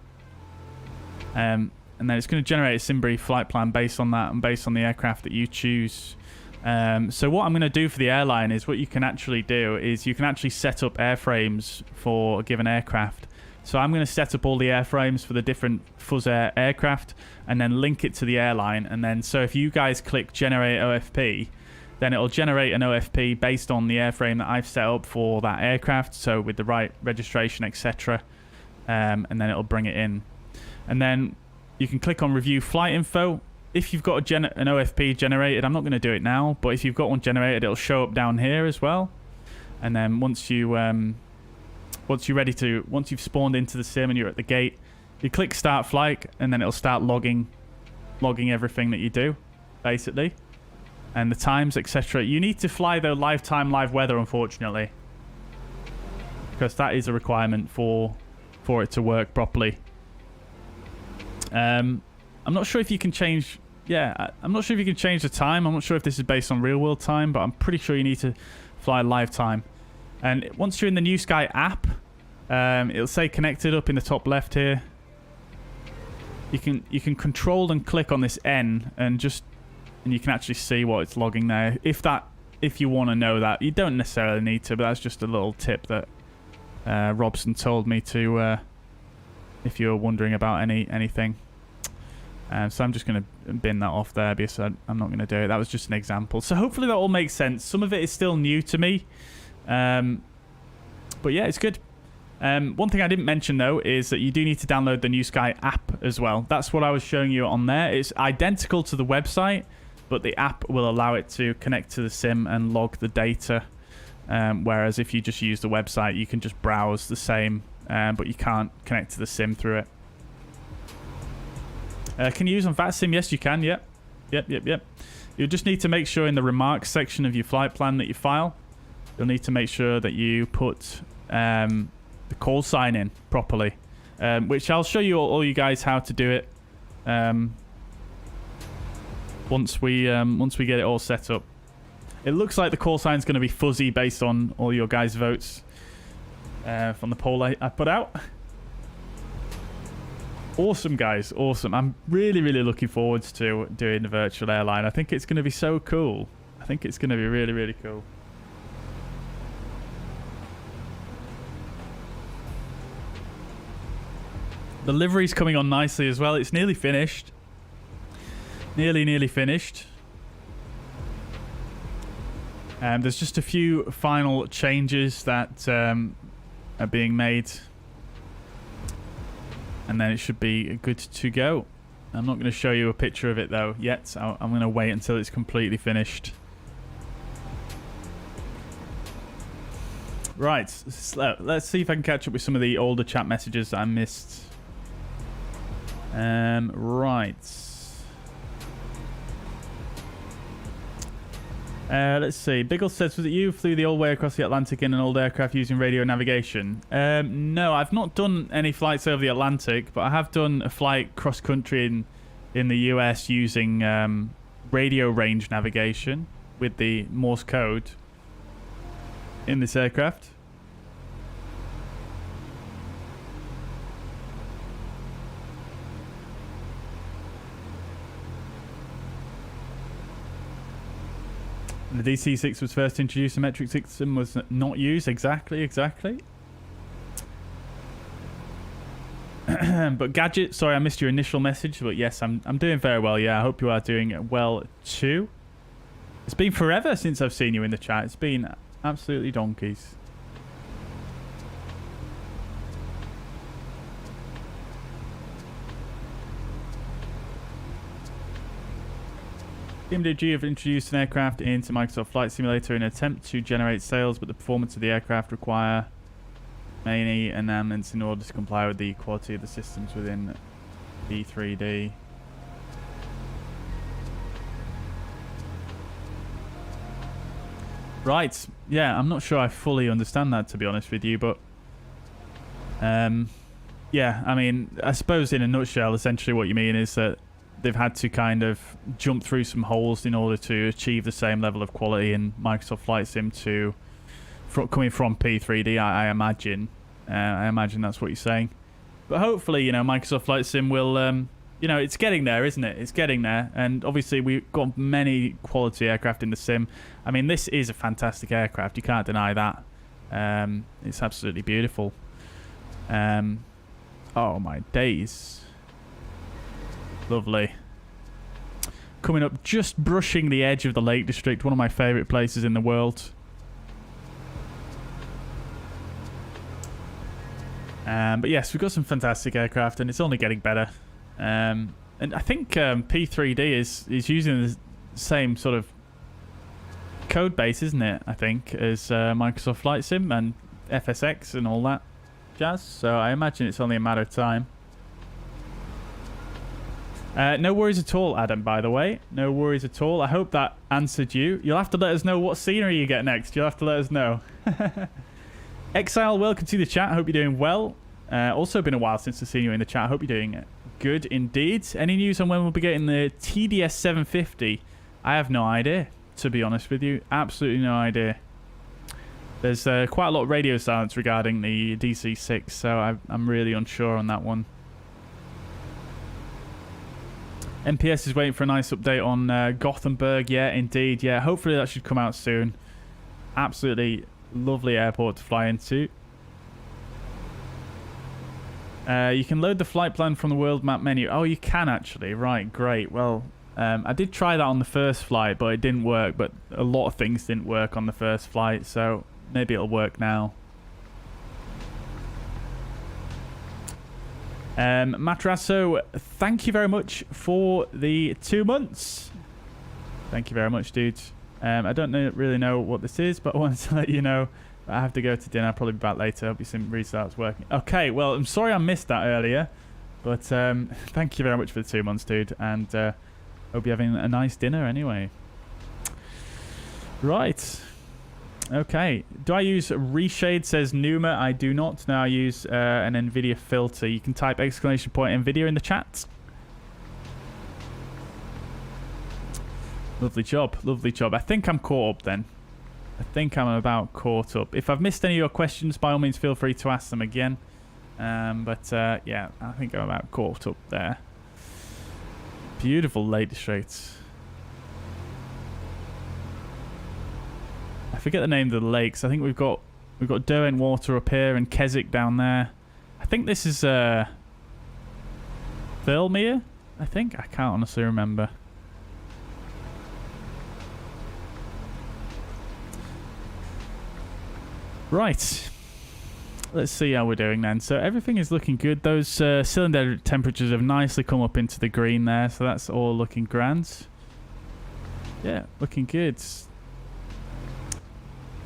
And then it's going to generate a sim brief flight plan based on that and based on the aircraft that you choose. So what I'm going to do for the airline is what you can actually do is you can actually set up airframes for a given aircraft. So I'm going to set up all the airframes for the different Fuzz Air aircraft and then link it to the airline. And then so if you guys click generate OFP, then it'll generate an OFP based on the airframe that I've set up for that aircraft. So with the right registration, etc. And then it'll bring it in. And then you can click on review flight info. If you've got an OFP generated, I'm not going to do it now, but if you've got one generated, it'll show up down here as well. And then once you've spawned into the sim and you're at the gate, you click start flight and then it'll start logging everything that you do, basically, and the times, etc. You need to fly though live time, live weather, unfortunately, because that is a requirement for it to work properly. I'm not sure if you can change. Yeah, I'm not sure if you can change the time. I'm not sure if this is based on real world time, but I'm pretty sure you need to fly live time. And once you're in the New Sky app, it'll say connected up in the top left here. You can control and click on this N and you can actually see what it's logging there. If you want to know that, you don't necessarily need to, but that's just a little tip that Robson told me to. If you're wondering about anything. So I'm just going to bin that off there because I'm not going to do it. That was just an example. So hopefully that all makes sense. Some of it is still new to me. But yeah, it's good. One thing I didn't mention though is that you do need to download the New Sky app as well. That's what I was showing you on there. It's identical to the website, but the app will allow it to connect to the sim and log the data. Whereas if you just use the website, you can just browse the same, but you can't connect to the sim through it. Can you use on VATSIM? Yes, you can. Yep. You'll just need to make sure in the remarks section of your flight plan that you file, you'll need to make sure that you put the call sign in properly, which I'll show you all you guys how to do it once we get it all set up. It looks like the call sign is going to be fuzzy based on all your guys' votes from the poll I put out. Awesome, guys. Awesome. I'm really, really looking forward to doing the virtual airline. I think it's going to be so cool. I think it's going to be really, really cool. The livery's coming on nicely as well. It's nearly finished. Nearly finished. There's just a few final changes that are being made. And then it should be good to go. I'm not going to show you a picture of it though yet. I'm going to wait until it's completely finished. Right, let's see if I can catch up with some of the older chat messages that I missed. Right. Let's see. Biggle says, was it you who flew the old way across the Atlantic in an old aircraft using radio navigation? No, I've not done any flights over the Atlantic, but I have done a flight cross-country in the US using radio range navigation with the Morse code in this aircraft. The DC-6 was first introduced. The metric system was not used. Exactly. But Gadget, sorry I missed your initial message, but yes, I'm doing very well. Yeah, I hope you are doing well too. It's been forever since I've seen you in the chat. It's been absolutely donkeys. PMDG have introduced an aircraft into Microsoft Flight Simulator in an attempt to generate sales, but the performance of the aircraft require many amendments in order to comply with the quality of the systems within P3D. Right. Yeah, I'm not sure I fully understand that, to be honest with you, but yeah, I mean, I suppose in a nutshell, essentially what you mean is that they've had to kind of jump through some holes in order to achieve the same level of quality in Microsoft Flight Sim coming from P3D, I imagine. I imagine that's what you're saying. But hopefully, you know, Microsoft Flight Sim will, you know, it's getting there, isn't it? It's getting there. And obviously, we've got many quality aircraft in the sim. I mean, this is a fantastic aircraft. You can't deny that. It's absolutely beautiful. Oh, my days. Lovely. Coming up, just brushing the edge of the Lake District, one of my favourite places in the world. But yes, we've got some fantastic aircraft, and it's only getting better. And I think P3D is using the same sort of code base, isn't it? I think as Microsoft Flight Sim and FSX and all that jazz. So I imagine it's only a matter of time. No worries at all, Addon, by the way. No worries at all. I hope that answered you. You'll have to let us know what scenery you get next. You'll have to let us know. Exile, welcome to the chat. I hope you're doing well. Also been a while since I've seen you in the chat. I hope you're doing good indeed. Any news on when we'll be getting the TDS 750? I have no idea, to be honest with you. Absolutely no idea. There's quite a lot of radio silence regarding the DC-6, so I'm really unsure on that one. MPS is waiting for a nice update on Gothenburg. Yeah, indeed. Yeah, hopefully that should come out soon. Absolutely lovely airport to fly into. You can load the flight plan from the world map menu. Oh, you can actually. Right, great. Well, I did try that on the first flight, but it didn't work. But a lot of things didn't work on the first flight, so maybe it'll work now. Matrasso, thank you very much for the 2 months. Thank you very much, dude. I don't really know what this is, but I wanted to let you know I have to go to dinner. I'll probably be back later. Hope your sim restart's working. Okay, well, I'm sorry I missed that earlier, but thank you very much for the 2 months, dude, and hope you're having a nice dinner anyway. Right. Okay. Do I use reshade, says Numa? I do not. No, I use an NVIDIA filter. You can type !NVIDIA in the chat. Lovely job. Lovely job. I think I'm caught up then. I think I'm about caught up. If I've missed any of your questions, by all means, feel free to ask them again. Yeah, I think I'm about caught up there. Beautiful Lake District. I forget the name of the lakes. I think we've got Derwent Water up here and Keswick down there. I think this is Thirlmere, I think. I can't honestly remember. Right. Let's see how we're doing then. So everything is looking good. Those cylinder temperatures have nicely come up into the green there. So that's all looking grand. Yeah, looking good.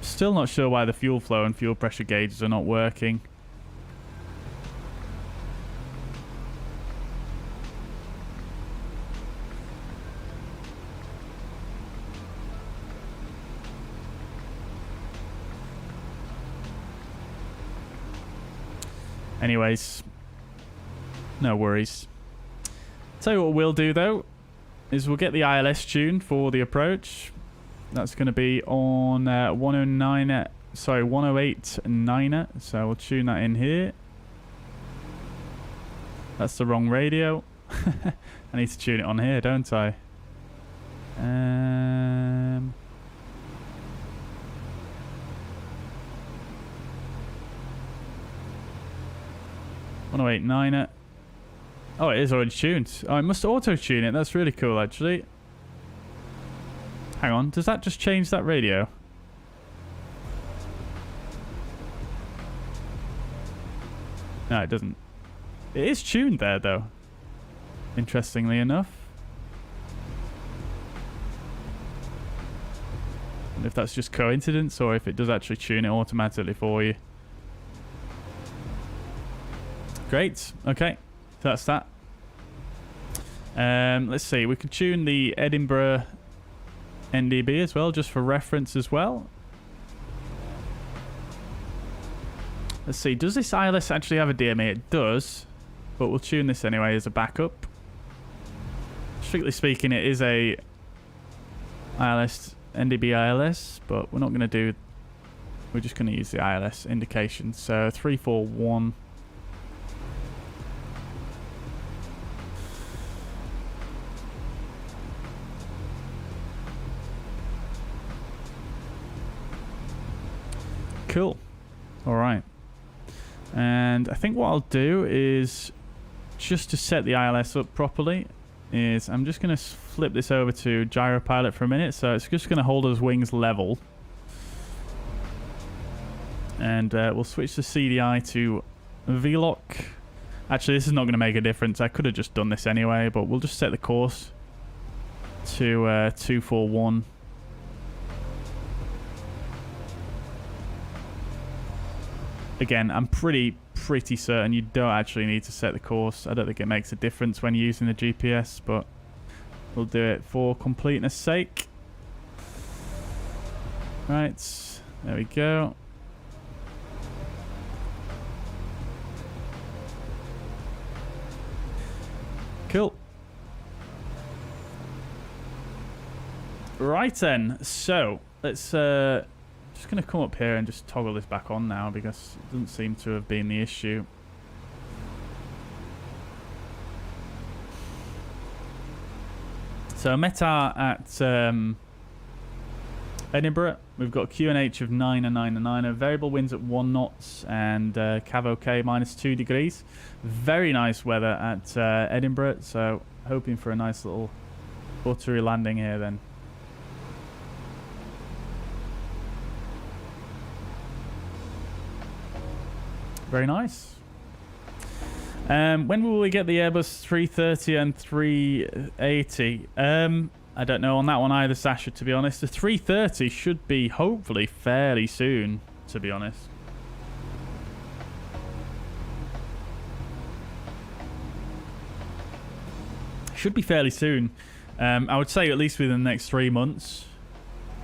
Still not sure why the fuel flow and fuel pressure gauges are not working. Anyways, no worries. Tell you what we'll do though, is we'll get the ILS tuned for the approach. That's going to be on 108 9er. So we'll tune that in here. That's the wrong radio. I need to tune it on here, don't I? 108 9er. Oh, it is already tuned. Oh, I must auto-tune it. That's really cool, actually. Hang on. Does that just change that radio? No, it doesn't. It is tuned there, though. Interestingly enough. I wonder if that's just coincidence or if it does actually tune it automatically for you. Great. Okay. So that's that. Let's see. We can tune the Edinburgh NDB as well, just for reference as well. Let's see. Does this ILS actually have a DMA? It does. But we'll tune this anyway as a backup. Strictly speaking, it is a ILS, NDB ILS, but we're not going to do... We're just going to use the ILS indication. So 341... Cool. All right. And I think what I'll do is, just to set the ILS up properly, is I'm just going to flip this over to Gyropilot for a minute. So it's just going to hold those wings level. And we'll switch the CDI to VLOC. Actually, this is not going to make a difference. I could have just done this anyway, but we'll just set the course to 241. Again, I'm pretty certain you don't actually need to set the course. I don't think it makes a difference when you're using the GPS, but we'll do it for completeness sake. Right, there we go. Cool. Right then, so let's just going to come up here and just toggle this back on now because it doesn't seem to have been the issue. So METAR at Edinburgh, we've got QNH of 9er, variable winds at 1 knots and Cav OK -2 degrees. Very nice weather at Edinburgh, so hoping for a nice little buttery landing here then. Very nice. When will we get the Airbus 330 and 380? I don't know on that one either, Sasha, to be honest. The 330 should be hopefully fairly soon, to be honest. Should be fairly soon. I would say at least within the next 3 months.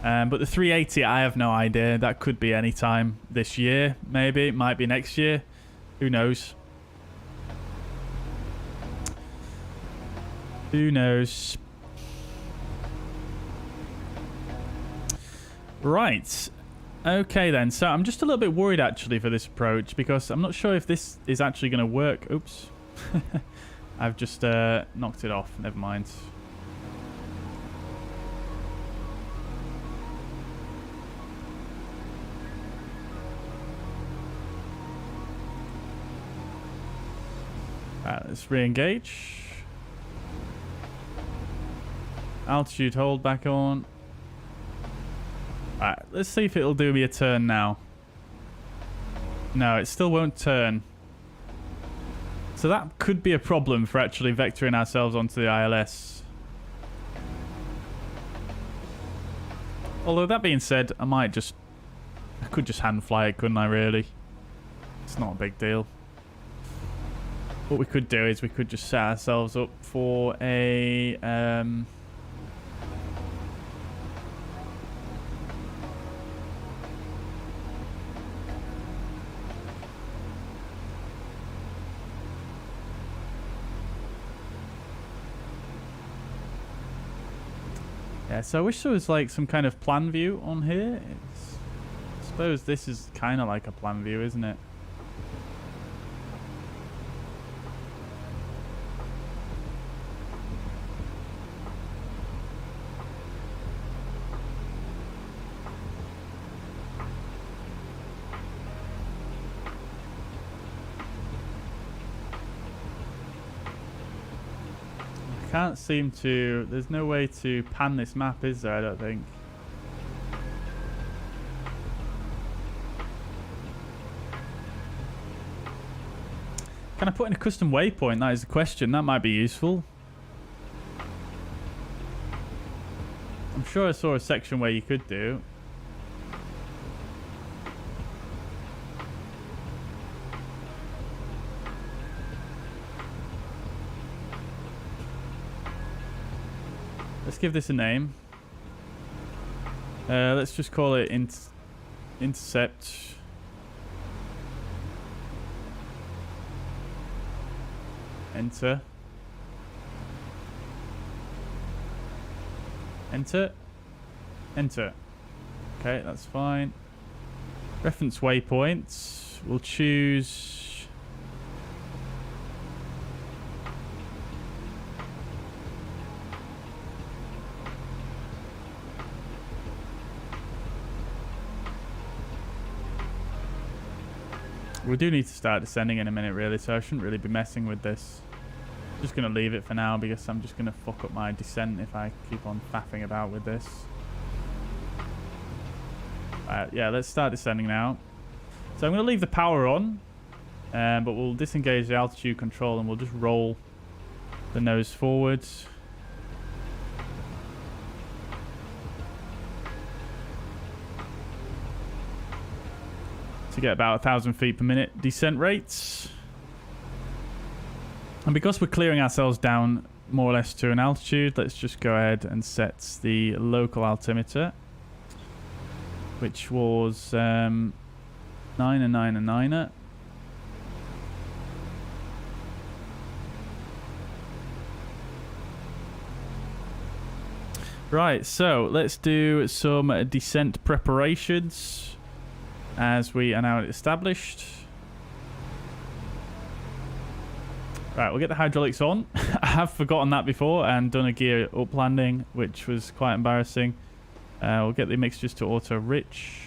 But the 380, I have no idea. That could be any time this year, maybe. It might be next year. Who knows? Who knows? Right. Okay then. So I'm just a little bit worried actually for this approach because I'm not sure if this is actually going to work. Oops. I've just knocked it off. Never mind. Right, let's re-engage. Altitude hold back on. Alright, let's see if it'll do me a turn now. No, it still won't turn. So that could be a problem for actually vectoring ourselves onto the ILS. Although that being said, I could just hand fly it, couldn't I really? It's not a big deal. What we could do is we could just set ourselves up for a yeah, so I wish there was like some kind of plan view on here. I suppose this is kind of like a plan view, isn't it? Can't seem to... There's no way to pan this map, is there? I don't think. Can I put in a custom waypoint? That is the question. That might be useful. I'm sure I saw a section where you could do. Let's give this a name. Let's just call it intercept. Enter. Enter. Enter. Okay, that's fine. Reference waypoints. We'll choose... We do need to start descending in a minute, really, so I shouldn't really be messing with this. I'm just going to leave it for now because I'm just going to fuck up my descent if I keep on faffing about with this. Yeah, let's start descending now. So I'm going to leave the power on, but we'll disengage the altitude control and we'll just roll the nose forwards. To get about 1,000 feet per minute descent rates. And because we're clearing ourselves down more or less to an altitude, let's just go ahead and set the local altimeter, which was 9 and 9 and 9. Right, so let's do some descent preparations as we are now established. Right, we'll get the hydraulics on. I have forgotten that before and done a gear up landing, which was quite embarrassing. We'll get the mixtures to auto rich.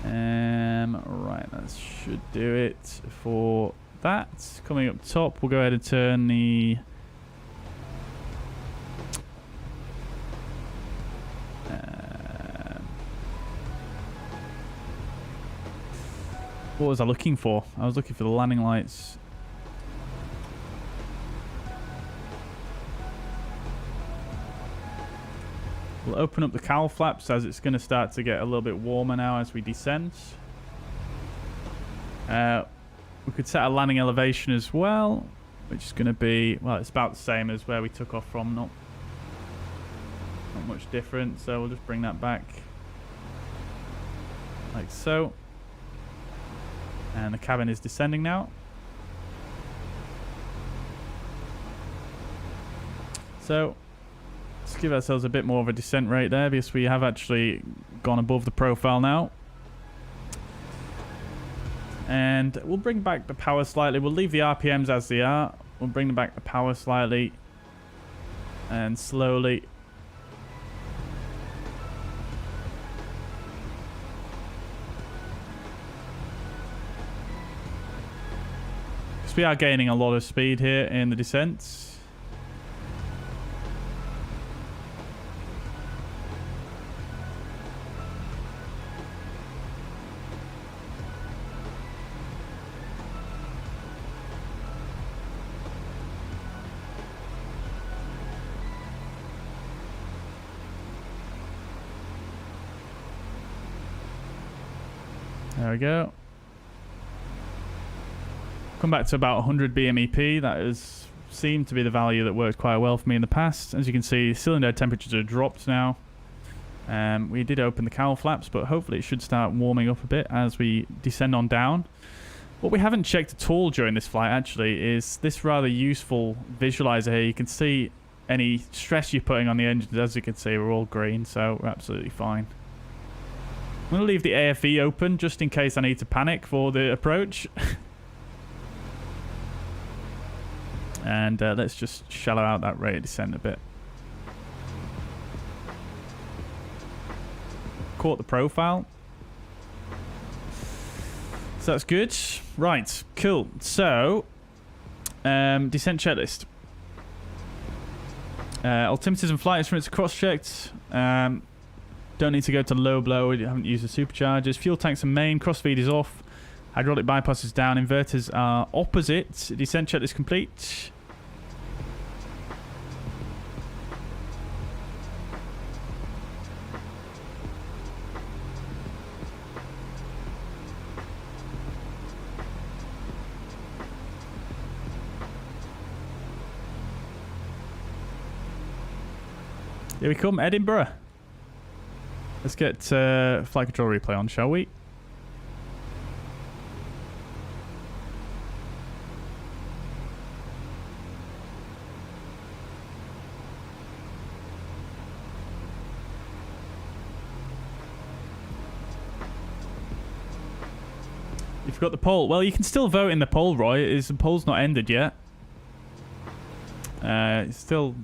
Right, that should do it for that. Coming up top, we'll go ahead and turn the... What was I looking for? I was looking for the landing lights. We'll open up the cowl flaps as it's going to start to get a little bit warmer now as we descend. We could set a landing elevation as well, which is going to be, well, it's about the same as where we took off from. Not much different. So we'll just bring that back like so. And the cabin is descending now. So Let's give ourselves a bit more of a descent rate there because we have actually gone above the profile now. And we'll bring back the power slightly. We'll leave the RPMs as they are. We'll bring back the power slightly. And slowly. Because we are gaining a lot of speed here in the descents. There we go. Come back to about 100 BMEP. That has seemed to be the value that worked quite well for me in the past. As you can see, cylinder head temperatures are dropped now. We did open the cowl flaps, but hopefully it should start warming up a bit as we descend on down. What we haven't checked at all during this flight, actually, is this rather useful visualizer here. You can see any stress you're putting on the engines. As you can see, we're all green, so we're absolutely fine. I'm going to leave the AFE open just in case I need to panic for the approach. And let's just shallow out that rate of descent a bit. Caught the profile. So that's good. Right, cool. So, descent checklist. Altimeters and flight instruments are cross-checked. Don't need to go to low blow. We haven't used the superchargers. Fuel tanks and main. Crossfeed is off. Hydraulic bypass is down. Inverters are opposite. Descent checklist complete. Here we come, Edinburgh. Let's get flight control replay on, shall we? You forgot the poll. Well, you can still vote in the poll, Roy. The poll's not ended yet. It's still.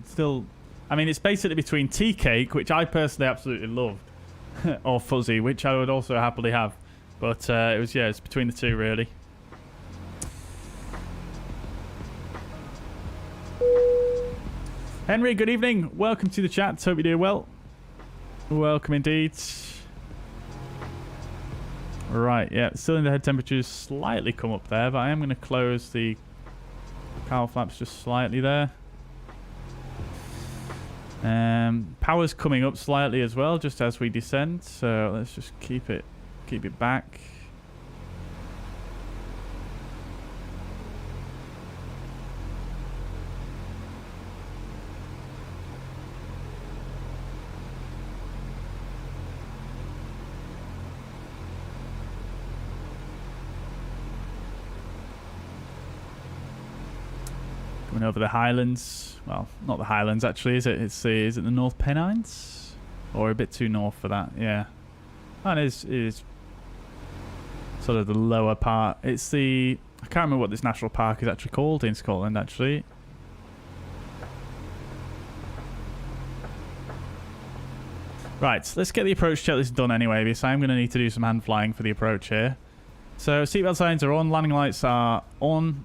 I mean, it's basically between tea cake, which I personally absolutely loved, or fuzzy, which I would also happily have. But it's between the two, really. Henry, good evening. Welcome to the chat. Hope you're doing well. Welcome indeed. Right, yeah, cylinder head temperatures slightly come up there, but I am going to close the cowl flaps just slightly there. Power's coming up slightly as well, just as we descend. So let's just keep it back. Coming over the Highlands. Well, not the Highlands actually, is it? Is it the North Pennines? Or a bit too north for that, yeah. And it is sort of the lower part. It's the... I can't remember what this national park is actually called in Scotland, actually. Right, let's get the approach checklist done anyway, because I'm going to need to do some hand flying for the approach here. So, seatbelt signs are on, landing lights are on.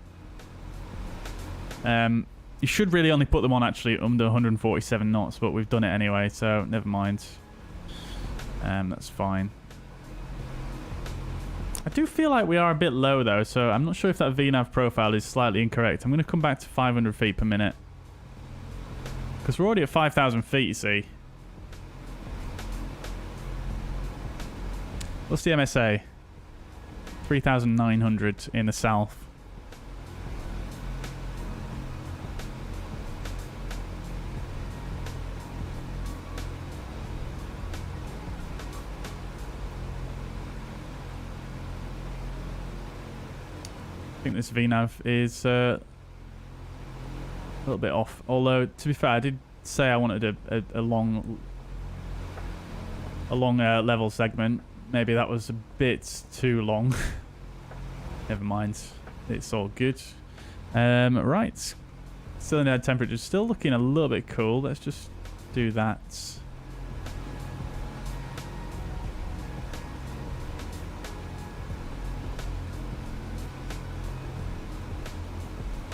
You should really only put them on actually under 147 knots, but we've done it anyway, so never mind. That's fine. I do feel like we are a bit low though, so I'm not sure if that VNAV profile is slightly incorrect. I'm going to come back to 500 feet per minute. Because we're already at 5,000 feet, you see. What's the MSA? 3,900 in the south. I think this VNAV is a little bit off. Although, to be fair, I did say I wanted a long level segment. Maybe that was a bit too long. Never mind. It's all good. Right. Cylinder head temperature is still looking a little bit cool. Let's just do that.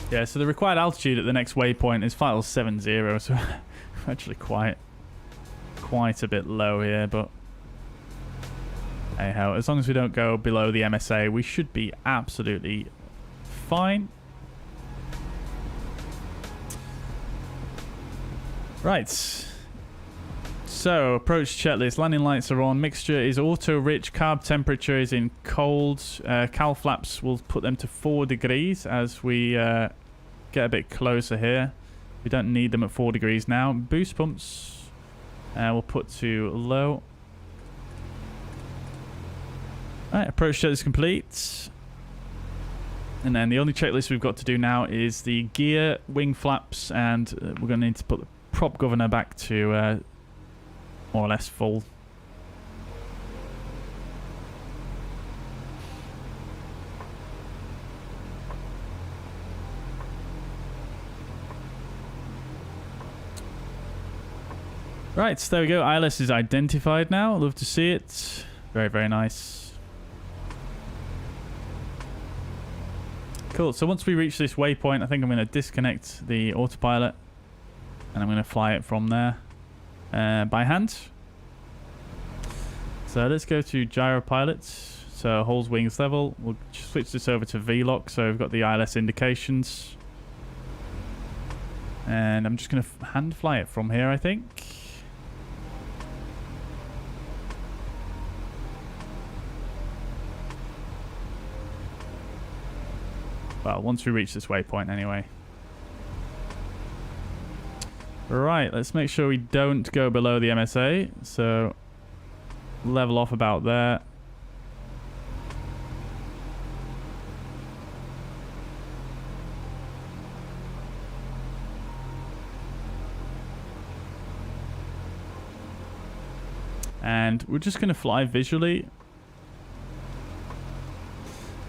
Yeah, so the required altitude at the next waypoint is 570, so we're actually quite a bit low here, but hey ho, as long as we don't go below the MSA, we should be absolutely fine. Right. So, approach checklist. Landing lights are on. Mixture is auto-rich. Carb temperature is in cold. Cowl flaps, we'll put them to 4 degrees as we get a bit closer here. We don't need them at 4 degrees now. Boost pumps, we'll put to low. Alright, approach checklist complete. And then the only checklist we've got to do now is the gear, wing flaps, and we're going to need to put the prop governor back to more or less full. Right, so there we go. ILS is identified now. Love to see it. Very, very nice. Cool. So once we reach this waypoint, I think I'm going to disconnect the autopilot and I'm going to fly it from there by hand. So let's go to gyro pilot. So holes, wings, level. We'll switch this over to VLOC. So we've got the ILS indications. And I'm just going to hand fly it from here, I think. Well, once we reach this waypoint anyway. Right, let's make sure we don't go below the MSA. So, level off about there. And we're just going to fly visually.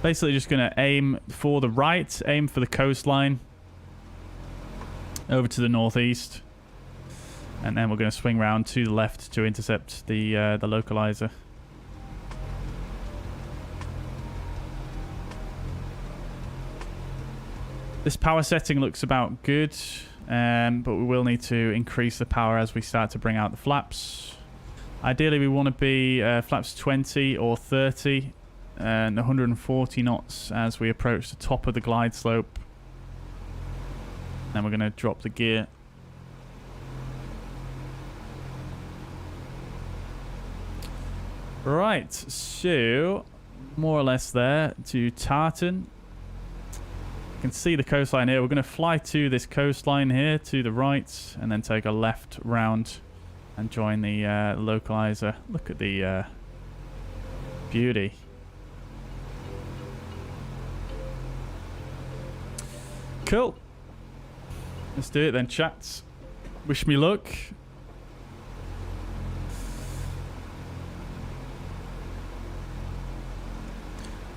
Basically just going to aim for the right, aim for the coastline over to the northeast, and then we're going to swing round to the left to intercept the localizer. This power setting looks about good, but we will need to increase the power as we start to bring out the flaps. Ideally we want to be flaps 20 or 30 and 140 knots as we approach the top of the glide slope. Then we're going to drop the gear. Right, so more or less there to Tartan. You can see the coastline here. We're going to fly to this coastline here to the right and then take a left round and join the localizer. Look at the beauty. Cool. Let's do it then, chats. Wish me luck.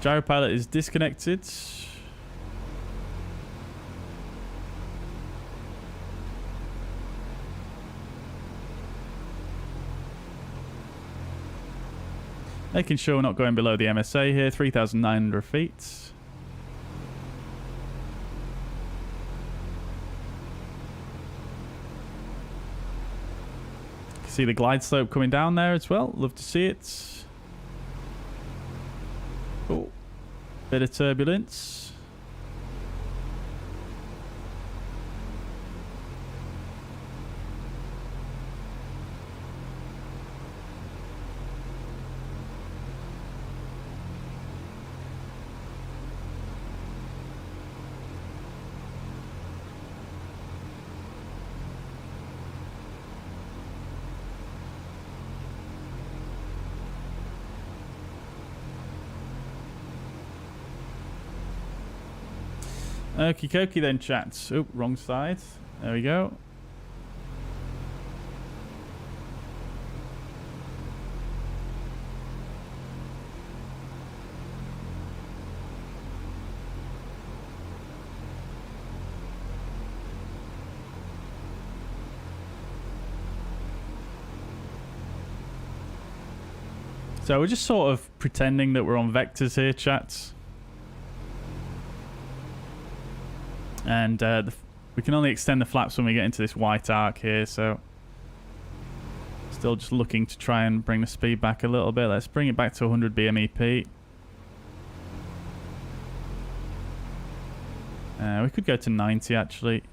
Gyro pilot is disconnected. Making sure we're not going below the MSA here, 3,900 feet. See the glide slope coming down there as well. Love to see it. Oh, bit of turbulence. Okie dokie then, chats. Oh, wrong side. There we go. So we're just sort of pretending that we're on vectors here, chats. And we can only extend the flaps when we get into this white arc here, so still just looking to try and bring the speed back a little bit. Let's bring it back to 100 BMEP. We could go to 90 actually.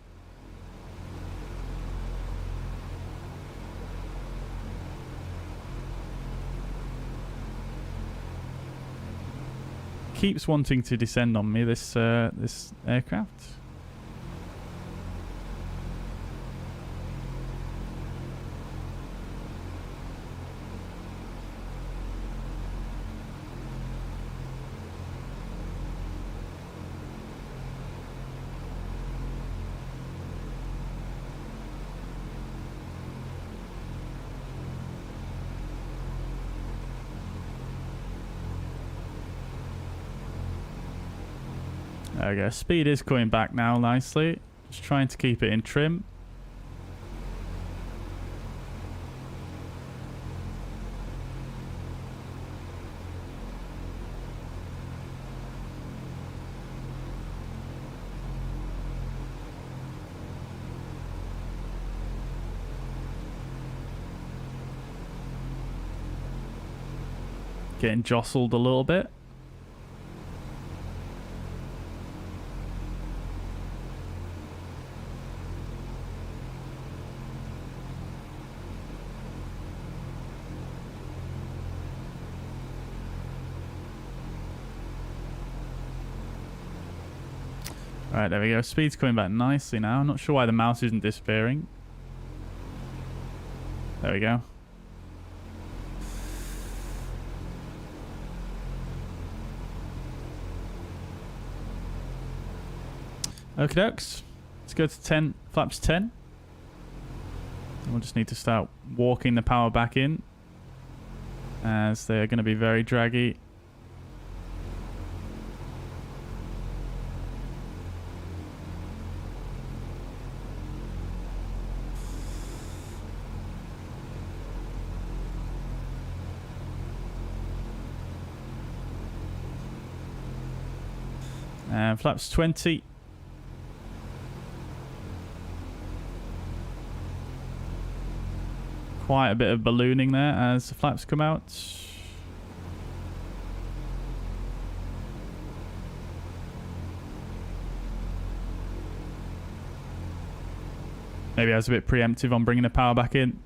Keeps wanting to descend on me, this this aircraft. There we go. Speed is coming back now nicely. Just trying to keep it in trim. Getting jostled a little bit. Alright, there we go. Speed's coming back nicely now. I'm not sure why the mouse isn't disappearing. There we go. Okie dokes. Let's go to 10, flaps 10. We'll just need to start walking the power back in, as they're going to be very draggy. And flaps 20. Quite a bit of ballooning there as the flaps come out. Maybe I was a bit preemptive on bringing the power back in.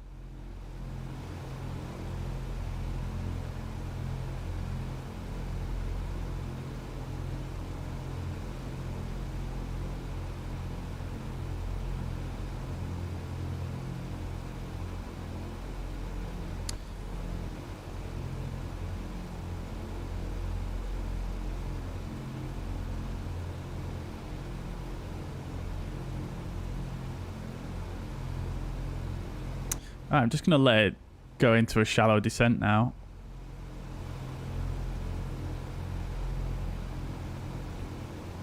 Right, I'm just going to let it go into a shallow descent now.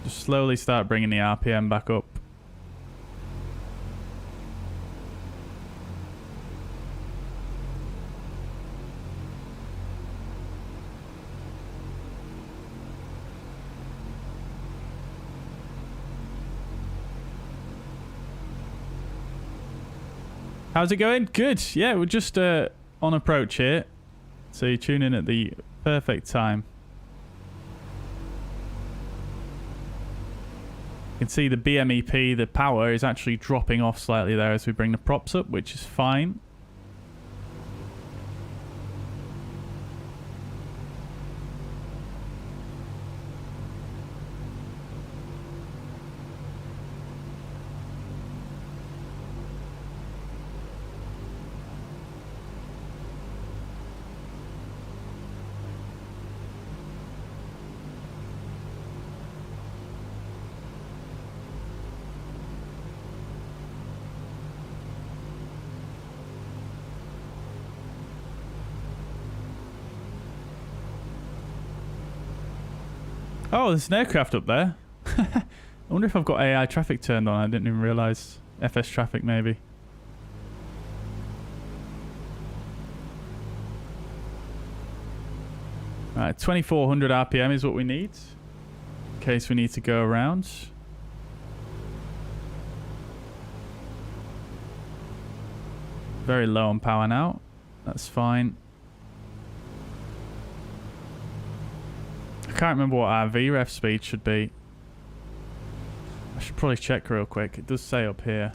Just slowly start bringing the RPM back up. How's it going? Good. Yeah, we're just on approach here. So you tune in at the perfect time. You can see the BMEP, the power, is actually dropping off slightly there as we bring the props up, which is fine. Oh, there's an aircraft up there. I wonder if I've got AI traffic turned on. I didn't even realise. FS traffic, maybe. Right, 2400 RPM is what we need in case we need to go around. Very low on power now. That's fine. I can't remember what our VREF speed should be. I should probably check real quick. It does say up here.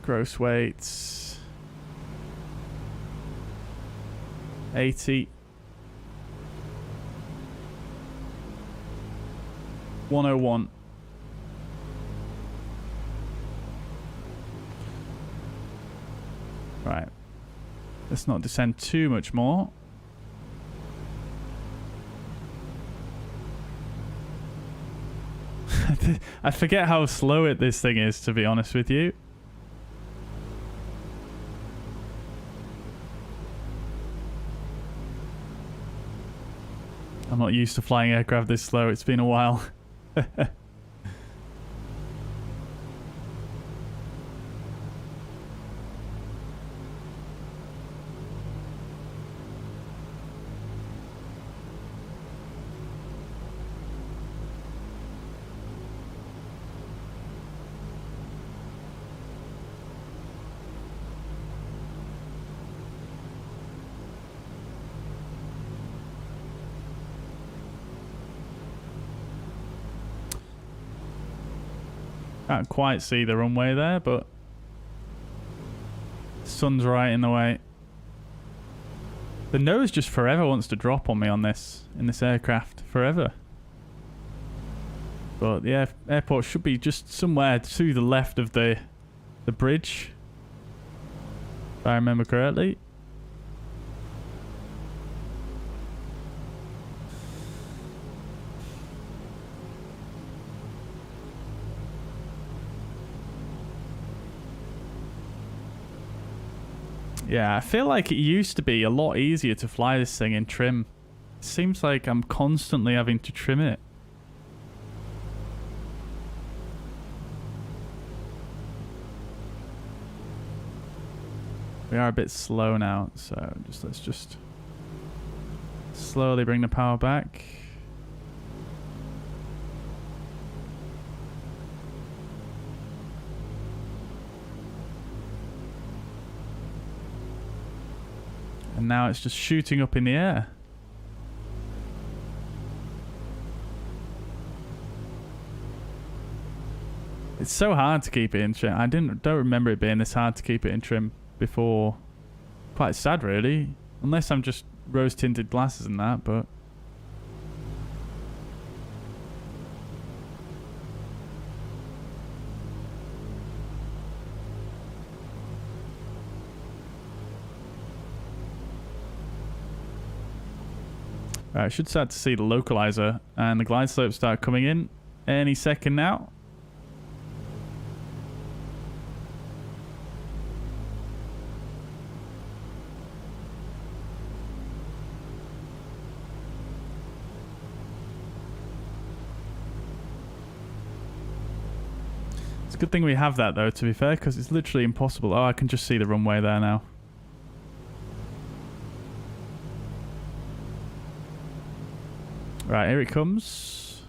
Gross weights. 80. 101. Right. Let's not descend too much more. I forget how slow this thing is, to be honest with you. I'm not used to flying aircraft this slow. It's been a while. Can't quite see the runway there, but the sun's right in the way. The nose just forever wants to drop on me on this, in this aircraft, forever. But the airport should be just somewhere to the left of the bridge, if I remember correctly. Yeah, I feel like it used to be a lot easier to fly this thing in trim. It seems like I'm constantly having to trim it. We are a bit slow now, so let's just slowly bring the power back. And now it's just shooting up in the air. It's so hard to keep it in trim. I don't remember it being this hard to keep it in trim before. Quite sad, really. Unless I'm just rose-tinted glasses and that, but... Right, I should start to see the localizer and the glide slope start coming in any second now. It's a good thing we have that though, to be fair, because it's literally impossible. Oh, I can just see the runway there now. Right, here it comes.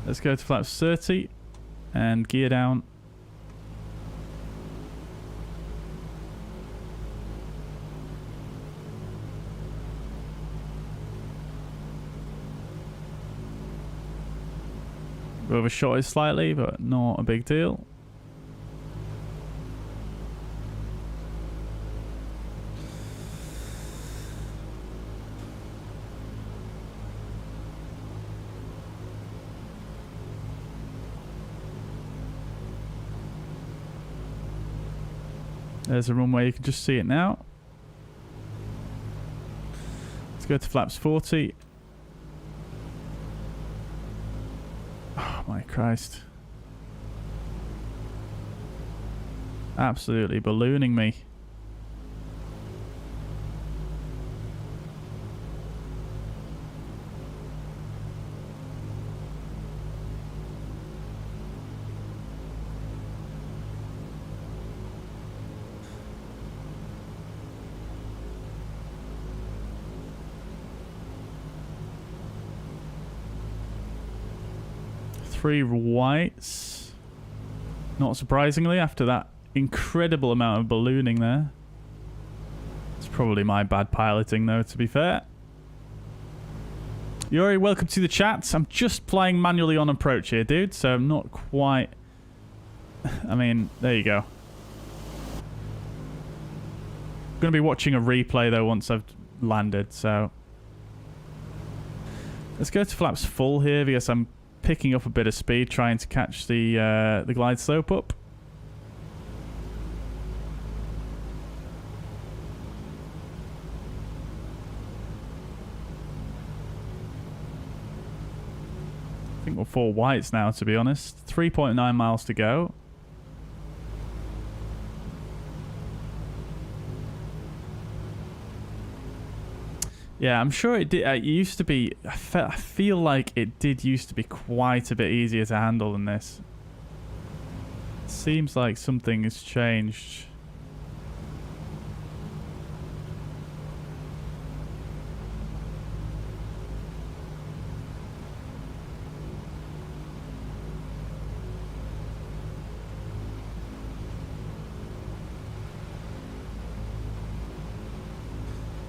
Let's go to flaps 30 and gear down. Overshot it slightly, but not a big deal. There's a runway, you can just see it now. Let's go to flaps 40. Oh my Christ. Absolutely ballooning me. 3 whites. Not surprisingly, after that incredible amount of ballooning there. It's probably my bad piloting, though, to be fair. Yuri, welcome to the chat. I'm just flying manually on approach here, dude, so I'm not quite... I mean, there you go. I'm going to be watching a replay, though, once I've landed, so... Let's go to flaps full here, because I'm picking up a bit of speed, trying to catch the glide slope up. I think we're 4 whites now, to be honest. 3.9 miles to go. Yeah, I'm sure it did. It used to be... I feel like it did used to be quite a bit easier to handle than this. It seems like something has changed.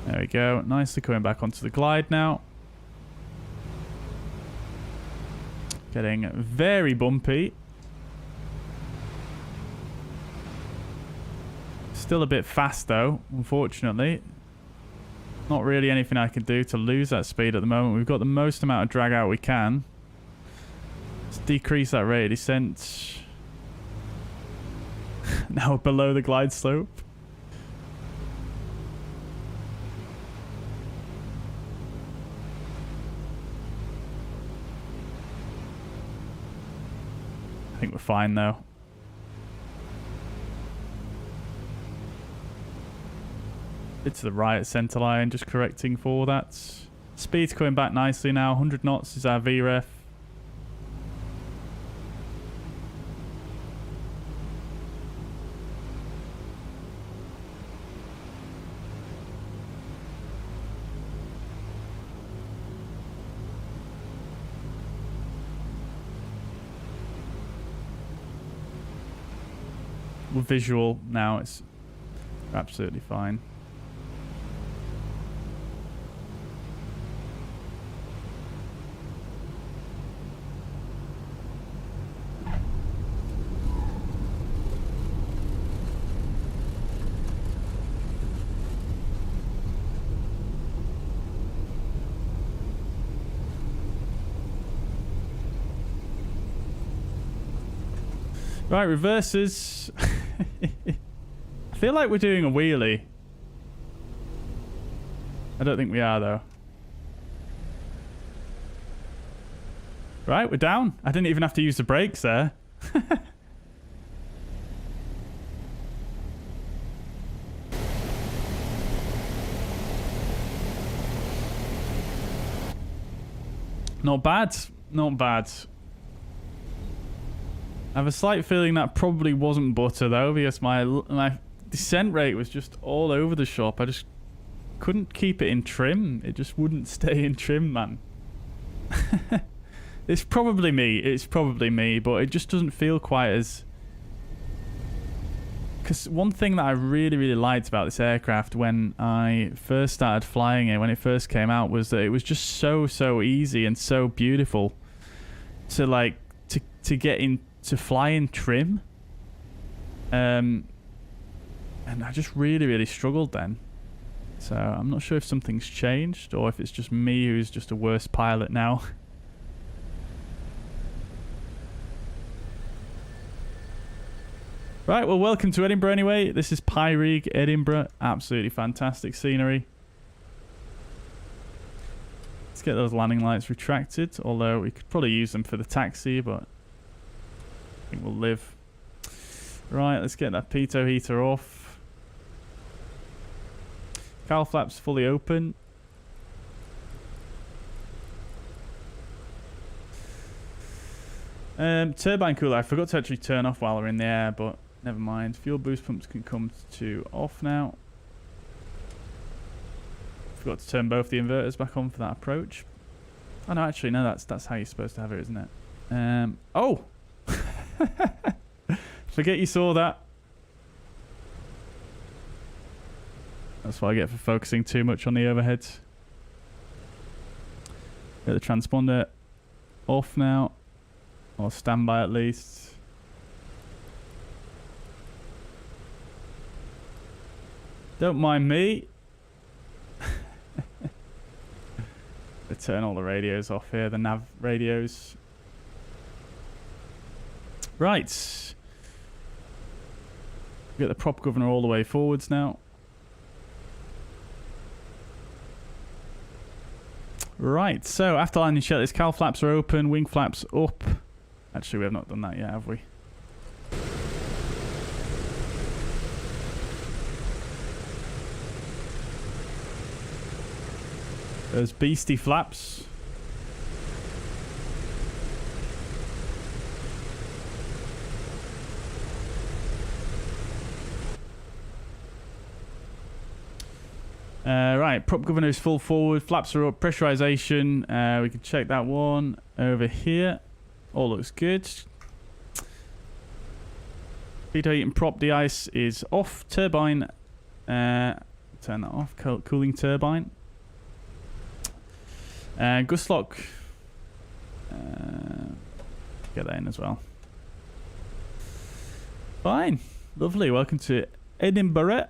There we go. Nicely coming back onto the glide now. Getting very bumpy. Still a bit fast though, unfortunately. Not really anything I can do to lose that speed at the moment. We've got the most amount of drag out we can. Let's decrease that rate of descent. Now below the glide slope. I think we're fine though. Bit to the right at centre line, just correcting for that. Speed's coming back nicely now. 100 knots is our VREF. Visual now, it's absolutely fine. Right, reverses. I feel like we're doing a wheelie. I don't think we are, though. Right, we're down. I didn't even have to use the brakes there. Not bad. Not bad. I have a slight feeling that probably wasn't butter, though, because my descent rate was just all over the shop. I just couldn't keep it in trim. It just wouldn't stay in trim, man. It's probably me. It's probably me, but it just doesn't feel quite as... Because one thing that I really, really liked about this aircraft when I first started flying it, when it first came out, was that it was just so easy and so beautiful to, like, to get in, to fly in trim. And I just really struggled then. So I'm not sure if something's changed or if it's just me who's just a worse pilot now. Right, well, welcome to Edinburgh anyway. This is Pyreegue, Edinburgh. Absolutely fantastic scenery. Let's get those landing lights retracted, although we could probably use them for the taxi, but I think we'll live. Right, let's get that pitot heater off. Cowl flaps fully open. Turbine cooler, I forgot to actually turn off while we're in the air, but never mind. Fuel boost pumps can come to off now. Forgot to turn both the inverters back on for that approach. Oh no, actually no, that's how you're supposed to have it, isn't it? Oh! Forget you saw that. That's what I get for focusing too much on the overheads. Get the transponder off now. Or standby at least. Don't mind me. Turn all the radios off here, the nav radios. Right. Get the prop governor all the way forwards now. Right, so after landing shelters, cowl flaps are open, wing flaps up. Actually, we have not done that yet, have we? Those beastie flaps. Right, prop governor is full forward, flaps are up, pressurization. We can check that one over here. All looks good. Veto heat and prop de-ice is off. Turbine, turn that off. Cooling turbine. Gust lock. Get that in as well. Fine. Lovely. Welcome to Edinburgh.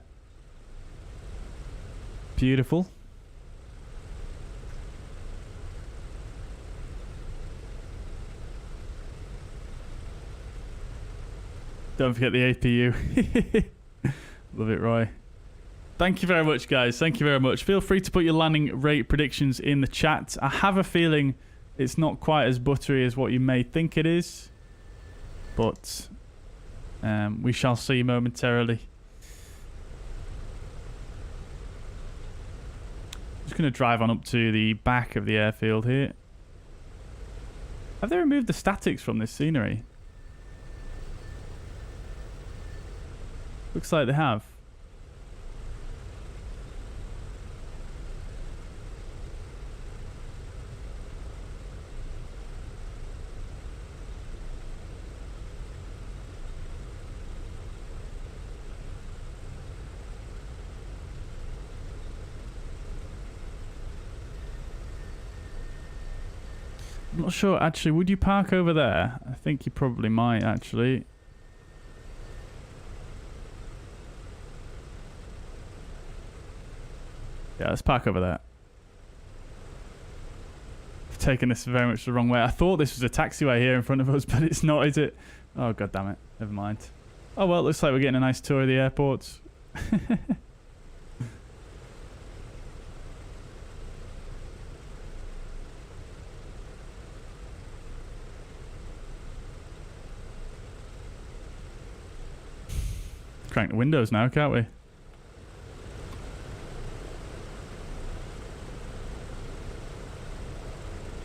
Beautiful. Don't forget the APU. Love it, Roy. Thank you very much, guys. Thank you very much. Feel free to put your landing rate predictions in the chat. I have a feeling it's not quite as buttery as what you may think it is. But we shall see momentarily. Just going to drive on up to the back of the airfield here. Have they removed the statics from this scenery? Looks like they have. I'm not sure, actually. Would you park over there? I think you probably might, actually. Yeah, let's park over there. I've taken this very much the wrong way. I thought this was a taxiway here in front of us, but it's not, is it? Oh, god damn it. Never mind. Oh, well, it looks like we're getting a nice tour of the airport. Crank the windows now, can't we?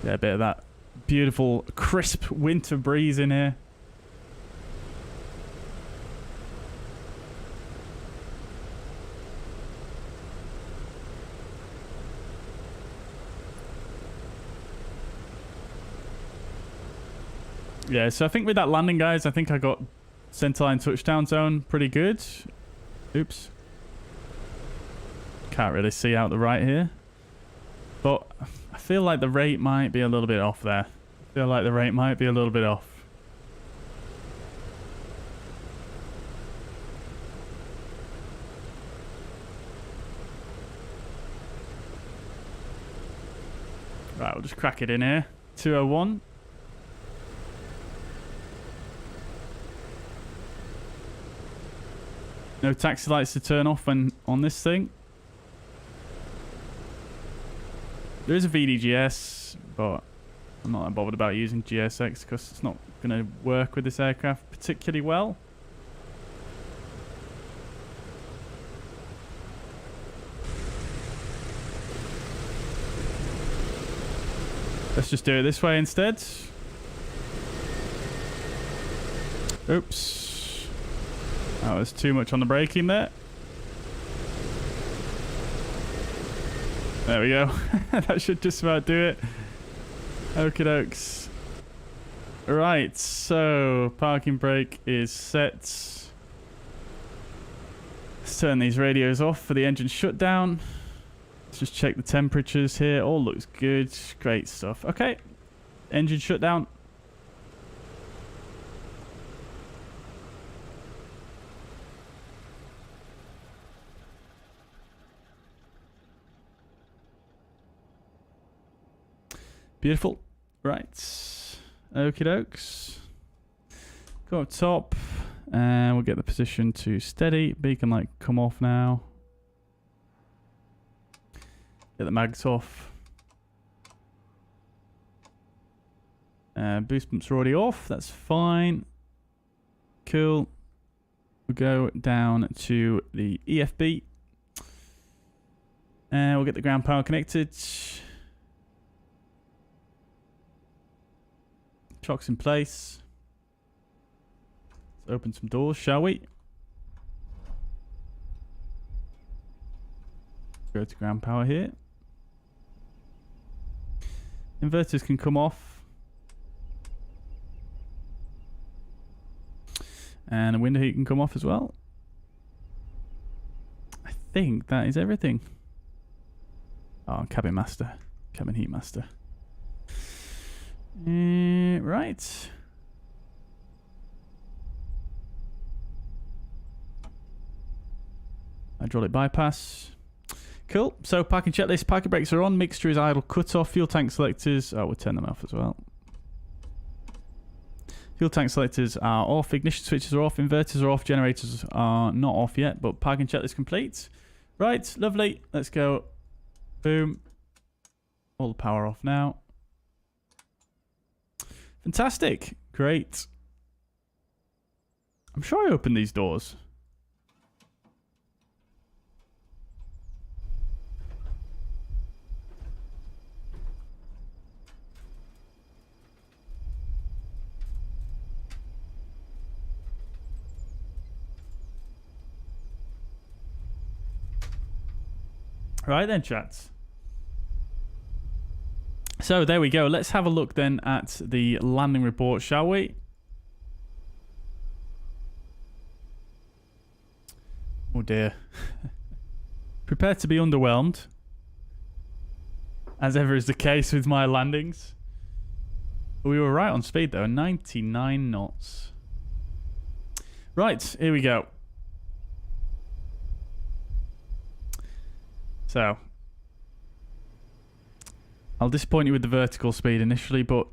Yeah, a bit of that beautiful, crisp winter breeze in here. Yeah, so I think with that landing, guys, I think I got centerline touchdown zone pretty good. Oops. Can't really see out the right here. But I feel like the rate might be a little bit off there. I feel like the rate might be a little bit off. Right, we'll just crack it in here. 201. No taxi lights to turn off when on this thing. There is a VDGS, but I'm not that bothered about using GSX because it's not going to work with this aircraft particularly well. Let's just do it this way instead. Oops. That was too much on the braking there. There we go. That should just about do it. Okie dokes. Right, so parking brake is set. Let's turn these radios off for the engine shutdown. Let's just check the temperatures here. All looks good. Great stuff. Okay, engine shutdown. Beautiful. Right. Okie dokes. Go up top. And we'll get the position to steady. Beacon light come off now. Get the mags off. Boost pumps are already off. That's fine. Cool. We'll go down to the EFB. And we'll get the ground power connected. Chocks in place. Let's open some doors, shall we? Go to ground power here. Inverters can come off. And the window heat can come off as well. I think that is everything. Oh, cabin master. Cabin heat master. Right. Hydraulic bypass. Cool. So parking checklist, parking brakes are on, mixture is idle, cut off, fuel tank selectors. Oh, we'll turn them off as well. Fuel tank selectors are off, ignition switches are off, inverters are off, generators are not off yet, but parking checklist complete. Right, lovely. Let's go. Boom. All the power off now. Fantastic. Great. I'm sure I opened these doors. Right then, chats. So there we go. Let's have a look then at the landing report, shall we? Oh dear. Prepare to be underwhelmed, as ever is the case with my landings. We were right on speed though, 99 knots. Right, here we go. So, I'll disappoint you with the vertical speed initially, but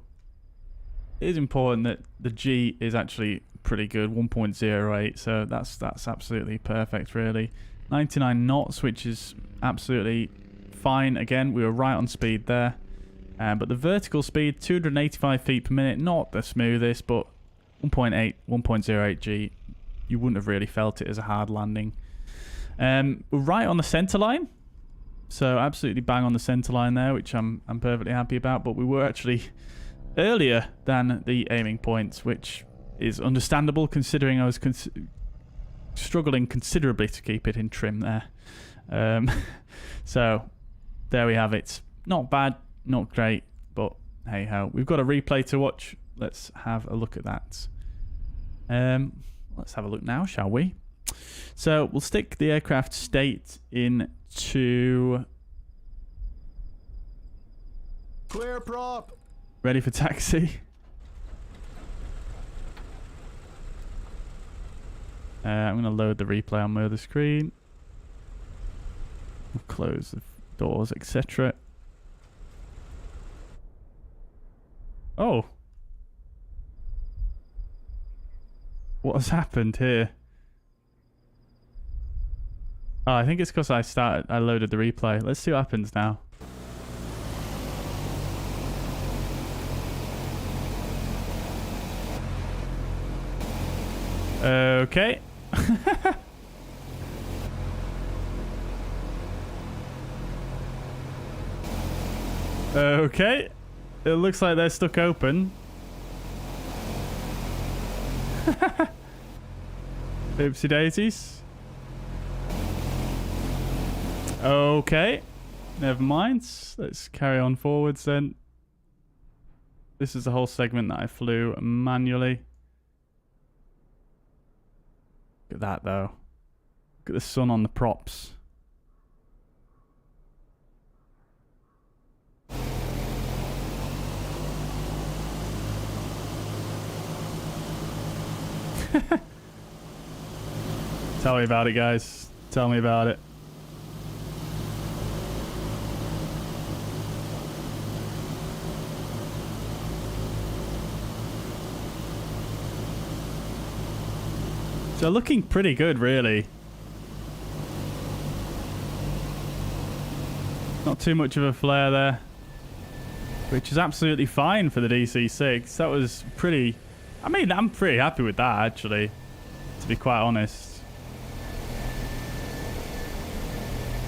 it is important that the G is actually pretty good, 1.08, so that's absolutely perfect, really. 99 knots, which is absolutely fine. Again, we were right on speed there. But the vertical speed, 285 feet per minute, not the smoothest, but 1.8, 1.08 G, you wouldn't have really felt it as a hard landing. We're right on the center line. So absolutely bang on the center line there, which I'm perfectly happy about. But we were actually earlier than the aiming points, which is understandable considering I was struggling considerably to keep it in trim there. So there we have it. Not bad, not great, but hey ho. We've got a replay to watch. Let's have a look at that. Let's have a look now, shall we? So we'll stick the aircraft state into clear prop. Ready for taxi. I'm going to load the replay on my other screen. We'll close the doors, etc. Oh. What has happened here? Oh, I think it's because I loaded the replay. Let's see what happens now. Okay. Okay. It looks like they're stuck open. Oopsie daisies. Okay. Never mind. Let's carry on forwards then. This is the whole segment that I flew manually. Look at that, though. Look at the sun on the props. Tell me about it, guys. Tell me about it. So looking pretty good, really. Not too much of a flare there, which is absolutely fine for the DC-6. That was pretty... I mean, I'm pretty happy with that, actually, to be quite honest.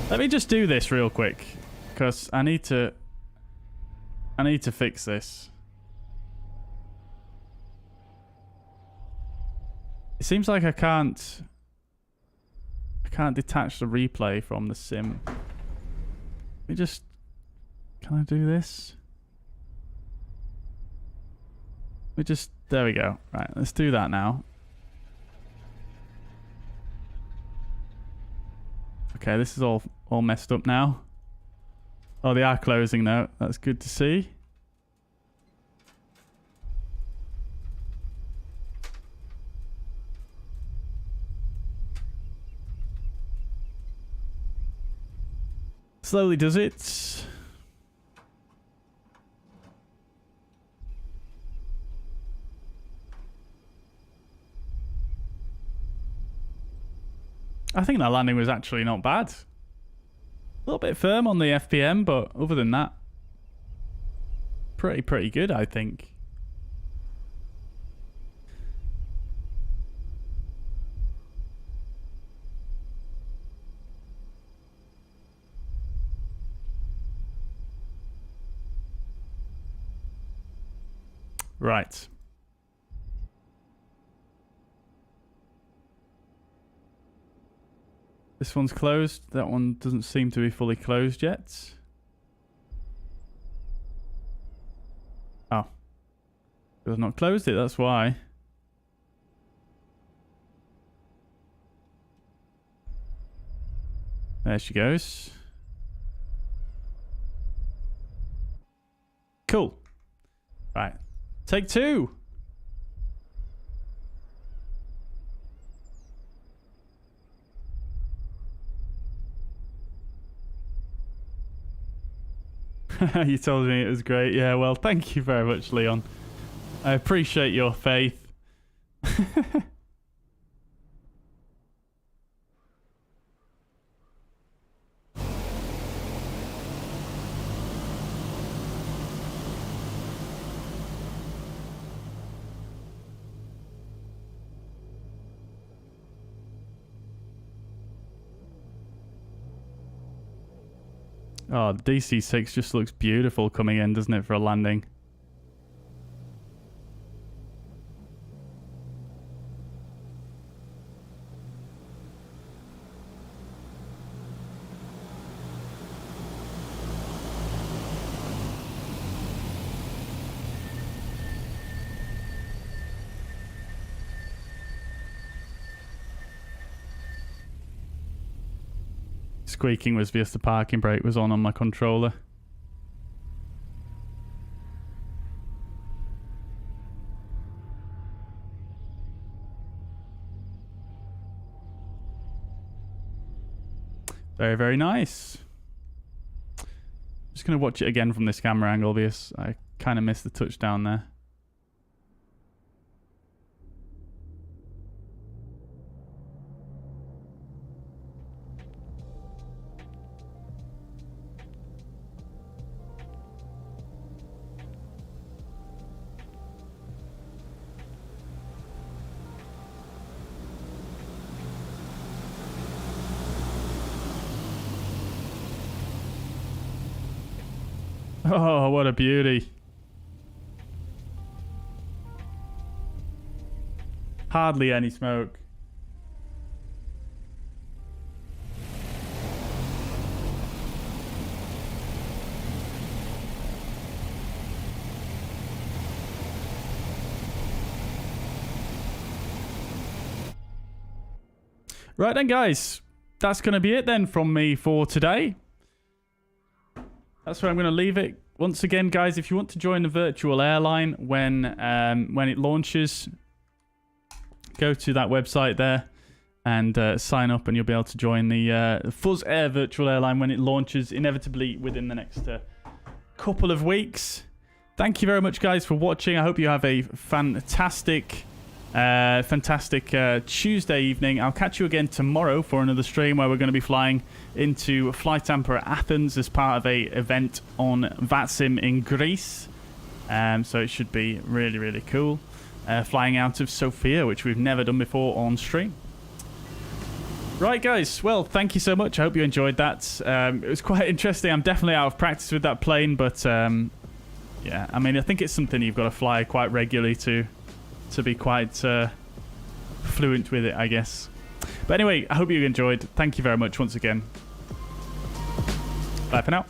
Let me just do this real quick, because I need to fix this. It seems like I can't detach the replay from the sim. Let me just... Can I do this? We just... There we go. Right, let's do that now. Okay, this is all messed up now. Oh, they are closing though. That's good to see. Slowly does it. I think that landing was actually not bad. A little bit firm on the FPM, but other than that, pretty good, I think. Right. This one's closed. That one doesn't seem to be fully closed yet. Oh. It has not closed it, that's why. There she goes. Cool. Right. Take two. You told me it was great. Yeah, well, thank you very much, Leon. I appreciate your faith. Oh, the DC-6 just looks beautiful coming in, doesn't it, for a landing? Squeaking was just the parking brake was on my controller. Very, very nice. Just going to watch it again from this camera angle because I kind of missed the touchdown there. Oh, what a beauty. Hardly any smoke. Right then, guys. That's going to be it then from me for today. That's where I'm going to leave it. Once again, guys, if you want to join the virtual airline when it launches, go to that website there and sign up, and you'll be able to join the Fuzz Air virtual airline when it launches, inevitably within the next couple of weeks. Thank you very much, guys, for watching. I hope you have a fantastic Tuesday evening. I'll catch you again tomorrow for another stream where we're going to be flying into Flight Amper at Athens as part of a event on VATSIM in Greece. So it should be really, really cool. Flying out of Sofia, which we've never done before on stream. Right, guys. Well, thank you so much. I hope you enjoyed that. It was quite interesting. I'm definitely out of practice with that plane, but yeah, I mean, I think it's something you've got to fly quite regularly to be quite fluent with it, I guess. But anyway, I hope you enjoyed. Thank you very much once again. Bye for now.